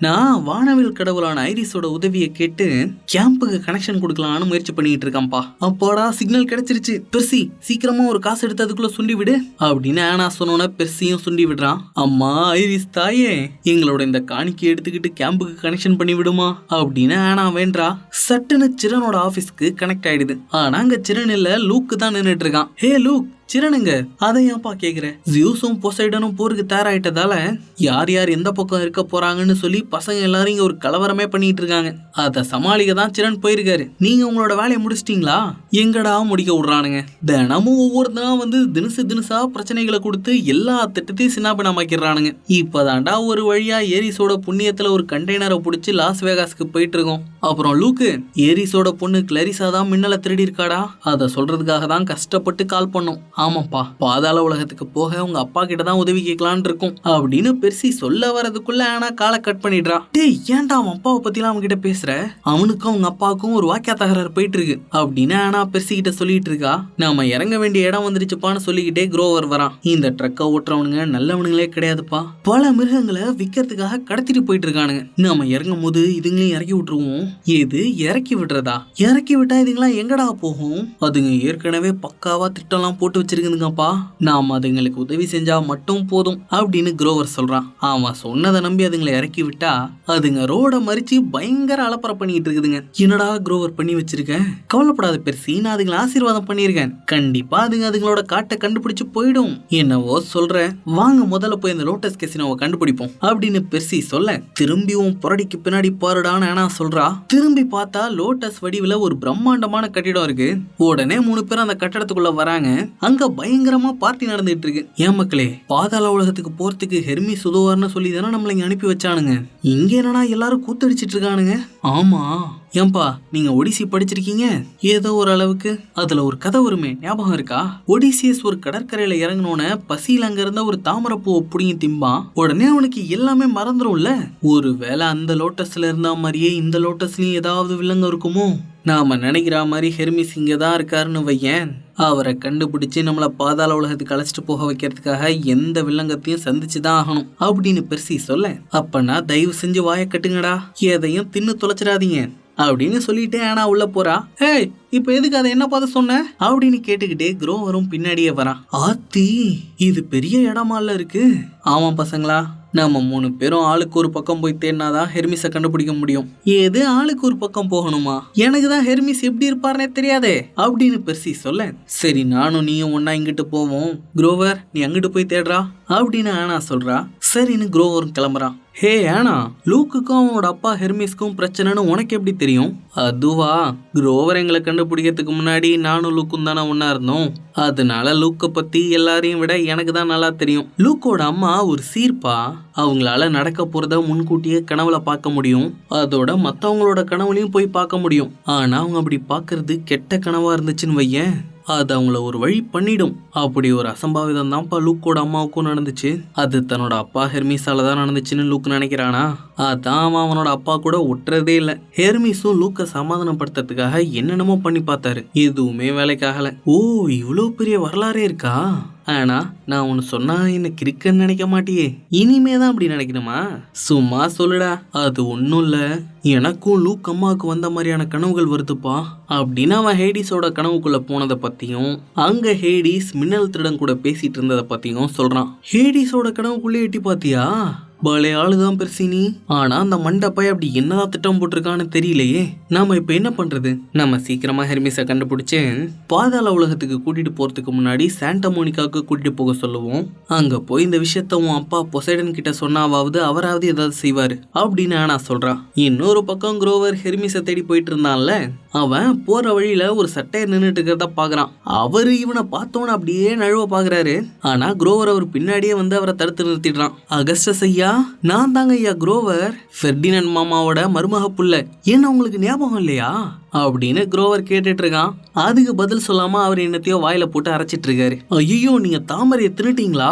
நான் வானவில் கடவுளான ஐரிஸோட உதவியை கேட்டு கேம்புக்கு கனெக்ஷன் கொடுக்கலாம்னு முயற்சி பண்ணிட்டு இருக்கான்ப்பா. அப்பாடா சிக்னல் கிடைச்சிருச்சு. பெர்சி சீக்கிரமா ஒரு காசு எடுத்து அதுக்குள்ள சுண்டி விடு அப்படின்னு ஆனா சொன்னோன்னா பெர்சியும் சுண்டி விடுறான். அம்மா ஐரிஸ் தாயே, எங்களோட இந்த காணிக்கை எடுத்துக்கிட்டு கேம்புக்கு கனெக்ஷன் பண்ணி விடுமா அப்படின்னு ஆனா வேண்டா. சட்டுன்னு சிரனோட ஆபீஸ்க்கு கனெக்ட் ஆயிடுது. ஆனா அங்க சிரன் இல்ல, லூக்கு தான் நின்னுட்டு இருக்கான். ஹே லூக், சிரனுங்க, அதை ஏன்பா கேக்குற? ஜியூஸும் பொசைடனும் போருக்கு தயாராயிட்டதால யார் யார் எந்த பக்கம் இருக்க போறாங்கன்னு சொல்லி பசங்க எல்லாரும் இங்க ஒரு கலவரமே பண்ணிட்டு இருக்காங்க. அதை சமாளிக்க தான் சிரன் போயிருக்காரு. நீங்க உங்களோட வேலையை முடிச்சிட்டீங்களா? எங்கடா முடிக்க விடுறானுங்க. தினமும் ஒவ்வொருத்தனா வந்து தினசா பிரச்சனைகளை கொடுத்து எல்லா திட்டத்தையும் சின்னாபின்னமாக்கிடுறானுங்க. இப்பதான்டா ஒரு வழியா ஏரிஸோட புண்ணியத்துல ஒரு கண்டெய்னரை பிடிச்சி லாஸ் வேகாஸ்க்கு போயிட்டு இருக்கோம். அப்புறம் லூக்கு, ஏரிஸோட பொண்ணு கிளாரிசா தான் மின்னலை திருடி இருக்காடா, அதை சொல்றதுக்காக தான் கஷ்டப்பட்டு கால் பண்ணோம். ஆமாப்பா, பாதாள உலகத்துக்கு போக உங்க அப்பா கிட்ட தான் உதவி கேட்கலான் இருக்கும் அப்படின்னு பெர்சி சொல்ல வரதுக்குள்ள ஆனா காலை கட் பண்ணிடுறா. டேய், ஏன்டா அவன் அப்பாவை பத்திலாம் அவங்க கிட்ட பேசுற? அவனுக்கும் அவங்க அப்பாவுக்கும் ஒரு வாக்கிய தகராறு போயிட்டு இருக்கு அப்படின்னு ஆனா பெர்சி கிட்ட சொல்லிட்டு இருக்கா. நாம இறங்க வேண்டிய இடம் வந்துருச்சுப்பான்னு சொல்லிக்கிட்டே குரோவர் வரான். இந்த ட்ரக்கை ஓட்டுறவனுங்க நல்லவனுங்களே கிடையாதுப்பா. பல மிருகங்களை விற்கிறதுக்காக கடத்திட்டு போயிட்டு இருக்கானுங்க. நாம இறங்கும் போது இதுங்களையும் இறக்கி விட்டுருவோம். எது இறக்கி விடுறதா? இறக்கி விட்டா இதுங்களாம் எங்கடா போகும்? அதுங்க ஏற்கனவே பக்காவா திட்டம்லாம் போட்டு வச்சிருக்குதுங்கப்பா. நாம அதுங்களுக்கு உதவி செஞ்சா மட்டும் போதும் அப்படின்னு குரோவர் சொல்றான். அவன் சொன்னதை நம்பி அதுங்களை இறக்கி விட்டா அதுங்க ரோட மறிச்சு பயங்கர அலப்பறை பண்ணிட்டு இருக்குதுங்க. என்னடா குரோவர் பண்ணி வச்சிருக்க? கவலைப்படாத பெர்சி, நான் அதுங்களை ஆசீர்வாதம் பண்ணிருக்கேன். கண்டிப்பா அதுங்களோட காட்டை கண்டுபிடிச்சு போயிடும். என்னவோ சொல்ற, வாங்க முதல்ல போய் இந்த லோட்டஸ் கேசினோவை கண்டுபிடிப்போம் அப்படின்னு பெர்சி சொல்ல திரும்பியும் புரடிக்கு பின்னாடி பாருடான்னு ஆனா சொல்றா. திரும்பி பார்த்தா லோட்டஸ் வடிவுல ஒரு பிரம்மாண்டமான கட்டிடம் இருக்கு. உடனே 3 பேர் அந்த கட்டடத்துக்குள்ள வராங்க. அங்க பயங்கரமா பார்ட்டி நடந்துட்டு இருக்கு. ஏன் மக்களே, பாதாள உலகத்துக்கு போறதுக்கு ஹெர்மிஸ் உதவார்னு சொல்லி தானே நம்மள இங்க அனுப்பி வச்சானுங்க. இங்க என்னடா எல்லாரும் கூத்தடிச்சிட்டு இருக்கானுங்க. ஆமா, ஏன்பா நீங்க ஒடிசி படிச்சிருக்கீங்க? ஏதோ ஒரு அளவுக்கு. அதுல ஒரு கதை வருமே, ஞாபகம் இருக்கா? ஒடிசியஸ் ஒரு கடற்கரையில இறங்கினோன்னு பசியில அங்க இருந்த ஒரு தாமரப்பூ புடிங்கி திம்பான். உடனே அவனுக்கு எல்லாமே மறந்துடும்ல. ஒருவேளை அந்த லோட்டஸ்ல இருந்த மாதிரியே இந்த லோட்டஸ்லயும் ஏதாவது வில்லங்க இருக்குமோ? நாம நினைக்கிற மாதிரி ஹெர்மிஸ் இங்கதான் இருக்காருன்னு வையேன். அவரை கண்டுபிடிச்சு நம்மள பாதாள உலகத்துக்கு அழைச்சிட்டு போக வைக்கிறதுக்காக எந்த வில்லங்கத்தையும் சந்திச்சுதான் ஆகணும் அப்படின்னு பெர்சி சொல்ல, அப்பனா தயவு செஞ்சு வாயை கட்டுங்கடா, எதையும் தின்னு தொலைச்சிடாதீங்க அப்படின்னு சொல்லிட்டு ஆனா உள்ள போறா. ஏய், இப்ப எதுக்கு அதை என்ன பார்த்து சொன்ன அப்படின்னு கேட்டுக்கிட்டே குரோவரும் பின்னாடியே வரான். ஆத்தி, இது பெரிய இடமால இருக்கு. ஆமா பசங்களா, நம்ம 3 பேரும் ஆளுக்கு ஒரு பக்கம் போய் தேடினாதான் ஹெர்மிஸை கண்டுபிடிக்க முடியும். ஏது ஆளுக்கு ஒரு பக்கம் போகணுமா? எனக்கு தான் ஹெர்மிஸ் எப்படி இருப்பாருனே தெரியாதே அப்படின்னு பெர்சி சொல்ல, சரி நானும் நீயும் ஒன்னா இங்கிட்டு போவோம். குரோவர், நீ அங்கிட்டு போய் தேடுறா அப்படின்னு ஆனா சொல்றா. சரின்னு குரோவரும் கிளம்புறான். ஹே ஆனா, லூக்குக்கும் அவனோட அப்பா ஹெர்மிஸ்க்கும் பிரச்சனைன்னு உனக்கு எப்படி தெரியும்? அதுவா, குரோவர் எங்களை கண்டுபிடிக்கிறதுக்கு முன்னாடி நானும் லூக்கும் தானே ஒன்னா இருந்தோம். அதனால லூக்கை பத்தி எல்லாரையும் விட எனக்கு தான் நல்லா தெரியும். லூக்கோட அம்மா ஒரு சீர்ப்பா. அவங்களால நடக்க போறத முன்கூட்டியே கனவுல பார்க்க முடியும். அதோட மத்தவங்களோட கனவுலையும் போய் பார்க்க முடியும். ஆனா அவங்க அப்படி பாக்குறது கெட்ட கனவா இருந்துச்சுன்னு வையேன், அது அவங்கள ஒரு வழி பண்ணிடும். அப்படி ஒரு அசம்பாவிதம் தான்ப்பா லூக்கோட அம்மாவுக்கும் நடந்துச்சு. அது தன்னோட அப்பா ஹெர்மிஸால தான் நடந்துச்சுன்னு லூக் நினைக்கிறானா? அதான் அவன் அவனோட அப்பா கூட ஒட்டுறதே இல்லை. ஹெர்மிஸும் லூக்கை சமாதானப்படுத்துறதுக்காக என்னென்னமோ பண்ணி பார்த்தாரு. எதுவுமே வேலைக்காகல. ஓ, இவ்வளோ பெரிய வரலாறே இருக்கா? ஆனா நான் ஒன்னு சொன்னா என்ன கிறுக்கன்னு நினைக்க மாட்டியே? இனிமே தான் அப்படி நினைக்கணுமா? சும்மா சொல்லுடா. அது ஒன்றும் இல்லை, எனக்கும் லூக் அம்மாவுக்கு வந்த மாதிரியான கனவுகள் வருதுப்பா அப்படின்னு அவன் ஹேடிஸோட கனவுக்குள்ள போனதை பத்தியும் அங்க ஹேடிஸ் மின்னல் திருடன் கூட பேசிட்டு இருந்ததை பத்தியும் சொல்றான். ஹேடிஸோட கனவுக்குள்ளே எட்டி பாத்தியா? பலே ஆளுதான் பெர்சினி. ஆனா அந்த மண்டப்பை அப்படி என்னதான் திட்டம் போட்டிருக்கான்னு தெரியலையே. நாம இப்ப என்ன பண்றது? நம்ம சீக்கிரமா ஹெர்மிஸை கண்டுபிடிச்சு பாதாள உலகத்துக்கு கூட்டிட்டு போறதுக்கு முன்னாடி சாண்டா மோனிகாவுக்கு கூட்டிட்டு போக சொல்லுவோம். அங்க போய் இந்த விஷயத்த உன் அப்பா பொசைடன் கிட்ட சொன்னாவது அவராவது ஏதாவது செய்வாரு அப்படின்னு நான் சொல்றான். இன்னொரு பக்கம் குரோவர் ஹெர்மிஸை தேடி போயிட்டு இருந்தான்ல, அவன் போற வழியில ஒரு சட்டையை நின்றுட்டு இருக்கிறத பாக்குறான். அவரு இவனை பார்த்தோன்னு அப்படியே நழுவ பாக்குறாரு. ஆனா குரோவர் அவர் பின்னாடியே வந்து அவரை தடுத்து நிறுத்திடுறான். அகஸ்டஸ் ஐயா, நான் தாங்க ஐயா குரோவர், ஃபெர்டினண்ட் மாமாவோட மருமக புள்ள. என்ன உங்களுக்கு ஞாபகம் இல்லையா அப்படின்னு குரோவர் கேட்டுட்டு இருக்கான். அதுக்கு பதில் சொல்லாம அவர் என்னத்தையோ வாயில போட்டு அரைச்சிட்டு இருக்காரு. ஐயோ, நீங்க தாமரையை தின்னுட்டீங்களா?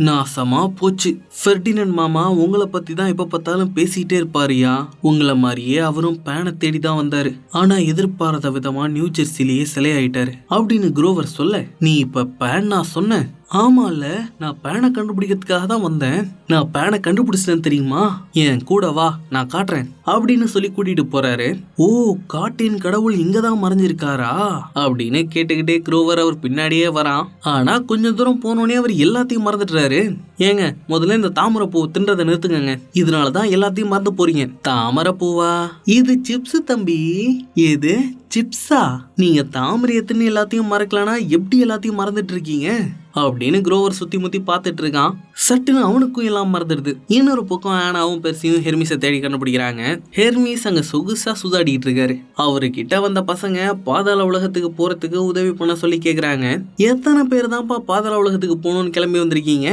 நாசமா போச்சு. ஃபெர்டினண்ட் மாமா உங்களை பத்தி தான் எப்ப பார்த்தாலும் பேசிட்டே இருப்பாருயா. உங்களை மாதிரியே அவரும் பேனை தேடி தான் வந்தாரு. ஆனா எதிர்பாராத விதமா நியூ ஜெர்சிலேயே சிலையாயிட்டாரு அப்படின்னு குரோவர் சொல்ல, நீ இப்ப பேன் நான் சொன்னேன். ஆமால, நான் பேனை கண்டுபிடிக்கிறதுக்காக தான் வந்தேன். நான் பேனை கண்டுபிடிச்சேன்னு தெரியுமா? என் கூட வா, நான் காட்டுறேன் அப்படின்னு சொல்லி கூட்டிட்டு போறாரு. ஓ, காட்டின் கடவுள் இங்கதான் மறைஞ்சிருக்காரா அப்படின்னு கேட்டுக்கிட்டே குரோவர் அவர் பின்னாடியே வரான். ஆனா கொஞ்சம் தூரம் போனோடனே அவர் எல்லாத்தையும் மறந்துட்டுறாரு. ஏங்க, முதல்ல இந்த தாமரை பூ தின்றதை நிறுத்துங்க. இதனாலதான் எல்லாத்தையும் மறந்து போறீங்க. தாமரை பூவா? இது சிப்ஸ் தம்பி. எது சிப்ஸா? நீங்க தாமரையை தின்னு எல்லாத்தையும் மறக்கலனா எப்படி எல்லாத்தையும் மறந்துட்டு இருக்கீங்க அப்படின்னு குரோவர் சுத்தி முத்தி பார்த்துட்டு இருக்கான். சட்டுன்னு அவனுக்கும் எல்லாம் மறந்துடுது. இன்னொரு பக்கம் ஆனாவும் பெர்சியும் ஹெர்மிஸை தேடி கண்டுபிடிக்கிறாங்க. ஹெர்மிஸ் அங்க சொகுசா சுதாடிட்டு இருக்காரு. அவர்கிட்ட வந்த பசங்க பாதாள உலகத்துக்கு போறதுக்கு உதவி பண்ண சொல்லி கேக்குறாங்க. எத்தனை பேர் தான்ப்பா பாதாள உலகத்துக்கு போகணும்னு கிளம்பி வந்திருக்கீங்க?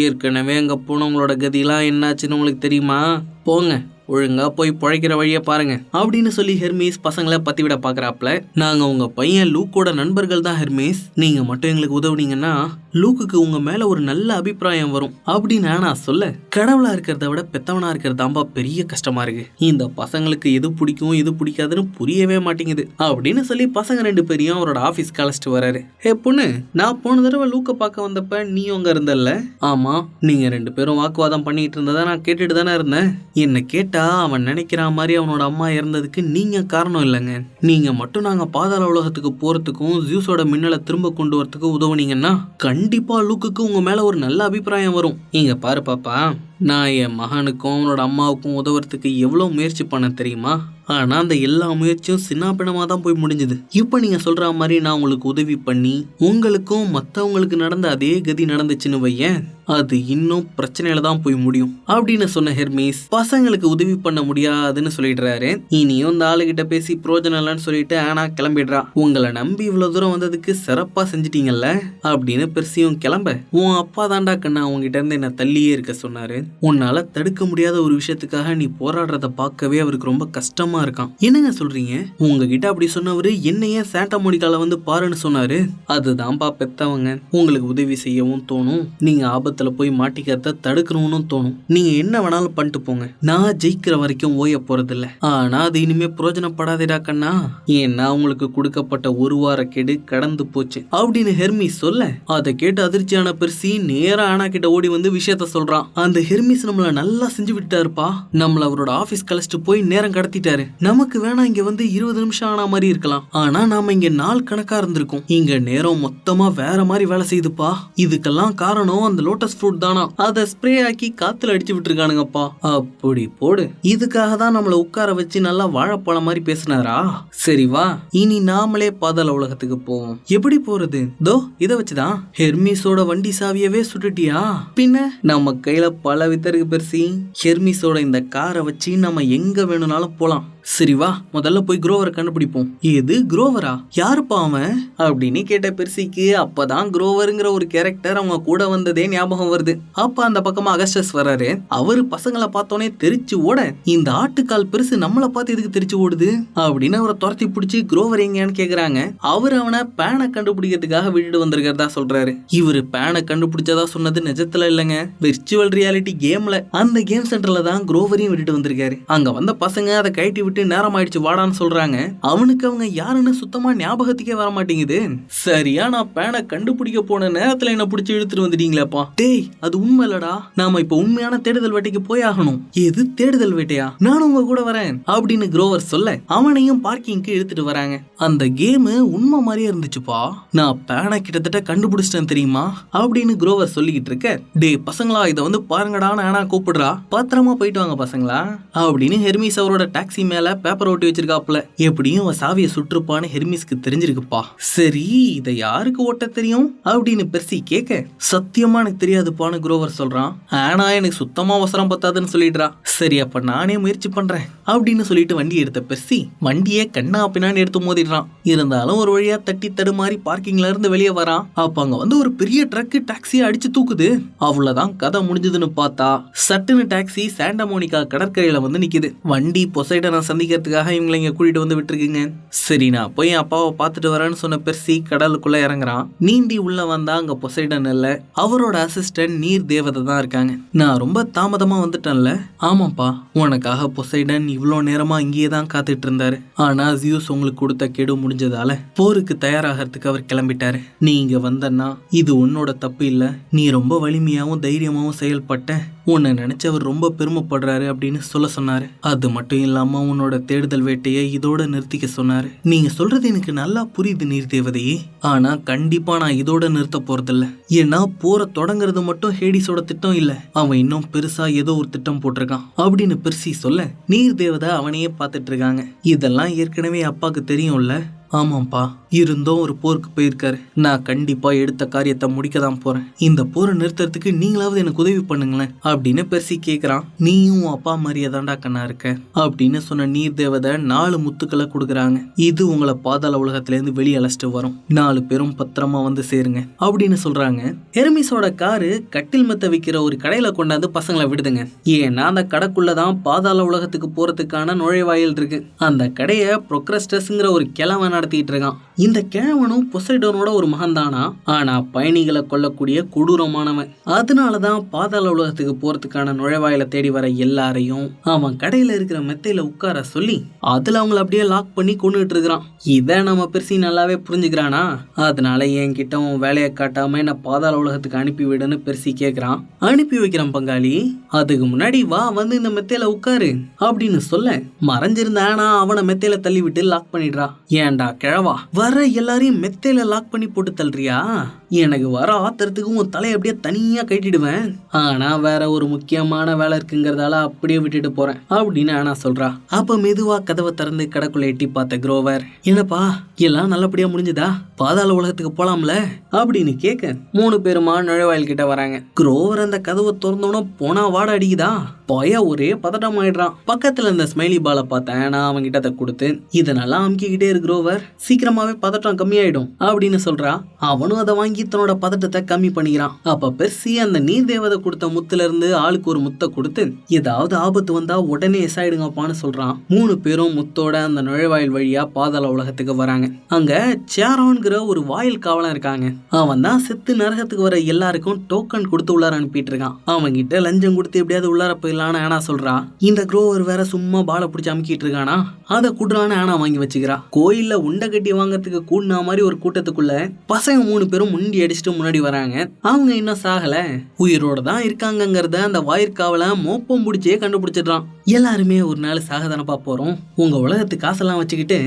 ஏற்கனவே அங்க போனவங்களோட கதிலாம் என்னாச்சுன்னு உங்களுக்கு தெரியுமா? போங்க, ஒழுங்கா போய் பழைக்கிற வழியை பாருங்க அப்படின்னு சொல்லி ஹெர்மிஸ் பசங்களை பத்தி விட பாக்குறாப்ல. நாங்க உங்க பையன் லூக்கோட நண்பர்கள் தான் ஹெர்மிஸ். நீங்க மட்டும் எங்களுக்கு உதவுனீங்கன்னா லூக்குக்கு உங்க மேல ஒரு நல்ல அபிப்பிராயம் வரும் அப்படின்னு நான் சொல்ல, கடவுளா இருக்கிறத விட பெத்தவனா இருக்கிறதாம்பா பெரிய கஷ்டமா இருக்கு. இந்த பசங்களுக்கு எது பிடிக்கும் எது பிடிக்காதுன்னு புரியவே மாட்டேங்குது அப்படின்னு சொல்லி பசங்க ரெண்டு பேரையும் அவரோட ஆபீஸ்க்கு அழைச்சிட்டு வராரு. ஹே பொண்ணு, நான் போன தடவை லூக்க பார்க்க வந்தப்ப நீ அங்க இருந்தல்ல? ஆமா, நீங்க ரெண்டு பேரும் வாக்குவாதம் பண்ணிட்டு இருந்ததா நான் கேட்டுட்டு தானே இருந்தேன். என்ன கேட்டா அவன் நினைக்கிற மாதிரி அவனோட அம்மா இறந்ததுக்கு நீங்க காரணம் இல்லைங்க. நீங்க மட்டும் நாங்க பாதாள உலகத்துக்கு போறதுக்கும் ஜியூஸோட மின்னலை திரும்ப கொண்டு வரதுக்கு உதவுனீங்கன்னா கண்டிப்பா லூக்குக்கு உங்க மேல ஒரு நல்ல அபிப்பிராயம் வரும். இங்க பாரு பாப்பா, நான் என் மகனுக்கும் அவனோட அம்மாவுக்கும் உதவுறதுக்கு எவ்வளவு முயற்சி பண்ண தெரியுமா? ஆனா அந்த எல்லா முயற்சியும் சின்னாபினமா தான் போய் முடிஞ்சது. இப்ப நீங்க சொல்ற மாதிரி நான் உங்களுக்கு உதவி பண்ணி உங்களுக்கும் மத்தவங்களுக்கு நடந்த அதே கதி நடந்துச்சுன்னு வையேன், அது இன்னும் பிரச்சனையில தான் போய் முடியும் அப்படின்னு சொன்ன ஹெர்மிஸ் பசங்களுக்கு உதவி பண்ண முடியாதுன்னு சொல்லிடுறாரு. இனியும் இந்த ஆளுகிட்ட பேசி பிரோஜனம் இல்லைன்னு சொல்லிட்டு ஆனா கிளம்பிடுறா. உங்களை நம்பி இவ்வளவு தூரம் வந்ததுக்கு சிறப்பா செஞ்சிட்டீங்கல்ல அப்படின்னு பெர்சியும் கிளம்ப, உன் அப்பா தாண்டா கண்ணா உங்ககிட்ட இருந்து என்ன தள்ளியே இருக்க சொன்னாரு. உன்னால தடுக்க முடியாத ஒரு விஷயத்துக்காக நீ போராடுறத பார்க்கவே அவருக்கு ரொம்ப கஷ்டமா இருக்கான். என்னங்க சொல்றீங்க? உங்ககிட்ட அப்படி சொன்னவரு என்னையே சாண்டா மோனிகால வந்து பாருன்னு சொன்னாரு. அதுதான்ப்பா பெத்தவங்க. உங்களுக்கு உதவி செய்யவும் தோணும், நீங்க ஆபத்துல போய் மாட்டிக்கிறத தடுக்கணும்னு தோணும். நீங்க என்ன வேணாலும் பண்ணிட்டு போங்க, நான் ஜெயிக்கிற வரைக்கும் ஓய போறது இல்ல. ஆனா அது இனிமே பிரயோஜனப்படாதேடா கண்ணா, ஏன்னா உங்களுக்கு கொடுக்கப்பட்ட ஒரு வார கெடு கடந்து போச்சு அப்படின்னு ஹெர்மிஸ் சொல்ல, அதை கேட்டு அதிர்ச்சியான பெர்சி நேரா ஆனா கிட்ட ஓடி வந்து விஷயத்த சொல்றான். அந்த ஹெர்மிஸ் நம்மள நல்லா செஞ்சு விட்டாருப்பா. நம்மள அவரோட ஆபீஸ் கழிச்சிட்டு போய் நேரம் கடத்திட்டாரு. நமக்கு வேணா இங்க வந்து 20 நிமிஷம் ஆன மாதிரி இருக்கலாம், ஆனா நாம இங்க நாள் கணக்கா இருந்திருக்கோம். இங்க நேரம் மொத்தமா வேற மாதிரி வேலை செய்யுதுப்பா. இதுக்கெல்லாம் காரணம் அந்த லோட்டஸ் ஃப்ரூட் தானா? அதை ஸ்ப்ரே ஆக்கி காத்துல அடிச்சு விட்டுருக்கானுங்கப்பா. அப்படி போடு. இதுக்காக தான் நம்மள உட்கார வச்சு நல்லா வாழைப்பழம் மாதிரி பேசினாரா? சரி வா, இனி நாமளே பாதாள உலகத்துக்கு போவோம். எப்படி போறது? தோ இதை வச்சுதான். ஹெர்மிஸோட வண்டி சாவியவே சுட்டுட்டியா? பின்ன நம்ம கையில பல வித்தருக்கு பெருசி. ஹெர்மிஸோட இந்த காரை வச்சு நம்ம எங்க வேணும்னாலும் போலாம். சரி வா, முதல்ல போய் குரோவரை கண்டுபிடிப்போம். எது குரோவரா? யாருப்பா அவன் அப்படின்னு கேட்ட பெர்சிக்கு அப்பதான் குரோவருங்கிற ஒரு கேரக்டர் அவங்க கூட வந்ததே ஞாபகம் வருது. அப்ப அந்த பக்கமா அகஸ்டஸ் வர்றாரு. அவரு பசங்களை பார்த்தோன்னே தெரிச்சு ஓட, இந்த ஆட்டுக்கால் பெருசு நம்மளை பார்த்து எதுக்கு தெரிச்சு ஓடுது அப்படின்னு அவரை துரத்தி பிடிச்சி குரோவர் எங்கன்னு கேக்குறாங்க. அவரு அவனை பேனை கண்டுபிடிக்கிறதுக்காக விட்டுட்டு வந்திருக்கிறதா சொல்றாரு. இவரு பேனை கண்டுபிடிச்சதா சொன்னது நிஜத்துல இல்லைங்க, விர்ச்சுவல் ரியாலிட்டி கேம்ல. அந்த கேம் சென்டர்ல தான் குரோவரையும் விட்டுட்டு வந்திருக்காரு. அங்க வந்த பசங்க அதை கழட்டி விட்டு சொல்லிட்டு நேரம் ஆயிடுச்சு வாடான்னு சொல்றாங்க. அவனுக்கு அவங்க யாருன்னு சுத்தமா ஞாபகத்துக்கே வர மாட்டேங்குது. சரியா நான் பேனை கண்டுபிடிக்க போன நேரத்துல என்ன பிடிச்சி இழுத்துட்டு வந்துட்டீங்களேப்பா. டேய் அது உண்மை இல்லடா, நாம இப்ப உண்மையான தேடுதல் வேட்டைக்கு போய் ஆகணும். எது தேடுதல் வேட்டையா? நானும் உங்க கூட வரேன் அப்படின்னு குரோவர் சொல்ல அவனையும் பார்க்கிங்க்கு இழுத்துட்டு வராங்க. அந்த கேம் உண்மை மாதிரியே இருந்துச்சுப்பா. நான் பேனை கிட்டத்தட்ட கண்டுபிடிச்சிட்டேன் தெரியுமா அப்படின்னு குரோவர் சொல்லிக்கிட்டு இருக்க, டே பசங்களா இதை வந்து பாருங்கடான்னு ஆனா கூப்பிடுறா, பத்திரமா போயிட்டு வாங்க பசங்களா அப்படின்னு ஹெர்மிஸ் அவரோட டாக்ஸி மேல பேப்பர் ஒட்டி வச்சிருக்காப்ல. எப்படியும் அவன் சாவியை சுற்றுப்பான்னு ஹெர்மிஸ்க்கு தெரிஞ்சிருக்குப்பா. சரி இதை யாருக்கு ஓட்ட தெரியும் அப்படின்னு பெர்சி கேட்க, சத்தியமா எனக்கு தெரியாதுப்பான்னு குரோவர் சொல்றான். ஆனா எனக்கு சுத்தமா அவசரம் பத்தாதுன்னு சொல்லிடுறா. சரி அப்ப நானே முயற்சி பண்றேன் அப்படின்னு சொல்லிட்டு வண்டி எடுத்த பெர்சி வண்டியை கண்ணா பின்னாடி எடுத்து மோதிடுறான். இருந்தாலும் ஒரு வழியா தட்டி தடுமாறி பார்க்கிங்ல இருந்து வெளியே வரான். அப்ப அங்க வந்து ஒரு பெரிய ட்ரக் டாக்ஸியை அடிச்சு தூக்குது. அவ்வளவுதான் கதை முடிஞ்சதுன்னு பார்த்தா சட்டுன்னு டாக்ஸி சாண்டா மோனிகா கடற்கரையில வந்து நிக்குது. வண்டி பொசைடனை சந்திக்கிறதுக்காக இவங்களை இங்க கூட்டிட்டு வந்து விட்டுருக்குங்க. சரி நான் போய் அப்பாவை பார்த்துட்டு வரேன்னு சொன்ன பெர்சி கடலுக்குள்ள இறங்குறான். நீந்தி உள்ள வந்தா அங்க பொசைடன் இல்ல, அவரோட அசிஸ்டன்ட் நீர் தேவதை தான் இருக்காங்க. நான் ரொம்ப தாமதமா வந்துட்டேன்ல. ஆமாப்பா, உனக்காக பொசைடன் இவ்வளோ நேரமா இங்கேயே தான் காத்துட்டு இருந்தாரு. ஆனா ஜியூஸ் உங்களுக்கு கொடுத்த கெடு முடிஞ்சதால போருக்கு தயாராகிறதுக்கு அவர் கிளம்பிட்டாரு. நீ இங்க வந்தன்னா இது உன்னோட தப்பு இல்ல, நீ ரொம்ப வலிமையாவும் தைரியமாவும் செயல்பட்ட, உன்னை நினைச்சவர் ரொம்ப பெருமைப்படுறாரு அப்படின்னு சொல்ல சொன்னாரு. அது மட்டும் இல்லாம உன்னோட தேடுதல் வேட்டையை இதோட நிறுத்திக்க சொன்னாரு. நீங்க சொல்றது எனக்கு நல்லா புரியுது நீர் தேவதையே, ஆனா கண்டிப்பா நான் இதோட நிறுத்த போறதில்ல. ஏன்னா போற தொடங்குறது மட்டும் ஹேடிஸோட திட்டம் இல்ல, அவன் இன்னும் பெருசா ஏதோ ஒரு திட்டம் போட்டிருக்கான் அப்படின்னு பெர்சி சொல்ல நீர் தேவதை அவனையே பார்த்துட்டு இருக்காங்க. இதெல்லாம் ஏற்கனவே அப்பாக்கு தெரியும்ல. ஆமாப்பா, இருந்தும் ஒரு போருக்கு போயிருக்காரு. நான் கண்டிப்பா எடுத்த காரியத்தை முடிக்க தான் போறேன். இந்த போரை நிறுத்துறதுக்கு நீங்களாவது எனக்கு உதவி பண்ணுங்களேன் அப்படின்னு பெர்சி கேக்குறான். நீயும் அப்பா மாதிரியே தாண்டா கண்ணா இருக்க அப்படின்னு சொன்ன நீர் தேவதை 4 முத்துக்களை கொடுக்குறாங்க. இது உங்களை பாதாள உலகத்துல இருந்து வெளியே அழைச்சிட்டு வரும். 4 பேரும் பத்திரமா வந்து சேருங்க அப்படின்னு சொல்றாங்க. ஹெர்மிஸோட காரு கட்டில் மெத்த விற்கிற ஒரு கடையில கொண்டாந்து பசங்களை விடுதுங்க. ஏன்னா அந்த கடைக்குள்ளதான் பாதாள உலகத்துக்கு போறதுக்கான நுழைவாயில் இருக்கு. அந்த கடையை ப்ரோக்ரஸ்டஸ்ங்கிற ஒரு கிழவன் நடத்திட்டு இருக்கான். இந்த கிழவனும் பொசைடனோட ஒரு மகன் தானா, ஆனா பயணிகளை கொல்லக்கூடிய கொடூரமானவன். அதனாலதான் பாதாள உலகத்துக்கு போறதுக்கான நுழைவாயில தேடி வர எல்லாரையும் அவன் கடையில இருக்கிற மெத்தையில உட்கார சொல்லி அதுல அவங்களை அப்படியே லாக் பண்ணி கொண்டுட்டு இருக்கிறான். இத நம்ம பெருசி நல்லாவே புரிஞ்சுக்கிறானா. அதனால என்கிட்ட உன் வேலையை காட்டாம என்ன பாதாள உலகத்துக்கு அனுப்பி விடுன்னு பெருசி கேக்குறான். அனுப்பி வைக்கிறான் பங்காளி, அதுக்கு முன்னாடி வா வந்து இந்த மெத்தையில உட்காரு அப்படின்னு சொல்ல மறைஞ்சிருந்த ஆனா அவனை மெத்தையில தள்ளி விட்டு லாக் பண்ணிடுறா. ஏன்டா கிழவா, வர எல்லாரையும் மெத்தையில லாக் பண்ணி போட்டு தள்ளுறியா? எனக்கு வர ஆத்திரத்துக்கு உன் தலையை அப்படியே தனியா கட்டிடுவேன். ஆனா வேற ஒரு முக்கியமான வேலை இருக்குங்கிறதால அப்படியே விட்டுட்டு போறேன் அப்படின்னு ஆனா சொல்றா. அப்ப மெதுவா கதவை திறந்து கடைக்குள்ள எட்டி பார்த்த குரோவர், என்னப்பா எல்லாம் நல்லபடியா முடிஞ்சுதா, பாதாள உலகத்துக்கு போலாம்ல அப்படின்னு கேட்க 3 பேருமா நுழைவாயில் கிட்ட வராங்க. குரோவர் அந்த கதவை திறந்தோன்னா போனா வாட அடிக்குதா, பய ஒரே பதட்டம் ஆயிடுறான். பக்கத்துல இந்த ஸ்மைலி பாலை பார்த்தேன், நான் அவங்க கிட்ட அதை கொடுத்து இதனால அமுக்கிக்கிட்டே இருக்கு குரோவர், சீக்கிரமாவே பதட்டம் கம்மியாயிடும் அப்படின்னு சொல்றா. அவனும் அதை வாங்கி தன்னோட பதட்டத்தை கம்மி பண்ணிக்கிறான். அப்ப பெர்சி அந்த நீர் தேவதை கொடுத்த முத்துல இருந்து ஆளுக்கு ஒரு முத்தை கொடுத்து ஏதாவது ஆபத்து வந்தா உடனே எசாயிடுங்கப்பான்னு சொல்றான். 3 பேரும் முத்தோட அந்த நுழைவாயில் வழியா பாதாள உலகத்துக்கு வராங்க. அங்க சேரான்ங்கிற ஒரு வாயில் காவலன் இருக்காங்க. அவன் தான் செத்து நரகத்துக்கு வர எல்லாருக்கும் டோக்கன் கொடுத்து உள்ளார அனுப்பிட்டு இருக்கான். அவன் கிட்ட லஞ்சம் கொடுத்து எப்படியாவது உள்ளார போயிடலான்னு ஆனா சொல்றா. இந்த குரோவர் வேற சும்மா பாலை பிடிச்சி அமுக்கிட்டு இருக்கானா, அதை குடுறான்னு ஆனா வாங்கி வச்சுக்கிறா. கோயில்ல உண்டை கட்டி வாங்கறதுக்கு கூடின மாதிரி ஒரு கூட்டத்துக்குள்ள பசங்க 3 பேரும் முண்டி அடிச்சுட்டு முன்னாடி வராங்க. அவங்க இன்னும் சாகல, உயிரோட தான் இருக்காங்கிறத அந்த வாயிற்காவலன் மோப்பம் பிடிச்சே கண்டுபிடிச்சிடுறான். எல்லாருமே ஒரு நாள் சாகதானப்பா போறோம், உங்க உலகத்துக்கு காசெல்லாம் வச்சுக்கிட்டு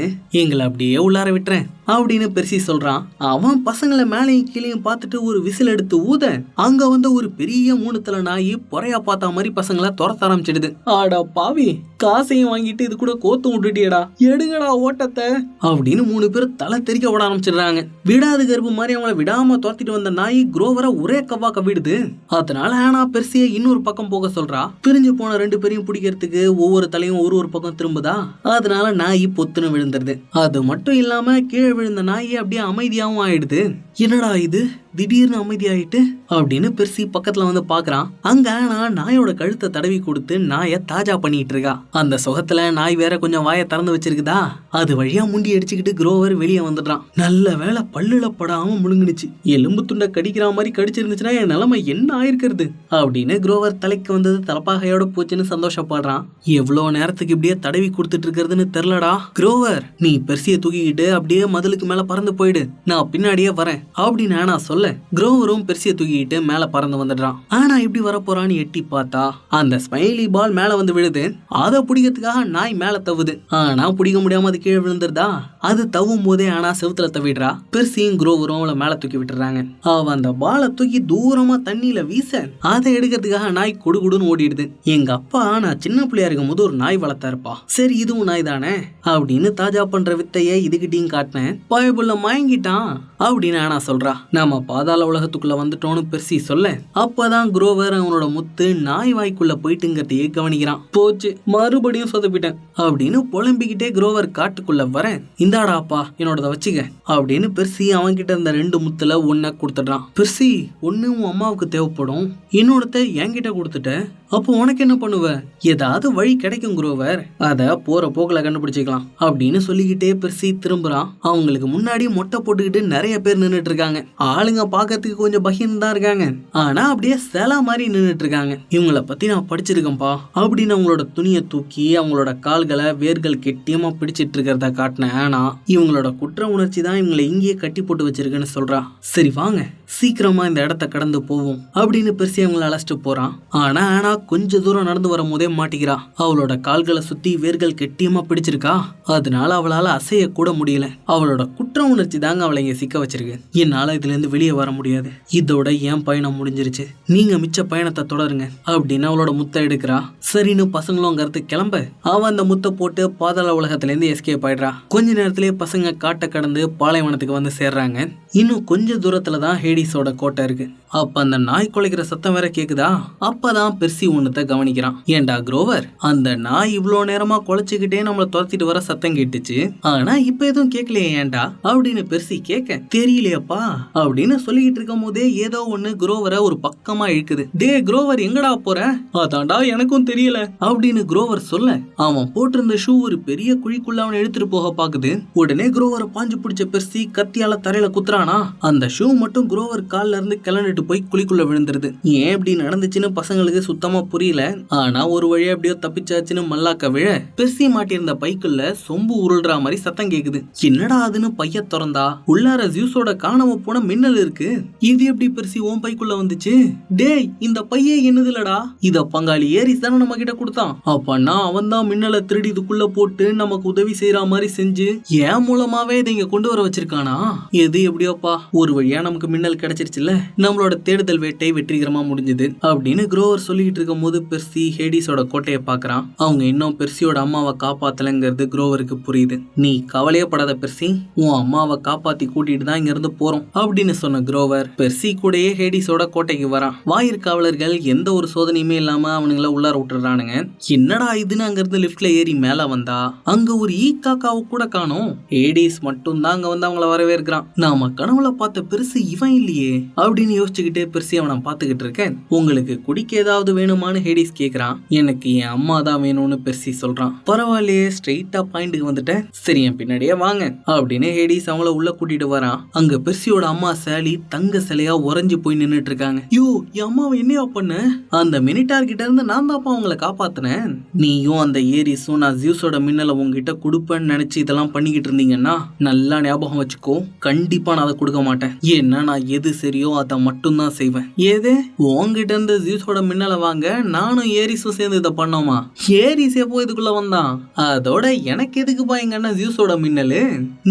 எங்களை அப்படியே உள்ளார விட்டுறேன் அப்படின்னு பெர்சி சொல்றான். அவன் பசங்களை மேலையும் கீழையும் பார்த்துட்டு ஒரு விசில் எடுத்து ஊத அங்க வந்து ஒரு பெரிய 3 தலை நாய் பொறையா பார்த்த மாதிரி பசங்களை துரத்த ஆரம்பிச்சிடுது. ஆடா பாவி, காசையும் வாங்கிட்டு இது கூட கோத்து விட்டுட்டியடா, எடுங்கடா ஓட்டத்தை அப்படின்னு 3 பேரும் தலை தெறிக்க விட ஆரம்பிச்சிடுறாங்க. விடாது கருப்பு மாதிரி அவங்கள விடாம துரத்திட்டு வந்த நாய் குரோவரை ஒரே கவ்வா கவிடுது. அதனால ஆனா பெர்சியை இன்னொரு பக்கம் போக சொல்றா. பிரிஞ்சு போன 2 பேரையும் பிடிக்கிறதுக்கு ஒவ்வொரு தலையும் ஒரு பக்கம் திரும்புதா. அதனால நாய் பொத்துன்னு விழுந்துருது. அது மட்டும் இல்லாம கீழே விழுந்த நாய் அப்படியே அமைதியாவும் ஆயிடுது. என்னடா இது, திடீர்னு அமைதியாயிட்டு அப்படின்னு பெர்சி பக்கத்துல வந்து பாக்குறான். அங்க ஆனா நாயோட கழுத்தை தடவி கொடுத்து நாயை தாஜா பண்ணிட்டு இருக்கா. அந்த சுகத்துல நாய் வேற கொஞ்சம் வாயை திறந்து வச்சிருக்குதா. அது வழியா முண்டி அடிச்சுக்கிட்டு குரோவர் வெளியே வந்துடுறான். நல்ல வேலை பல்லுல படாம முழுங்குனுச்சு. எலும்பு துண்டை கடிக்கிற மாதிரி கடிச்சிருந்துச்சுன்னா என் நிலைமை என்ன ஆயிருக்கிறது அப்படின்னு குரோவர் தலைக்கு வந்தது தலப்பாகையோட போச்சுன்னு சந்தோஷப்படுறான். எவ்வளவு நேரத்துக்கு இப்படியே தடவி கொடுத்துட்டு இருக்கிறதுன்னு தெரியலடா. குரோவர், நீ பெர்சியை தூக்கிக்கிட்டு அப்படியே மதிலுக்கு மேல பறந்து போயிடு, நான் பின்னாடியே வரேன் அப்படின்னு ஆனா சொல்ல குரோவரும் பெர்சியை தூக்கிக்கிட்டு மேல பறந்து வந்துடுறான். ஆனா இப்படி வர போறான்னு எட்டி பார்த்தா அந்த ஸ்மைலி பால் மேல வந்து விழுது. அதை பிடிக்கிறதுக்காக நாய் மேல தவுது. ஆனா பிடிக்க முடியாம அது கீழே விழுந்துருதா. அது தவும் போதே ஆனா செவுத்துல தவிடுறா. பெர்சியும் குரோவரும் அவளை மேல தூக்கி விட்டுறாங்க. அவ அந்த பாலை தூக்கி தூரமா தண்ணியில வீச அதை எடுக்கிறதுக்காக நாய் குடுகுடுன்னு ஓடிடுது. எங்க அப்பா நான் சின்ன பிள்ளையா இருக்கும் போது ஒரு நாய் வளர்த்தாருப்பா, சரி இதுவும் நாய் தானே அப்படின்னு தாஜா பண்ற வித்தைய இதுகிட்டையும் காட்டினேன். பயபுள்ள மயங்கிட்டான் அப்படின்னு ஆனா சொல்றா. நாம பாதாள உலகத்துக்குள்ள வந்துட்டோம்னு பெர்சி சொல்ல அப்பதான் குரோவர் அவனோட முத்து நாய் வாய்க்குள்ள போயிட்டுங்கிறதையே கவனிக்கிறான். போச்சு, மறுபடியும் சொதப்பிட்டேன் அப்படின்னு புலம்பிக்கிட்டே குரோவர் காட்டுக்குள்ள வர, இந்தாடாப்பா என்னோட வச்சுக்க அப்படின்னு பெர்சி அவன்கிட்ட இருந்த 2 முத்துல ஒன்ன கொடுத்துடுறான். பெர்சி, ஒன்னு உன் அம்மாவுக்கு தேவைப்படும், இன்னொருத்த என்கிட்ட கொடுத்துட்ட, அப்போ உனக்கு என்ன பண்ணுவ? ஏதாவது வழி கிடைக்கும் குரோவர், அத போற போக்குல கண்டுபிடிச்சிக்கலாம் அப்படின்னு சொல்லிக்கிட்டே பெர்சி திரும்புறான். அவங்களுக்கு முன்னாடி மொட்டை போட்டுக்கிட்டு நிறைய பேர் நின்றுட்டு இருக்காங்க. ஆளுங்க பாக்கிறதுக்கு கொஞ்சம் பகிர்ந்து தான் இருக்காங்க, ஆனா அப்படியே சில மாதிரி நின்றுட்டு இருக்காங்க. இவங்களை பத்தி நான் படிச்சிருக்கேன்ப்பா அப்படின்னு அவங்களோட துணியை தூக்கி அவங்களோட கால்களை வேர்கள் கெட்டியமா பிடிச்சிட்டு இருக்கிறத காட்டினேன். ஆனா இவங்களோட குற்ற உணர்ச்சி தான் இவங்களை இங்கேயே கட்டி போட்டு வச்சிருக்குன்னு சொல்றா. சரி வாங்க சீக்கிரமா இந்த இடத்த கடந்து போவோம் அப்படின்னு பெர்சி அவங்களை அழைச்சிட்டு போறான். ஆனா கொஞ்ச தூரம் நடந்து வரும் போதே மாட்டிக்கிறா. அவளோட கால்களை சுத்தி வேர்கள் கெட்டியமா பிடிச்சிருக்கா. அதனால அவளால அசைய கூட முடியல. அவளோட குற்ற உணர்ச்சி தாங்க அவளை இங்க சிக்க வச்சிருக்கு. என்னால இதுல இருந்து வெளியே வர முடியாது, இதோட என் பயணம் முடிஞ்சிருச்சு, நீங்க மிச்ச பயணத்தை தொடருங்க அப்படின்னு அவளோட முத்தை எடுக்கிறா. சரின்னு பசங்களும் அங்க இருந்து கிளம்ப அவன் அந்த முத்தை போட்டு பாதாள உலகத்துல இருந்து எஸ்கேப் ஆயிடுறா. கொஞ்ச நேரத்திலேயே பசங்க காட்டை கடந்து பாலைவனத்துக்கு வந்து சேர்றாங்க. இன்னும் கொஞ்ச தூரத்துல தான் ஹேடிஸோட கோட்டை இருக்கு. அப்ப அந்த நாய் குலைக்கிற சத்தம் வேற கேக்குதா. அப்பதான் பெர்சி ஒண்ணுத்த கவனிக்கிறான். ஏண்டா குரோவர், அந்த நாய் இவ்வளவு நேரமா குலைச்சுக்கிட்டே நம்மள துரத்திட்டு வர சத்தம் கேட்டுச்சு, ஆனா இப்ப எதுவும் கேட்கலையே ஏண்டா அப்படின்னு பெர்சி கேட்க, தெரியலையப்பா அப்படின்னு சொல்லிக்கிட்டு இருக்கும் போதே ஏதோ ஒண்ணு குரோவரை ஒரு பக்கமா இழுக்குது. டே குரோவர், எங்கடா போற? அதான்டா எனக்கும் தெரியல அப்படின்னு குரோவர் சொல்ல அவன் போட்டிருந்த ஷூ ஒரு பெரிய குழிக்குள்ள அவனை எடுத்துட்டு போக பாக்குது. உடனே குரோவரை பாஞ்சு பிடிச்ச பெர்சி கத்தியால தரையில குத்துறானா. அந்த ஷூ மட்டும் குரோவர் கால்ல இருந்து கிளம்பிட்டு போய் குழிக்குள்ள விழுந்துருது. ஏன் இப்படி நடந்துச்சுன்னு பசங்களுக்கு சுத்தமா புரியல. ஆனா ஒரு வழியா எப்படியோ தப்பிச்சாச்சுன்னு மல்லாக்க விழ பெர்சி மாட்டியிருந்த பைக்குள்ள சொம்பு உருள்ற மாதிரி சத்தம் கேக்குது. என்னடா அதுன்னு பைய திறந்தா உள்ளார ஜியூஸோட காணாம போன மின்னல் இருக்கு. இது எப்படி பெர்சி உன் பைக்குள்ள வந்துச்சு? டேய், இந்த பையே என்னதுலடா? இத பங்காளி ஏரிஸ் தானே நம்ம கிட்ட கொடுத்தான். அப்பன்னா அவன் தான் மின்னலை திருடி இதுக்குள்ள போட்டு நமக்கு உதவி செய்யற மாதிரி செஞ்சு ஏன் மூலமாவே இதை இங்க கொண்டு வர வச்சிருக்கானா? எது எப்படியோப்பா, ஒரு வழியா நமக்கு மின்னல் கிடைச்சிருச்சுல்ல, நம்மளோட தேடுதல் வேட்டை வெற்றிகரமா முடிஞ்சது அப்படின்னு குரோவர் சொல்லிட்டு இருக்கும் போது பெர்சி ஹேடிஸோட கோட்டையை பாக்குறான். அவங்க இன்னும் பெர்சியோட அம்மாவை காப்பாத்தலங்கிறது குரோவருக்கு புரியுது. நீ கவலையே படாத பெர்சி, உன் அம்மாவை காப்பாத்தி கூட்டிட்டு தான் இங்க இருந்து போறோம் அப்படின்னு சொன்ன குரோவர் பெர்சி கூடயே ஹேடிஸோட கோட்டைக்கு வரான். வாயிற்காவலர்கள் எந்த ஒரு சோதனையுமே இல்லாம அவனுங்களை உள்ளார விட்டுறானுங்க. என்னடா இதுன்னு அங்க இருந்து லிப்ட்ல ஏறி மேல வந்தா அங்க ஒரு ஈ காக்காவை கூட காணோம். ஹேடிஸ் மட்டும் தான் அங்க வந்து அவங்கள வரவேற்கிறான். நாம கனவுல பார்த்த பெருசு இவன் இல்லையே அப்படின்னு யோசிச்சுக்கிட்டே பெர்சி அவனை பார்த்துக்கிட்டு இருக்கேன். உங்களுக்கு குடிக்க ஏதாவது வேணுமான்னு ஹேடிஸ் கேக்குறான். எனக்கு என் அம்மா தான் வேணும்னு பெர்சி சொல்றான். பரவாயில்லையே, ஸ்ட்ரெயிட்டா பாயிண்ட்டுக்கு வந்துட்டேன், சரி என் பின்னாடியே வாங்க அப்படின்னு ஹேடிஸ் அவங்கள உள்ள கூட்டிட்டு வரான். அங்க பெர்சியோட அம்மா சாலி தங்க சிலையா உறைஞ்சு போய் நின்னுட்டு இருக்காங்க. யோ, என் அம்மாவை என்னையா பண்ண? அந்த மினிட்டார் கிட்ட இருந்து நான் தான்ப்பா அவங்களை காப்பாத்தினேன். நீயும் அந்த ஏரிஸும் நான் ஜியூஸோட மின்னலை உங்ககிட்ட கொடுப்பேன்னு நினைச்சு இதெல்லாம் பண்ணிக்கிட்டு இருந்தீங்கன்னா நல்லா ஞாபகம் வச்சுக்கோ, கண்டிப்பா நான் அதை கொடுக்க மாட்டேன். ஏன்னா நான் எது சரியோ அதை மட்டும் தான் செய்வேன். ஏதே உங்ககிட்ட இருந்து ஜியூஸோட மின்னலை வாங்க நானும் ஏரிஸும் சேர்ந்து இதை பண்ணோமா? ஏரிஸ் எப்போ இதுக்குள்ள வந்தான்? அதோட எனக்கு எதுக்குப்பா எங்க அண்ணன் ஜியூஸோட மின்னலு?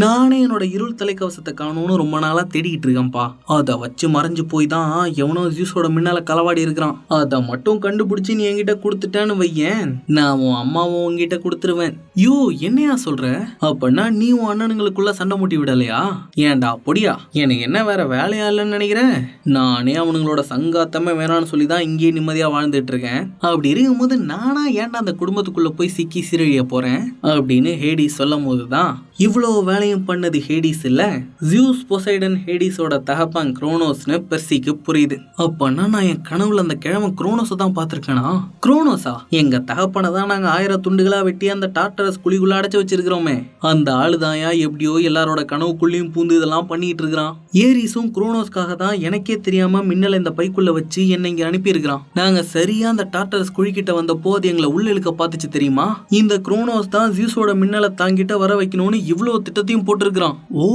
நானே என்னோட இருள் தலைக்கவசத்தை காணும்னு ரொம்ப நாளா தேடிக்கிட்டு இருக்கேன்ப்பா. அதை வச்சு மறைஞ்சு போய் தான் எவனோ ஜியூஸோட மின்னலை களவாடி இருக்கிறான். அதை மட்டும் கண்டுபிடிச்சு நீ என்கிட்ட கொடுத்துட்டான்னு வையேன், நான் உன் அம்மாவும் உங்ககிட்ட கொடுத்துருவேன். யோ, என்னையா சொல்ற? அப்படின்னா நீ உன் அண்ணனுங்களுக்குள்ள சண்டை மூட்டி விடலையா? ஏன்டா பொடியா, எனக்கு என்ன வேற வேலையா இல்லைன்னு நினைக்கிறேன்? நானே அவனுங்களோட சங்காத்தமே வேணான்னு சொல்லி தான் இங்கேயே நிம்மதியா வாழ்ந்துட்டு இருக்கேன். அப்படி இருக்கும்போது நானா ஏன்டா அந்த குடும்பத்துக்குள்ள போய் சிக்கி சீரழிய போறேன் அப்படின்னு ஹேடி சொல்லும் போதுதான் இவ்வளோ வேலையும் பண்ணது ஹேடிஸ் இல்ல, ஜியூஸ் பொசைடன் ஹேடிஸோட தகப்பன் குரோனோஸ்னு பெர்சிக்கு புரியுது. அப்பன்னா நான் என் கனவுல அந்த கிழமை குரோனோஸை தான் பார்த்திருக்கேனா? குரோனோஸா? எங்க தகப்பனை தான் நாங்க 1000 துண்டுகளா வெட்டி அந்த டார்டரஸ் குழிக்குள்ள அடைச்சு வச்சிருக்கிறோமே, அந்த ஆளுதாயா எப்படியோ எல்லாரோட கனவுக்குள்ளேயும் பூந்து இதெல்லாம் பண்ணிட்டு இருக்கிறான். ஏரிஸும் குரோனோஸ்க்காக தான் எனக்கே தெரியாம மின்னலை இந்த பைக்குள்ள வச்சு என்னை இங்க அனுப்பி இருக்கிறான். நாங்க சரியா அந்த டார்டரஸ் குழிக்கிட்ட வந்தப்போ அது எங்களை உள்ள இழுக்க பார்த்துச்சு தெரியுமா? இந்த குரோனோஸ் தான் ஜியூஸோட மின்னலை தாங்கிட்ட வர வைக்கணும்னு இவ்வளவு திட்டத்தையும் போட்டிருக்கிறான். ஓ,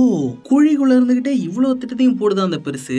குழிக்குள்ள இருந்துகிட்டே இவ்வளவு திட்டத்தையும் போடுது அந்த பெருசு.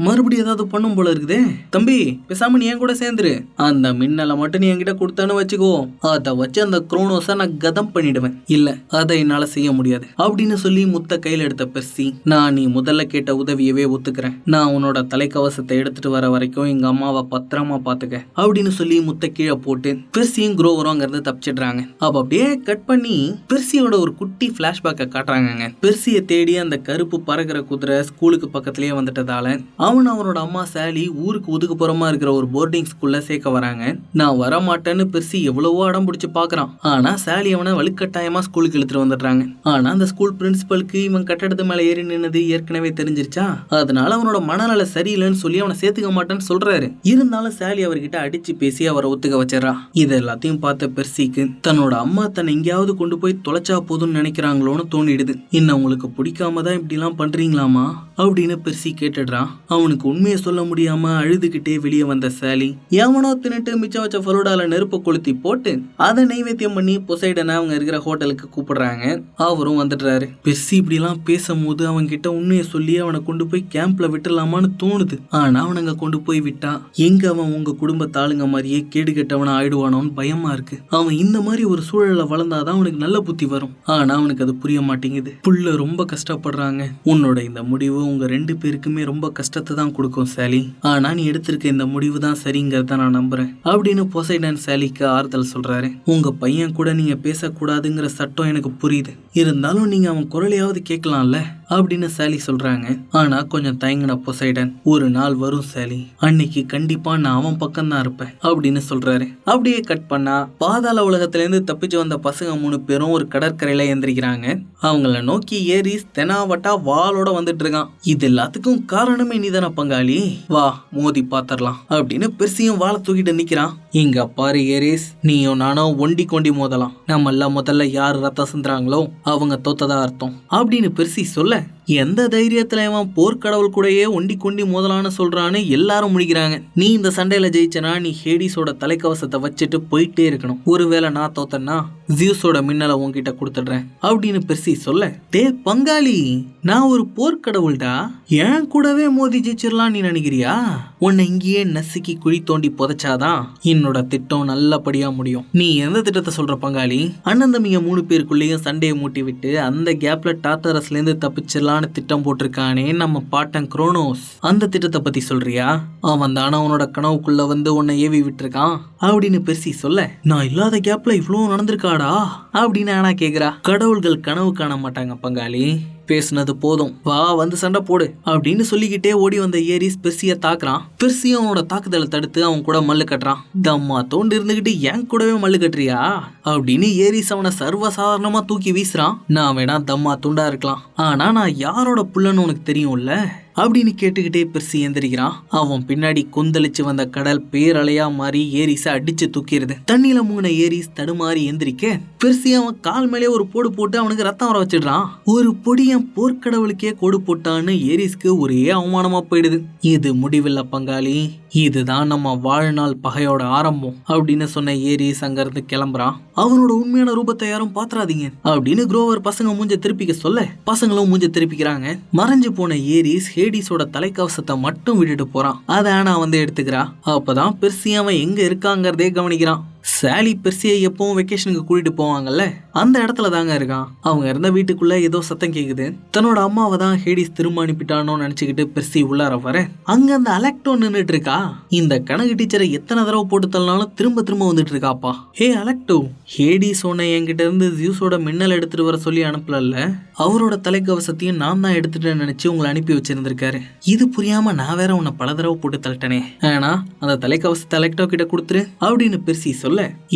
மறுபடியும் ஏதாவது பண்ணும் போல இருக்குதே. தம்பி பேசாம நீ என் கூட சேர்ந்துரு, அந்த மின்னலை மட்டும் நீ என்கிட்ட கொடுத்தான்னு வச்சுக்கோ, அதை வச்சு அந்த குரோனோஸை நான் கதம் பண்ணிடுவேன். இல்ல, அதை என்னால செய்ய முடியாது அப்படின்னு சொல்லி முத்த கையில எடுத்த பெர்சி, நான் நீ முதல்ல கேட்ட உதவியவே ஒத்துக்கிறேன். நான் உன்னோட தலைக்கவசத்தை எடுத்துட்டு வர வரைக்கும் எங்க அம்மாவை பத்திரமா பாத்துக்க அப்படின்னு சொல்லி முத்த கீழே போட்டு பெர்சியும் குரோவரும் அங்க இருந்து தப்பிச்சிடுறாங்க. அப்ப அப்படியே கட் பண்ணி பெர்சியோட ஒரு குட்டி பிளாஷ்பேக்கை காட்டுறாங்க. பெர்சியை தேடி அந்த கருப்பு பறக்கிற குதிரை ஸ்கூலுக்கு பக்கத்திலேயே வந்துட்டதால அவனோட அம்மா சாலி ஊருக்கு ஒதுக்குப்புறமா இருக்கிற ஒரு போர்டிங் ஸ்கூல்ல சேர்க்க வராங்க. நான் வரமாட்டேன்னு பெர்சி எவ்வளவோ அடம் பிடிச்சு பாக்குறான். ஆனா சாலி அவனை வலுக்கட்டாயமா ஸ்கூலுக்கு இழுத்துட்டு வந்துடுறாங்க. ஆனா அந்த ஸ்கூல் பிரின்சிபலுக்கு இவன் கட்டடத்து மேல ஏறி நின்னது ஏற்கனவே தெரிஞ்சிருச்சா, அதனால அவனோட மனநல சரியில்லைன்னு சொல்லி அவனை சேர்த்துக்க மாட்டேன்னு சொல்றாரு. இருந்தாலும் சாலி அவர்கிட்ட அடிச்சு பேசி அவரை ஒத்துக்க வச்சிடறான். இது எல்லாத்தையும் பார்த்த பெர்சிக்கு தன்னோட அம்மா தன்னை எங்கேயாவது கொண்டு போய் தொலைச்சா போதும்னு நினைக்கிறாங்களோன்னு தோணிடுது. இன்னும் உங்களுக்கு பிடிக்காம தான் இப்படி எல்லாம் பண்றீங்களாமா அப்படின்னு பெர்சி கேட்டுடுறான். அவனுக்கு உண்மையை சொல்ல முடியாம அழுதுகிட்டே வெளியே வந்த சாலி எவனோ தின்னுட்டு மிச்சம் வச்ச ஃபலூடால நெருப்பை கொளுத்தி போட்டு அதை நைவேத்தியம் பண்ணி பொசைடனை அவங்க இருக்கிற ஹோட்டலுக்கு கூப்பிடுறாங்க. அவரும் வந்துடுறாரு. பெர்சி இப்படி எல்லாம் பேசும்போது அவன் கிட்ட உண்மையை சொல்லி அவனை கொண்டு போய் கேம்ப்ல விட்டுலாமான்னு தோணுது. ஆனா அவனுங்க கொண்டு போய் விட்டா எங்க அவன் உங்க குடும்பத்தாளுங்க மாதிரியே கேடு கெட்டவன ஆயிடுவானோன்னு பயமா இருக்கு. அவன் இந்த மாதிரி ஒரு சூழல்ல வளர்ந்தாதான் அவனுக்கு நல்ல புத்தி வரும். ஆனா அவனுக்கு அது புரிய மாட்டேங்குது. புள்ள ரொம்ப கஷ்டப்படுறாங்க. உன்னோட இந்த முடிவு உங்க 2 பேருக்குமே ரொம்ப கஷ்டத்தை தான் கொடுக்கும் சாலி. ஆனா நீ எடுத்திருக்க இந்த முடிவு தான் சரிங்கிறத நான் நம்புறேன் அப்படின்னு பொசைடன் சாலிக்கு ஆறுதல் சொல்றாரு. உங்க பையன் கூட நீங்க பேசக்கூடாதுங்கிற சட்டம் எனக்கு புரியுது. இருந்தாலும் நீங்க அவன் குரலையாவது கேட்கலாம்ல அப்படின்னு சாலி சொல்றாங்க. ஆனா கொஞ்சம் தயங்கின பொசைடன், ஒரு நாள் வரும் சாலி, அன்னைக்கு கண்டிப்பா நான் அவன் பக்கம் தான் இருப்பேன் அப்படின்னு சொல்றாரு. அப்படியே கட் பண்ணா பாதாள உலகத்துல இருந்து தப்பிச்சு வந்த பசங்க 3 பேரும் ஒரு கடற்கரையில எந்திரிக்கிறாங்க. அவங்கள நோக்கி ஏரிஸ் தெனாவட்டா வாளோட வந்துட்டு இருக்கான். இது எல்லாத்துக்கும் காரணமே நீதான பங்காளி, வா மோதி பாத்திரலாம் அப்படின்னு பெர்சியும் வாழை தூக்கிட்டு நிக்கிறான். இங்க பாரு ஏரிஸ், நீயும் நானும் ஒண்டி கொண்டி மோதலாம். நம்ம எல்லாம் முதல்ல யார் ரத்தம் சிந்துறாங்களோ அவங்க தோத்ததா அர்த்தம் அப்படின்னு பெர்சி சொல்ல, எந்த தைரியத்துல அவன் போர்க்கடவுள் கூடயே ஒண்டி கொண்டி மோதலான்னு சொல்றான்னு எல்லாரும் முடிக்கிறாங்க. நீ இந்த சண்டையில ஜெயிச்சனா நீ ஹேடிஸோட தலைக்கவசத்தை வச்சுட்டு போயிட்டே இருக்கணும். ஒருவேளை நான் தோத்தன்னா ஜியூஸோட மின்னலை உன்கிட்ட கொடுத்துடுறேன் அப்படின்னு பெர்சி சொல்ல, டே பங்காளி, நான் ஒரு போர்க்கடவுள்டா, ஏன் கூடவே மோதி ஜெயிச்சிடலாம் நீ நினைக்கிறியா? உன்னை இங்கேயே நசுக்கி குழி தோண்டி புதைச்சாதான் என்னோட திட்டம் நல்லபடியா முடியும். நீ எந்த திட்டத்தை சொல்ற பங்காளி? அண்ணன் தம்பிங்க 3 பேருக்குள்ளேயும் சண்டையை மூட்டி விட்டு அந்த கேப்ல டார்டரஸ்ல இருந்து தப்பிச்சிடலான்னு திட்டம் போட்டிருக்கானே நம்ம பாட்டன் குரோனோஸ், அந்த திட்டத்தை பத்தி சொல்றியா? அவன் தானே அவனோட கனவுக்குள்ள வந்து உன்னை ஏவி விட்டுருக்கான் அப்படின்னு பெர்சி சொல்ல, நான் இல்லாத கேப்ல இவ்வளவு நடந்திருக்காடா அப்படின்னு ஆனா கேக்குறா. கடவுள்கள் கனவு காண மாட்டாங்க பங்காளி, பேசுனது போதும், வா வந்து சண்டை போடு அப்படின்னு சொல்லிக்கிட்டே ஓடி வந்த ஏரிஸ் பெர்சியை தாக்குறான். பெர்சியும் அவனோட தாக்குதலை தடுத்து அவன் கூட மல்லு கட்டுறான். தம்மா தோண்டு இருந்துகிட்டு என் கூடவே மல்லு கட்டுறியா அப்படின்னு ஏரிஸ் அவனை சர்வசாதாரணமா தூக்கி வீசுறான். நான் வேணா தம்மா துண்டா இருக்கலாம், ஆனா நான் யாரோட புள்ளன்னு உனக்கு தெரியும்ல அப்படின்னு கேட்டுக்கிட்டே பெர்சி எந்திரிக்கிறான். அவன் பின்னாடி கொந்தளிச்சு வந்த கடல் பேரலையா மாறி ஏரிஸை அடிச்சு தூக்கிடுது. தண்ணியில மூங்கின ஏரிஸ் தடுமாறி எந்திரிக்க பெர்சி அவன் கால் மேலே ஒரு போடு போட்டு அவனுக்கு ரத்தம் வர வச்சிடுறான். ஒரு பொடியன் போர்க்கடவுளுக்கே கோடு போட்டான்னு ஏரிஸ்க்கு ஒரே அவமானமா போயிடுது. இது முடிவில்லை பங்காளி, இதுதான் நம்ம வாழ்நாள் பகையோட ஆரம்பம் அப்படின்னு சொன்ன ஏரிஸ் அங்க இருந்து கிளம்புறான். அவனோட உண்மையான ரூபத்தை யாரும் பாத்துறாதீங்க அப்படின்னு குரோவர் பசங்க மூஞ்ச திருப்பிக்க சொல்ல பசங்களும் மூஞ்ச திருப்பிக்கிறாங்க. மறைஞ்சு போன ஏரிஸ் ஹேடிஸோட தலைக்கவசத்தை மட்டும் விட்டுட்டு போறான். அதை ஆனா வந்து எடுத்துக்கிறா. அப்பதான் பெர்சி அவன் எங்க இருக்காங்கிறதே கவனிக்கிறான். சாலி பெர்சியை எப்பவும் வெக்கேஷனுக்கு கூட்டிட்டு போவாங்கல்ல, அந்த இடத்துல தாங்க இருக்கான். அவங்க இருந்த வீட்டுக்குள்ள ஏதோ சத்தம் கேக்குது. தன்னோட அம்மாவை தான் ஹேடிஸ் திரும்ப அனுப்பிட்டானோ நினைச்சுக்கிட்டு பெர்சி உள்ளார வர அங்க அந்த அலெக்டோ நின்னுட்டு இருக்கா. இந்த கணக்கு டீச்சரை எத்தனை தடவை போட்டு தள்ளினாலும் திரும்ப திரும்ப வந்துட்டு இருக்காப்பா. ஹே அலெக்டோ, ஹேடிஸ் உன்னை என்கிட்ட இருந்து ஜியூஸோட மின்னல் எடுத்துட்டு வர சொல்லி அனுப்பல, அவரோட தலைக்கவசத்தையும் நான் தான் எடுத்துட்டு நினைச்சு உங்களை அனுப்பி வச்சிருந்திருக்காரு. இது புரியாம நான் வேற உன்னை பல தடவை போட்டு தள்ளிட்டனே, ஆனா அந்த தலைக்கவசத்தை அலெக்டோ கிட்ட கொடுத்துரு அப்படின்னு பெர்சி சொல்ல,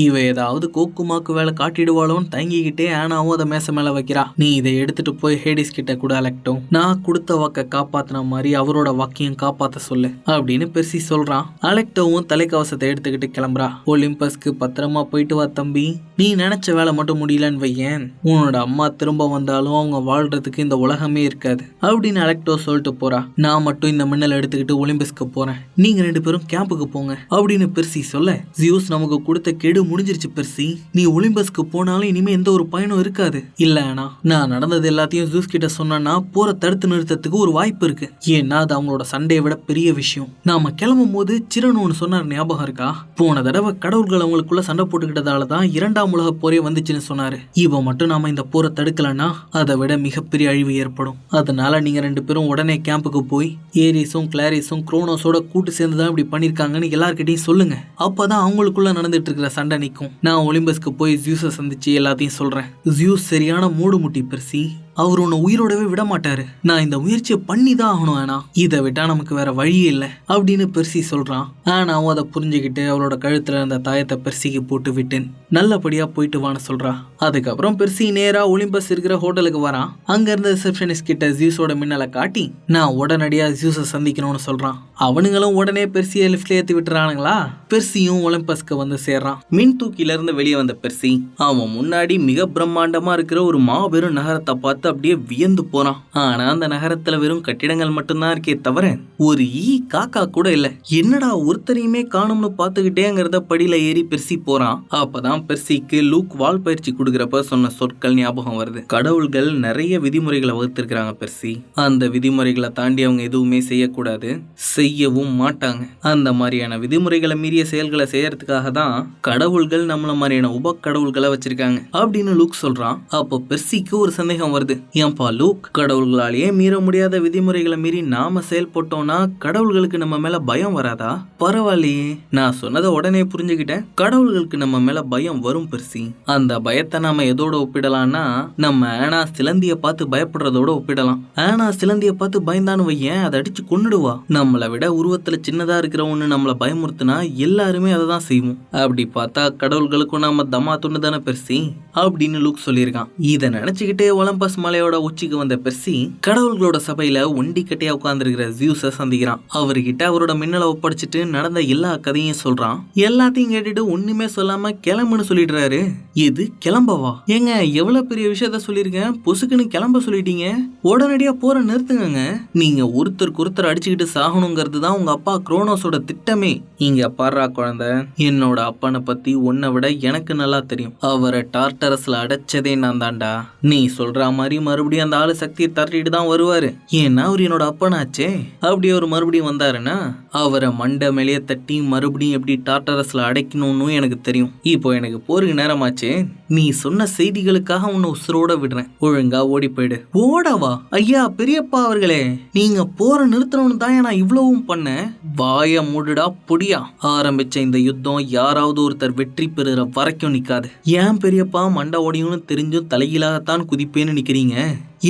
இவ ஏதாவது கோக்குமாக்கு வேலை காட்டிடுவாளோன்னு தயங்கிக்கிட்டே ஆனாவும் அதை மேச மேல வைக்கிறா. நீ இதை எடுத்துட்டு போய் ஹேடிஸ் கிட்ட கூட அலெக்டோ, நான் கொடுத்த வாக்க காப்பாத்தின மாதிரி அவரோட வாக்கையும் காப்பாத்த சொல்லு அப்படின்னு பெர்சி சொல்றான். அலெக்டோவும் தலைக்கவசத்தை எடுத்துக்கிட்டு கிளம்புறா. ஒலிம்பஸ்க்கு பத்திரமா போயிட்டு வா தம்பி, நீ நினைச்ச வேலை மட்டும் முடியலன்னு வையேன், உன்னோட அம்மா திரும்ப வந்தாலும் அவங்க வாழ்றதுக்கு இந்த உலகமே இருக்காது அப்படின்னு அலெக்டோ சொல்லிட்டு போறா. நான் மட்டும் இந்த மின்னல் எடுத்துக்கிட்டு ஒலிம்பஸ்க்கு போறேன், நீங்க 2 பேரும் கேம்புக்கு போங்க அப்படின்னு பெர்சி சொல்ல, ஜியூஸ் நமக்கு கொடுத்த கெடு முடிஞ்சிருச்சு பெர்சி, நீ ஒலிம்பஸ்க்கு போனாலும் இனிமே எந்த ஒரு பயனும் இருக்காது. இல்ல ஆனா நான் நடந்தது எல்லாத்தையும் ஜூஸ் கிட்ட சொன்னா போற தடுத்து நிறுத்தத்துக்கு ஒரு வாய்ப்பு இருக்கு. ஏன்னா அது அவங்களோட சண்டையை விட பெரிய விஷயம். நாம கிளம்பும் போது சிரன் ஒன்று சொன்னார், ஞாபகம் இருக்கா? போன தடவை கடவுள்கள் அவங்களுக்குள்ள சண்டை போட்டுக்கிட்டதால தான் 2ஆம் உலக போரே வந்துச்சுன்னு சொன்னாரு. இவ மட்டும் நாம இந்த போரை தடுக்கலன்னா அதை விட மிகப்பெரிய அழிவு ஏற்படும். அதனால நீங்க 2 பேரும் உடனே கேம்புக்கு போய் ஏரிஸும் கிளாரிஸும் குரோனோஸோட கூட்டு சேர்ந்துதான் இப்படி பண்ணிருக்காங்கன்னு எல்லார்கிட்டையும் சொல்லுங்க. அப்பதான் அவங்களுக்குள்ள நடந்துட்டு இருக்கிற சண்டை நிற்கும். நான் ஒலிம்பஸ்க்கு போய் ஜியூஸை சந்திச்சு எல்லாத்தையும் சொல்றேன். ஜியூஸ் சரியான மூடு முட்டி பெர்சி, அவர் உன்னை உயிரோடவே விட மாட்டாரு. நான் இந்த முயற்சியை பண்ணி தான் ஆகணும் ஆனா, இதை விட்டா நமக்கு வேற வழியே இல்லை அப்படின்னு பெர்சி சொல்றான். ஆனாவும் அதை புரிஞ்சுக்கிட்டு அவளோட கழுத்துல இருந்த தாயத்தை பெர்சிக்கு போட்டு விட்டேன், நல்லபடியா போயிட்டு வான்னு சொல்றா. அதுக்கப்புறம் பெர்சி நேரா ஒலிம்பஸ் இருக்கிற ஹோட்டலுக்கு வரான். அங்க இருந்த ரிசப்ஷனிஸ்ட் கிட்ட ஜியூஸோட மின்னலை காட்டி நான் உடனடியா ஜியூஸை சந்திக்கணும்னு சொல்றான். அவனுங்களும் உடனே பெர்சியை லிஃப்ட்ல ஏத்தி விட்டுறானுங்களா. பெர்சியும் ஒலிம்பஸ்க்கு வந்து சேர்றான். மின் தூக்கில இருந்து வெளியே வந்த பெர்சி அவன் முன்னாடி மிக பிரம்மாண்டமா இருக்கிற ஒரு மாபெரும் நகரத்தை பார்த்து அப்படியே வியந்து போறான். ஆனா அந்த நகரத்துல வெறும் கட்டிடங்கள் மட்டும்தான் இருக்கே தவிர ஒரு காக்கா கூட இல்ல. என்னடா ஒருத்தரையுமே காணும்னு பாத்துக்கிட்டேங்கிறத படியில ஏறி பெர்சி போறான். அப்பதான் பெர்சிக்கு லூக் வால் பயிற்சி கொடுக்கறப்ப சொன்ன சொற்கள் ஞாபகம் வருது. கடவுள்கள் நிறைய விதிமுறைகளை வகுத்திருக்கிறாங்க பெர்சி, அந்த விதிமுறைகளை தாண்டி அவங்க எதுவுமே செய்யக்கூடாது, செய்யவும் மாட்டாங்க. அந்த மாதிரியான விதிமுறைகளை மீறிய செயல்களை செய்யறதுக்காக தான் கடவுள்கள் நம்மள மாதிரியான உப கடவுள்களை வச்சிருக்காங்க அப்படின்னு லூக் சொல்றான். அப்போ பெர்சிக்கு ஒரு சந்தேகம் வருது. ஏன்பா லூக், கடவுள்களாலேயே மீற முடியாத விதிமுறைகளை மீறி நாம செயல்பட்டோம்னா கடவுள்களுக்கு நம்ம மேல பயம் வராதா? பரவாயில்லையே, நான் சொன்னதை உடனே புரிஞ்சுக்கிட்டேன். கடவுள்களுக்கு நம்ம மேல பயம் வரும் பெர்சி. அந்த பயத்தை நாம எதோட ஒப்பிடலாம்னா நம்ம ஆனா சிலந்திய பார்த்து பயப்படுறதோட ஒப்பிடலாம். ஆனா சிலந்திய பார்த்து பயந்தான்னு வையேன், அதை அடிச்சு கொன்னுடுவா. நம்மளை விட உருவத்துல சின்னதா இருக்கிற ஒண்ணு நம்மள பயமுறுத்துனா எல்லாருமே அதை தான் செய்வோம். அப்படி பார்த்தா கடவுள்களுக்கும் நாம தமா துண்ணு தானே பெர்சி அப்படின்னு லூக் சொல்லியிருக்கான். இதை நினைச்சுக்கிட்டே ஒலிம்பஸ் மலையோட உச்சிக்கு வந்த பெர்சி கடவுள்களோட சபையில ஒண்டி கட்டையா உட்கார்ந்துருக்கிற ஜியூஸை சந்திக்கிறான். அவர்கிட்ட அவரோட மின்னலை ஒப்படைச்சிட்டு நடந்த எல்லா கதையும் சொல்றான். எல்லாத்தையும் கேட்டுட்டு ஒண்ணுமே சொல்லாம கிளம்புன்னு சொல்லிடுறாரு. எது கிளம்பவா? ஏங்க எவ்வளவு பெரிய விஷயத்த சொல்லியிருக்கேன், பொசுக்குன்னு கிளம்ப சொல்லிட்டீங்க, உடனடியா போற நிறுத்துங்க. நீங்க ஒருத்தருக்கு ஒருத்தர் அடிச்சுக்கிட்டு சாகணுங்கிறது தான் உங்க அப்பா குரோனோஸோட திட்டமே. இங்க பாடுறா குழந்தை, என்னோட அப்பனை பத்தி உன்னை விட எனக்கு நல்லா தெரியும். அவரை டார்டரஸ்ல அடைச்சதே நான் தான்டா. நீ சொல்ற மாதிரி மறுபடியும் அந்த ஆளு சக்தியை தட்டிட்டு தான் வருவாரு. ஏன்னா அவர் என்னோட அப்பனாச்சே. அப்படி அவர் மறுபடியும் வந்தாருன்னா அவரை மண்டை மேலேயே தட்டி மறுபடியும் எப்படி டார்டரஸ்ல அடைக்கணும்னு எனக்கு தெரியும். இப்போ எனக்கு போருக்கு நேரமாச்சு. நீ சொன்ன செய்திகளுக்காக உன்னை உசுரோட விடுறேன், ஒழுங்கா ஓடி போயிடு. ஓடவா? ஐயா பெரியப்பா அவர்களே, நீங்க போற நிறுத்தணும்னு தான் நான் இவ்வளவும் பண்ணேன். வாய மூடுடா பொடியா. ஆரம்பிச்ச இந்த யுத்தம் யாராவது ஒருத்தர் வெற்றி பெறுற வரைக்கும் நிக்காது. ஏன் பெரியப்பா மண்டை ஓடியும்னு தெரிஞ்சும் தலையிலாகத்தான் குதிப்பேன்னு நிக்கிறீங்க?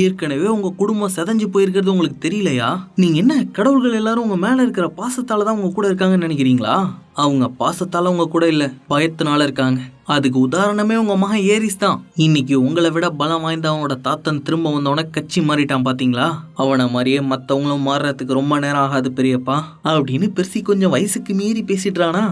ஏற்கனவே உங்க குடும்பம் செதஞ்சு போயிருக்கிறது உங்களுக்கு தெரியலையா? நீங்க என்ன கடவுள்கள் எல்லாரும் உங்க மேல இருக்கிற பாசத்தால தான் உங்க கூட இருக்காங்கன்னு நினைக்கிறீங்களா? அவங்க பாசத்தால உங்க கூட இல்ல, பயத்தினால இருக்காங்க. அதுக்கு உதாரணமே உங்க மகன் ஏரிஸ் தான். இன்னைக்கு உங்களை விட பலம் வாய்ந்த அவனோட தாத்தன் திரும்ப வந்தவன கட்சி மாறிட்டான் பாத்தீங்களா? அவனை மாதிரியே மத்தவங்களும் மாறுறதுக்கு ரொம்ப நேரம் ஆகாது பெரியப்பா அப்படின்னு பெர்சி கொஞ்சம் வயசுக்கு மீறி பேசிடுறானா.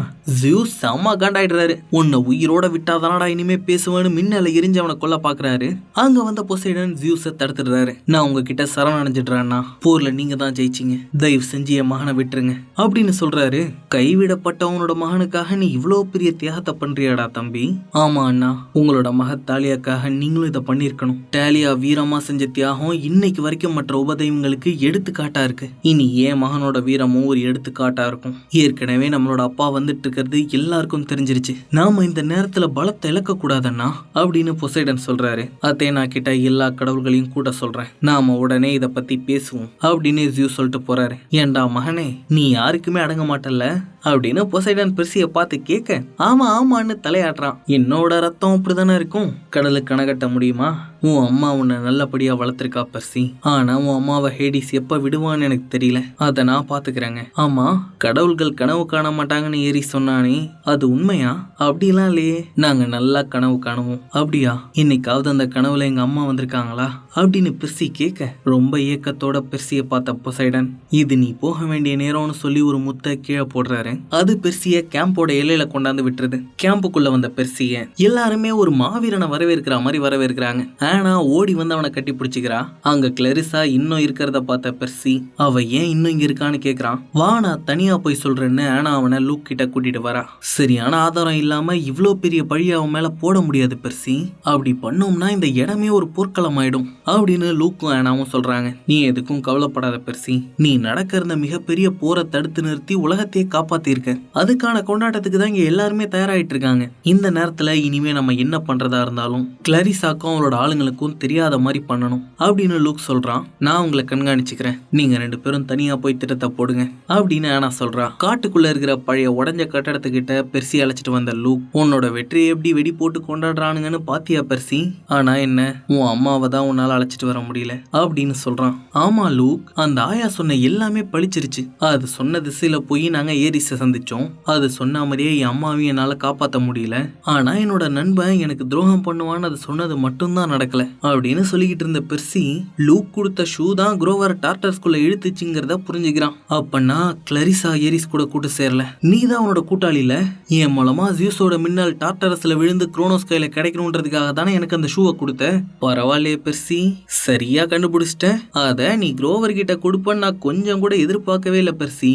ஜியூஸ் செம்ம காண்டாயிடுறாரு. உன்னை உயிரோட விட்டாதானடா இனிமே பேசுவேன்னு மின்னல எரிஞ்சு அவனை கொல்ல பாக்குறாரு. அங்க வந்த பொசைடன் ஜியூஸை தடுத்துடுறாரு. நான் உங்ககிட்ட சரண் அடைஞ்சிடுறேன்னா, போர்ல நீங்க தான் ஜெயிச்சிங்க, தயவு செஞ்சு என் மகனை விட்டுருங்க அப்படின்னு சொல்றாரு. கைவிடப்பட்டவனோட மகனுக்காக நீ இவ்வளவு பெரிய தியாகத்தை பண்றியாடா தம்பி? ஆமா அண்ணா, உங்களோட மக தாலியாக்காக நீங்களும் இதை பண்ணிருக்கணும். டாலியா வீரமா செஞ்ச தியாகம் இன்னைக்கு வரைக்கும் மற்ற உபதெய்வங்களுக்கு எடுத்துக்காட்டா இருக்கு. இனி என் மகனோட வீரமும் ஒரு எடுத்துக்காட்டா இருக்கும். ஏற்கனவே நம்மளோட அப்பா வந்துட்டு இருக்கிறது எல்லாருக்கும் தெரிஞ்சிருச்சு. நாம இந்த நேரத்துல பலத்தை இழக்க கூடாதண்ணா அப்படின்னு பொசைடன் சொல்றாரு. அத்தேனா கிட்ட எல்லா கடவுள்களையும் கூட்ட சொல்றேன், நாம உடனே இத பத்தி பேசுவோம் அப்படின்னு ஜியூ சொல்லிட்டு போறாரு. ஏண்டா மகனே, நீ யாருக்குமே அடங்க மாட்டல்ல அப்படின்னு பொசைடன் பெர்சியை பார்த்து கேட்க, ஆமா ஆமான்னு தலையாட்டுறான். என்னோட ரத்தம் அப்படிதானே இருக்கும், கடலுக்கு கணக்கட்ட முடியுமா? உன் அம்மா உன்னை நல்லபடியா வளர்த்திருக்கா பெர்சி, ஆனா உன் அம்மாவை ஹேடிஸ் எப்ப விடுவான்னு எனக்கு தெரியல, அதை நான் பாத்துக்கிறேங்க. ஆமா, கடவுள்கள் கனவு காண மாட்டாங்கன்னு ஏறி சொன்னானே, அது உண்மையா? அப்படிலாம் இல்லையே, நாங்க நல்லா கனவு காணுவோம். அப்படியா, இன்னைக்காவது அந்த கனவுல எங்க அம்மா வந்திருக்காங்களா அப்படின்னு பெர்சி கேட்க, ரொம்ப ஏக்கத்தோட பெர்சியை பார்த்த பொசைடன், இது நீ போக வேண்டிய நேரம்னு சொல்லி ஒரு முத்தை கீழே போடுறாரு. அது பெர்சிய கேம்போட எல்லையில கொண்டாந்து விட்டுருது. கேம்புக்குள்ள வந்த பெர்சிய எல்லாருமே ஒரு மாவீரனை வரவேற்கிற மாதிரி வரவேற்கிறாங்க. ஆனா ஓடி வந்து அவனை கட்டி பிடிச்சிக்கிறா. அங்க கிளரிசா இன்னும் இருக்கிறத பார்த்த பெர்சி, அவ ஏன் இன்னும் இங்க இருக்கான்னு கேக்குறான். வா நான் தனியா போய் சொல்றேன்னு ஆனா அவனை லூக் கிட்ட கூட்டிட்டு வரா. சரியான ஆதாரம் இல்லாம இவ்ளோ பெரிய பழி அவன் மேல போட முடியாது பெர்சி, அப்படி பண்ணோம்னா இந்த இடமே ஒரு போர்க்களம் ஆயிடும் அப்படின்னு லூக்கும் ஆனாவும் சொல்றாங்க. நீ எதுக்கும் கவலைப்படாத பெர்சி, நீ நடக்கிற மிகப்பெரிய போரை தடுத்து நிறுத்தி உலகத்தையே காப்பாத்திருக்க. அதுக்கான கொண்டாட்டத்துக்கு தான் இங்க எல்லாருமே தயாராயிட்டு இருக்காங்க. இந்த நேரத்துல இனிமே நம்ம என்ன பண்றதா இருந்தாலும் கிளரிசாக்கும் அவளோட ஆளுங்களுக்கும் தெரியாத மாதிரி பண்ணணும் அப்படின்னு லூக் சொல்றான். நான் உங்களை கண்காணிச்சுக்கிறேன், நீங்க 2 பேரும் தனியா போய் திட்டத்தை போடுங்க அப்படின்னு ஆனா சொல்றா. காட்டுக்குள்ள இருக்கிற பழைய உடஞ்ச கட்டடத்துக்கிட்ட பெர்சி அழைச்சிட்டு வந்த லூக், உன்னோட வெற்றியை எப்படி வெடி போட்டு கொண்டாடுறானுங்கன்னு பாத்தியா பெர்சி? ஆனா என்ன, உன் அம்மாவை தான் உன்னால அழைச்சிட்டு வர முடியல அப்படின்னு சொல்றான். ஆமா லூக், அந்த ஆயா சொன்ன எல்லாமே பழிச்சிருச்சு. அது சொன்ன திசையில போய் நாங்க ஏரிஸை சந்திச்சோம். அது சொன்ன மாதிரியே என் அம்மாவையும் என்னால காப்பாற்ற முடியல. ஆனா என்னோட நண்பன் எனக்கு துரோகம் பண்ணுவான்னு அது சொன்னது மட்டும்தான் நடக்கல அப்படின்னு சொல்லிக்கிட்டு இருந்த பெர்சி, லூக் கொடுத்த ஷூ தான் குரோவர் டார்டர்ஸ்குள்ள இழுத்துச்சுங்கிறத புரிஞ்சுக்கிறான். அப்பன்னா கிளரிசா ஏரிஸ் கூட கூட்டு சேரல, நீ தான் அவனோட கூட்டாளில. என் மூலமா ஜியூஸோட மின்னல் டார்டரஸ்ல விழுந்து குரோனோஸ் கையில கிடைக்கணும்ன்றதுக்காக தானே எனக்கு அந்த ஷூவை கொடுத்த. பரவாயில்லையே பெர்சி, சரியா கண்டுபிடிச்சிட்ட. அத நீ குரோவர் கிட்ட கொடுப்பன்னு நான் கொஞ்சம் கூட எதிர்பார்க்கவே இல்லை பெர்சி.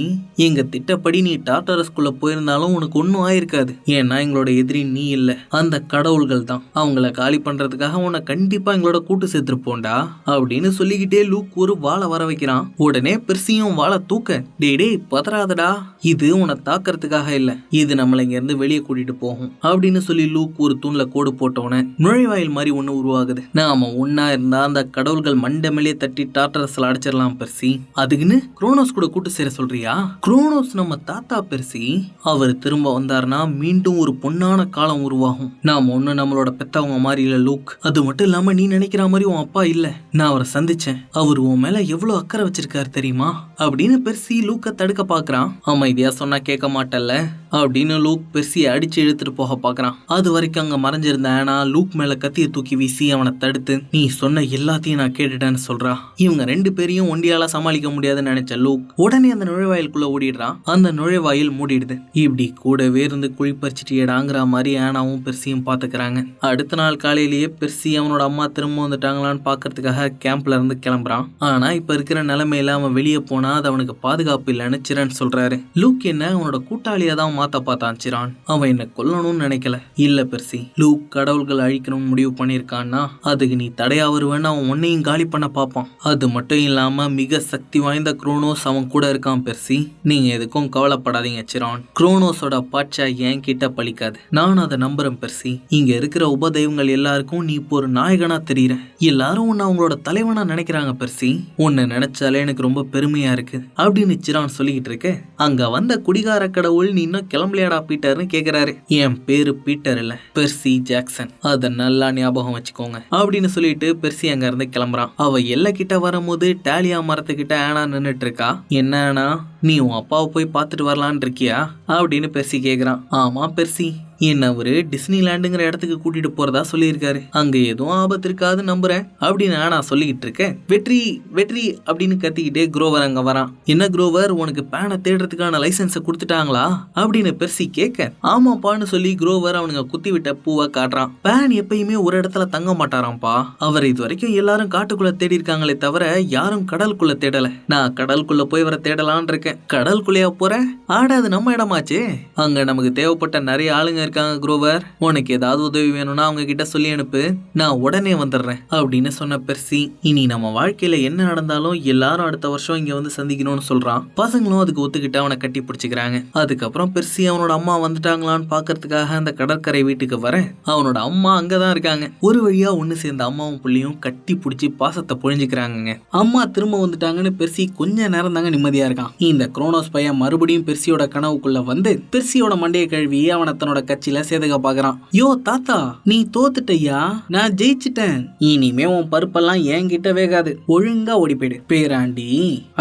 எங்க திட்டப்படி நீ டார்டரஸ்குள்ள போயிருந்தாலும் உனக்கு ஒன்னும் ஆயிருக்காது. ஏன்னா எங்களோட எதிரி நீ இல்ல, அந்த கடவுள்கள் தான். அவங்கள காலி பண்றதுக்காக உன்னை கண்டிப்பா எங்களோட கூட்டு சேர்த்துருப்போண்டா அப்படின்னு சொல்லிக்கிட்டே லூக் ஒரு வாழை வர வைக்கிறான். உடனே பெர்சியும் வாழை தூக்க, டே பதறாதடா, இது உன்னை தாக்கறதுக்காக இல்ல, இது நம்மள இங்க இருந்து வெளியே கூட்டிட்டு போகும் அப்படின்னு சொல்லி லூக் ஒரு தூண்ல கோடு போட்டவன நுழைவாயில் மாதிரி ஒண்ணு உருவாகுது. நாம ஒன்னா இருந்தா அந்த கடவுள்கள் மண்டமேலே தட்டி டார்டரஸ்ல அடிச்சிடலாம் பெர்சி. அதுக்குன்னு குரோனோஸ் கூட கூட்டு சேர சொல்றியா? குரோனோஸ் நம்ம தாத்தா பெர்சி, அவர் திரும்ப வந்தாருன்னா மீண்டும் ஒரு பொன்னான காலம் உருவாகும். நாம ஒண்ணு நம்மளோட பெத்தவங்க மாதிரி இல்ல லூக். அது மட்டும் இல்லாம நீ நினைக்கிற மாதிரி உன் அப்பா இல்ல. நான் அவரை சந்திச்சேன், அவர் உன் மேல எவ்வளவு அக்கறை வச்சிருக்காரு தெரியுமா அப்படின்னு பெர்சி லூக்க தடுக்க பாக்குறான். அமைதியா சொன்னா கேட்க மாட்டல்ல அப்படின்னு லூக் பெர்சியை அடிச்சு இழுத்துட்டு போக பாக்குறான். அது வரைக்கும் அங்க மறைஞ்சிருந்த ஆனா லூக் மேல கத்திய தூக்கி வீசி அவனை தடுத்து, நீ சொன்ன எல்லாத்தையும் நான் கேட்டுட்டேன்னு சொல்றா. இவங்க 2 பேரையும் ஒண்டியால சமாளிக்க முடியாதுன்னு நினைச்ச லூக் உடனே அந்த நுழைவாயிலுக்குள்ள ஓடிடுறான். அந்த நுழைவாயில் மூடிடுது. இப்படி கூடவே இருந்து குழி பறிச்சிட்டியடாங்கிற மாதிரி ஆனாவும் பெர்சியும் பாத்துக்கிறாங்க. அடுத்த நாள் காலையிலேயே பெர்சி அவனோட அம்மா திரும்ப வந்துட்டாங்களான்னு பாக்குறதுக்காக கேம்ப்ல இருந்து கிளம்புறான். ஆனா இப்ப இருக்கிற நிலைமையில அவன் வெளியே போனா அது அவனுக்கு பாதுகாப்பு இல்லைன்னு சிரான் சொல்றாரு. லூக் என்ன அவனோட கூட்டாளியா தான் மாத்த பார்த்தான் சிரான். அவன் என்ன கொல்லணும்னு நினைக்கல. இல்ல பெர்சி, லூக் கடவுள்கள் அழிக்கணும்னு முடிவு பண்ணிருக்கான்னா அதுக்கு நீ தடையா வருவேன்னு அவன் உன்னையும் காலி பண்ண பார்ப்பான். அது மட்டும் இல்லாம மிக சக்தி வாய்ந்த குரோனோஸ் அவன் கூட இருக்கான் பெர்சி. நீங்க எதுக்கும் கவலைப்படாதீங்க சிரான். குரோனோஸோட பாட்சா என் கிட்ட பழிக்காது, நான் அதை நம்புறேன் பெர்சி. இங்க இருக்கிற உபதெய்வங்கள் எல்லாருக்கும் நீ இப்போ ஒரு நாயகனா தெரியுற. எல்லாரும் உன்னை அவங்களோட தலைவனா நினைக்கிறாங்க பெர்சி. உன்னை நினைச்சாலே எனக்கு ரொம்ப பெருமையா இருக்கு அப்படின்னு சிரான் சொல்லிக்கிட்டு இருக்கு. அங்க வந்த குடிகார கடவுள், நீ இன்னும் கிளம்பலையாடா பீட்டர்னு கேக்குறாரு. என் பேரு பீட்டர் இல்ல, பெர்சி ஜாக்சன், அத நல்லா ஞாபகம் வச்சுக்கோங்க அப்படின்னு சொல்லிட்டு பெர்சி அங்க இருந்து கிளம்புறான். அவ எல்லை கிட்ட வரும்போது டாலியா மரத்துக்கிட்ட ஆனா நின்னுட்டு இருக்கா. என்ன ஆனா, நீ உன் அப்பாவை போய் பார்த்துட்டு வரலான்னு இருக்கியா அப்படின்னு பெர்சி கேக்குறான். ஆமா பெர்சி, என்ன ஒரு டிஸ்னிலாண்டுங்கிற இடத்துக்கு கூட்டிட்டு போறதா சொல்லியிருக்காரு. அங்க எதுவும் ஆபத்து இருக்காது நம்புறேன் அப்படின்னு நான் சொல்லிக்கிட்டு இருக்கேன். வெற்றி வெற்றி அப்படின்னு கத்திக்கிட்டே குரோவர் அங்க வரான். என்ன குரோவர், உனக்கு பேனை தேடுறதுக்கான லைசன்ஸை கொடுத்துட்டாங்களா அப்படின்னு பெர்சி கேட்க, ஆமாப்பான்னு சொல்லி குரோவர் அவனுங்க குத்தி விட்ட பூவை காட்டுறான். பேன் எப்பயுமே ஒரு இடத்துல தங்க மாட்டாராம்பா. அவர் இது வரைக்கும் எல்லாரும் காட்டுக்குள்ள தேடி இருக்காங்களே தவிர யாரும் கடலுக்குள்ள தேடல. நான் கடலுக்குள்ள போய் வர தேடலான் இருக்கேன். கடலுக்குள்ளேயா போறேன்? ஆடாது நம்ம இடமாச்சே, அங்க நமக்கு தேவைப்பட்ட நிறைய ஆளுங்க இருக்காங்க குரோவர். உனக்கு ஏதாவது உதவி வேணும்னா அவங்க கிட்ட சொல்லி அனுப்பு, நான் உடனே வந்துடுறேன் அப்படின்னு சொன்ன பெர்சி இனி நம்ம வாழ்க்கையில என்ன நடந்தாலும் எல்லாரும் அடுத்த வருஷம் இங்க வந்து சந்திக்கணும்னு சொல்றான். பசங்களும் அதுக்கு ஒத்துக்கிட்டு அவனை கட்டி பிடிச்சிக்கிறாங்க. அதுக்கப்புறம் பெர்சி அவனோட அம்மா வந்துட்டாங்களான்னு பாக்கிறதுக்காக அந்த கடற்கரை வீட்டுக்கு வர அவனோட அம்மா அங்கதான் இருக்காங்க. ஒரு வழியா ஒண்ணு சேர்ந்த அம்மாவும் புள்ளியும் கட்டி பிடிச்சி பாசத்தை பொழிஞ்சுக்கிறாங்க. அம்மா திரும்ப வந்துட்டாங்கன்னு பெர்சி கொஞ்ச நேரம் தாங்க நிம்மதியா இருக்கான். இந்த குரோனோஸ் பையன் மறுபடியும் பெர்சியோட கனவுக்குள்ள வந்து பெர்சியோட மண்டைய கழுவி அவனை தன்னோட கட்சியில சேதுக பாக்குறான். யோ தாத்தா, நீ தோத்துட்டயா, நான் ஜெயிச்சிட்டேன். இனிமே உன் பருப்பெல்லாம் என்கிட்ட வேகாது, ஒழுங்கா ஓடி போயிடு. பேராண்டி,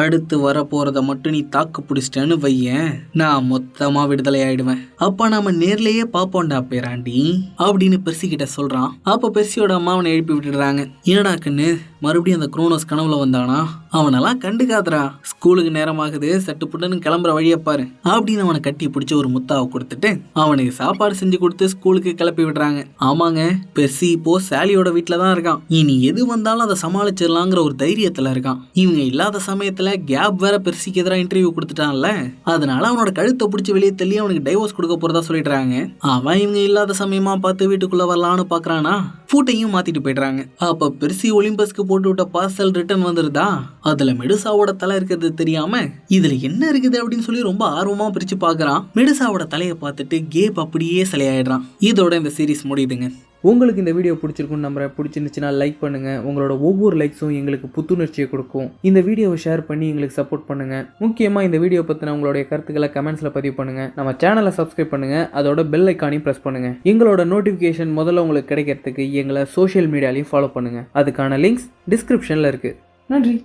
அடுத்து வர போறத மட்டும் நீ தாக்கு பிடிச்சிட்டேன்னு வையேன், நான் மொத்தமா விடுதலை ஆயிடுவேன். அப்ப நாம நேர்லயே பாப்போண்டா பேராண்டி அப்படின்னு பெர்சி கிட்ட சொல்றான். அப்ப பெர்சியோட அம்மா அவனை எழுப்பி விட்டுடுறாங்க. என்னடா கண்ணு, மறுபடியும் அந்த குரோனோஸ் கனவுல வந்தானா? அவனெல்லாம் கண்டுக்காதரா, ஸ்கூலுக்கு நேரமாகுது, சட்டுப்புட்டுன்னு கிளம்புற வழியை பாரு அப்படின்னு அவனை கட்டி பிடிச்சி ஒரு முத்தாவை கொடுத்துட்டு அவனுக்கு சாப்பாடு செஞ்சு கொடுத்து ஸ்கூலுக்கு கிளப்பி விடுறாங்க. ஆமாங்க, பெர்சி இப்போ சாலியோட வீட்டுல தான் இருக்கான். இனி எது வந்தாலும் அதை சமாளிச்சிடலாங்கிற ஒரு தைரியத்துல இருக்கான். இவங்க இல்லாத சமயத்துல கேப் வேற பெர்சிக்கு எதிராக இன்டர்வியூ கொடுத்துட்டான்ல, அதனால அவனோட கழுத்தை பிடிச்சி வெளியே தள்ளி அவனுக்கு டைவோர்ஸ் கொடுக்க போறதா சொல்லிடுறாங்க. அவன் இவங்க இல்லாத சமயமா பார்த்து வீட்டுக்குள்ள வரலான்னு பாக்குறானா, பூட்டையும் மாத்திட்டு போயிடுறாங்க. அப்ப பெர்சி ஒலிம்பஸ்க்கு போட்டு விட்ட பார்சல் ரிட்டர்ன் வந்துருதா, அதுல மெடுசாவோட தலை இருக்கிறது தெரியாம இதுல என்ன இருக்குது அப்படின்னு சொல்லி ரொம்ப ஆர்வமா பிரிச்சு பாக்குறான். மெடுசாவோட தலையை பார்த்துட்டு கேப் அப்படியே சிலையாயிடுறான். இதோட இந்த சீரீஸ் முடியுதுங்க. உங்களுக்கு இந்த வீடியோ பிடிச்சிருக்குன்னு நம்புறேன். பிடிச்சிருந்துச்சுன்னா லைக் பண்ணுங்கள். உங்களோட ஒவ்வொரு லைக்ஸும் எங்களுக்கு புத்துணர்ச்சியை கொடுக்கும். இந்த வீடியோவை ஷேர் பண்ணி எங்களுக்கு சப்போர்ட் பண்ணுங்கள். முக்கியமாக இந்த வீடியோ பற்றின உங்களுடைய கருத்துக்களை கமெண்ட்ஸில் பதிவு பண்ணுங்கள். நம்ம சேனலை சப்ஸ்கிரைப் பண்ணுங்கள். அதோட பெல் ஐக்கானையும் ப்ரெஸ் பண்ணுங்கள். எங்களோட நோட்டிஃபிகேஷன் முதல்ல உங்களுக்கு கிடைக்கிறதுக்கு எங்களை சோஷியல் மீடியாலையும் ஃபாலோ பண்ணுங்கள். அதுக்கான லிங்க்ஸ் டிஸ்கிரிப்ஷனில் இருக்குது. நன்றி.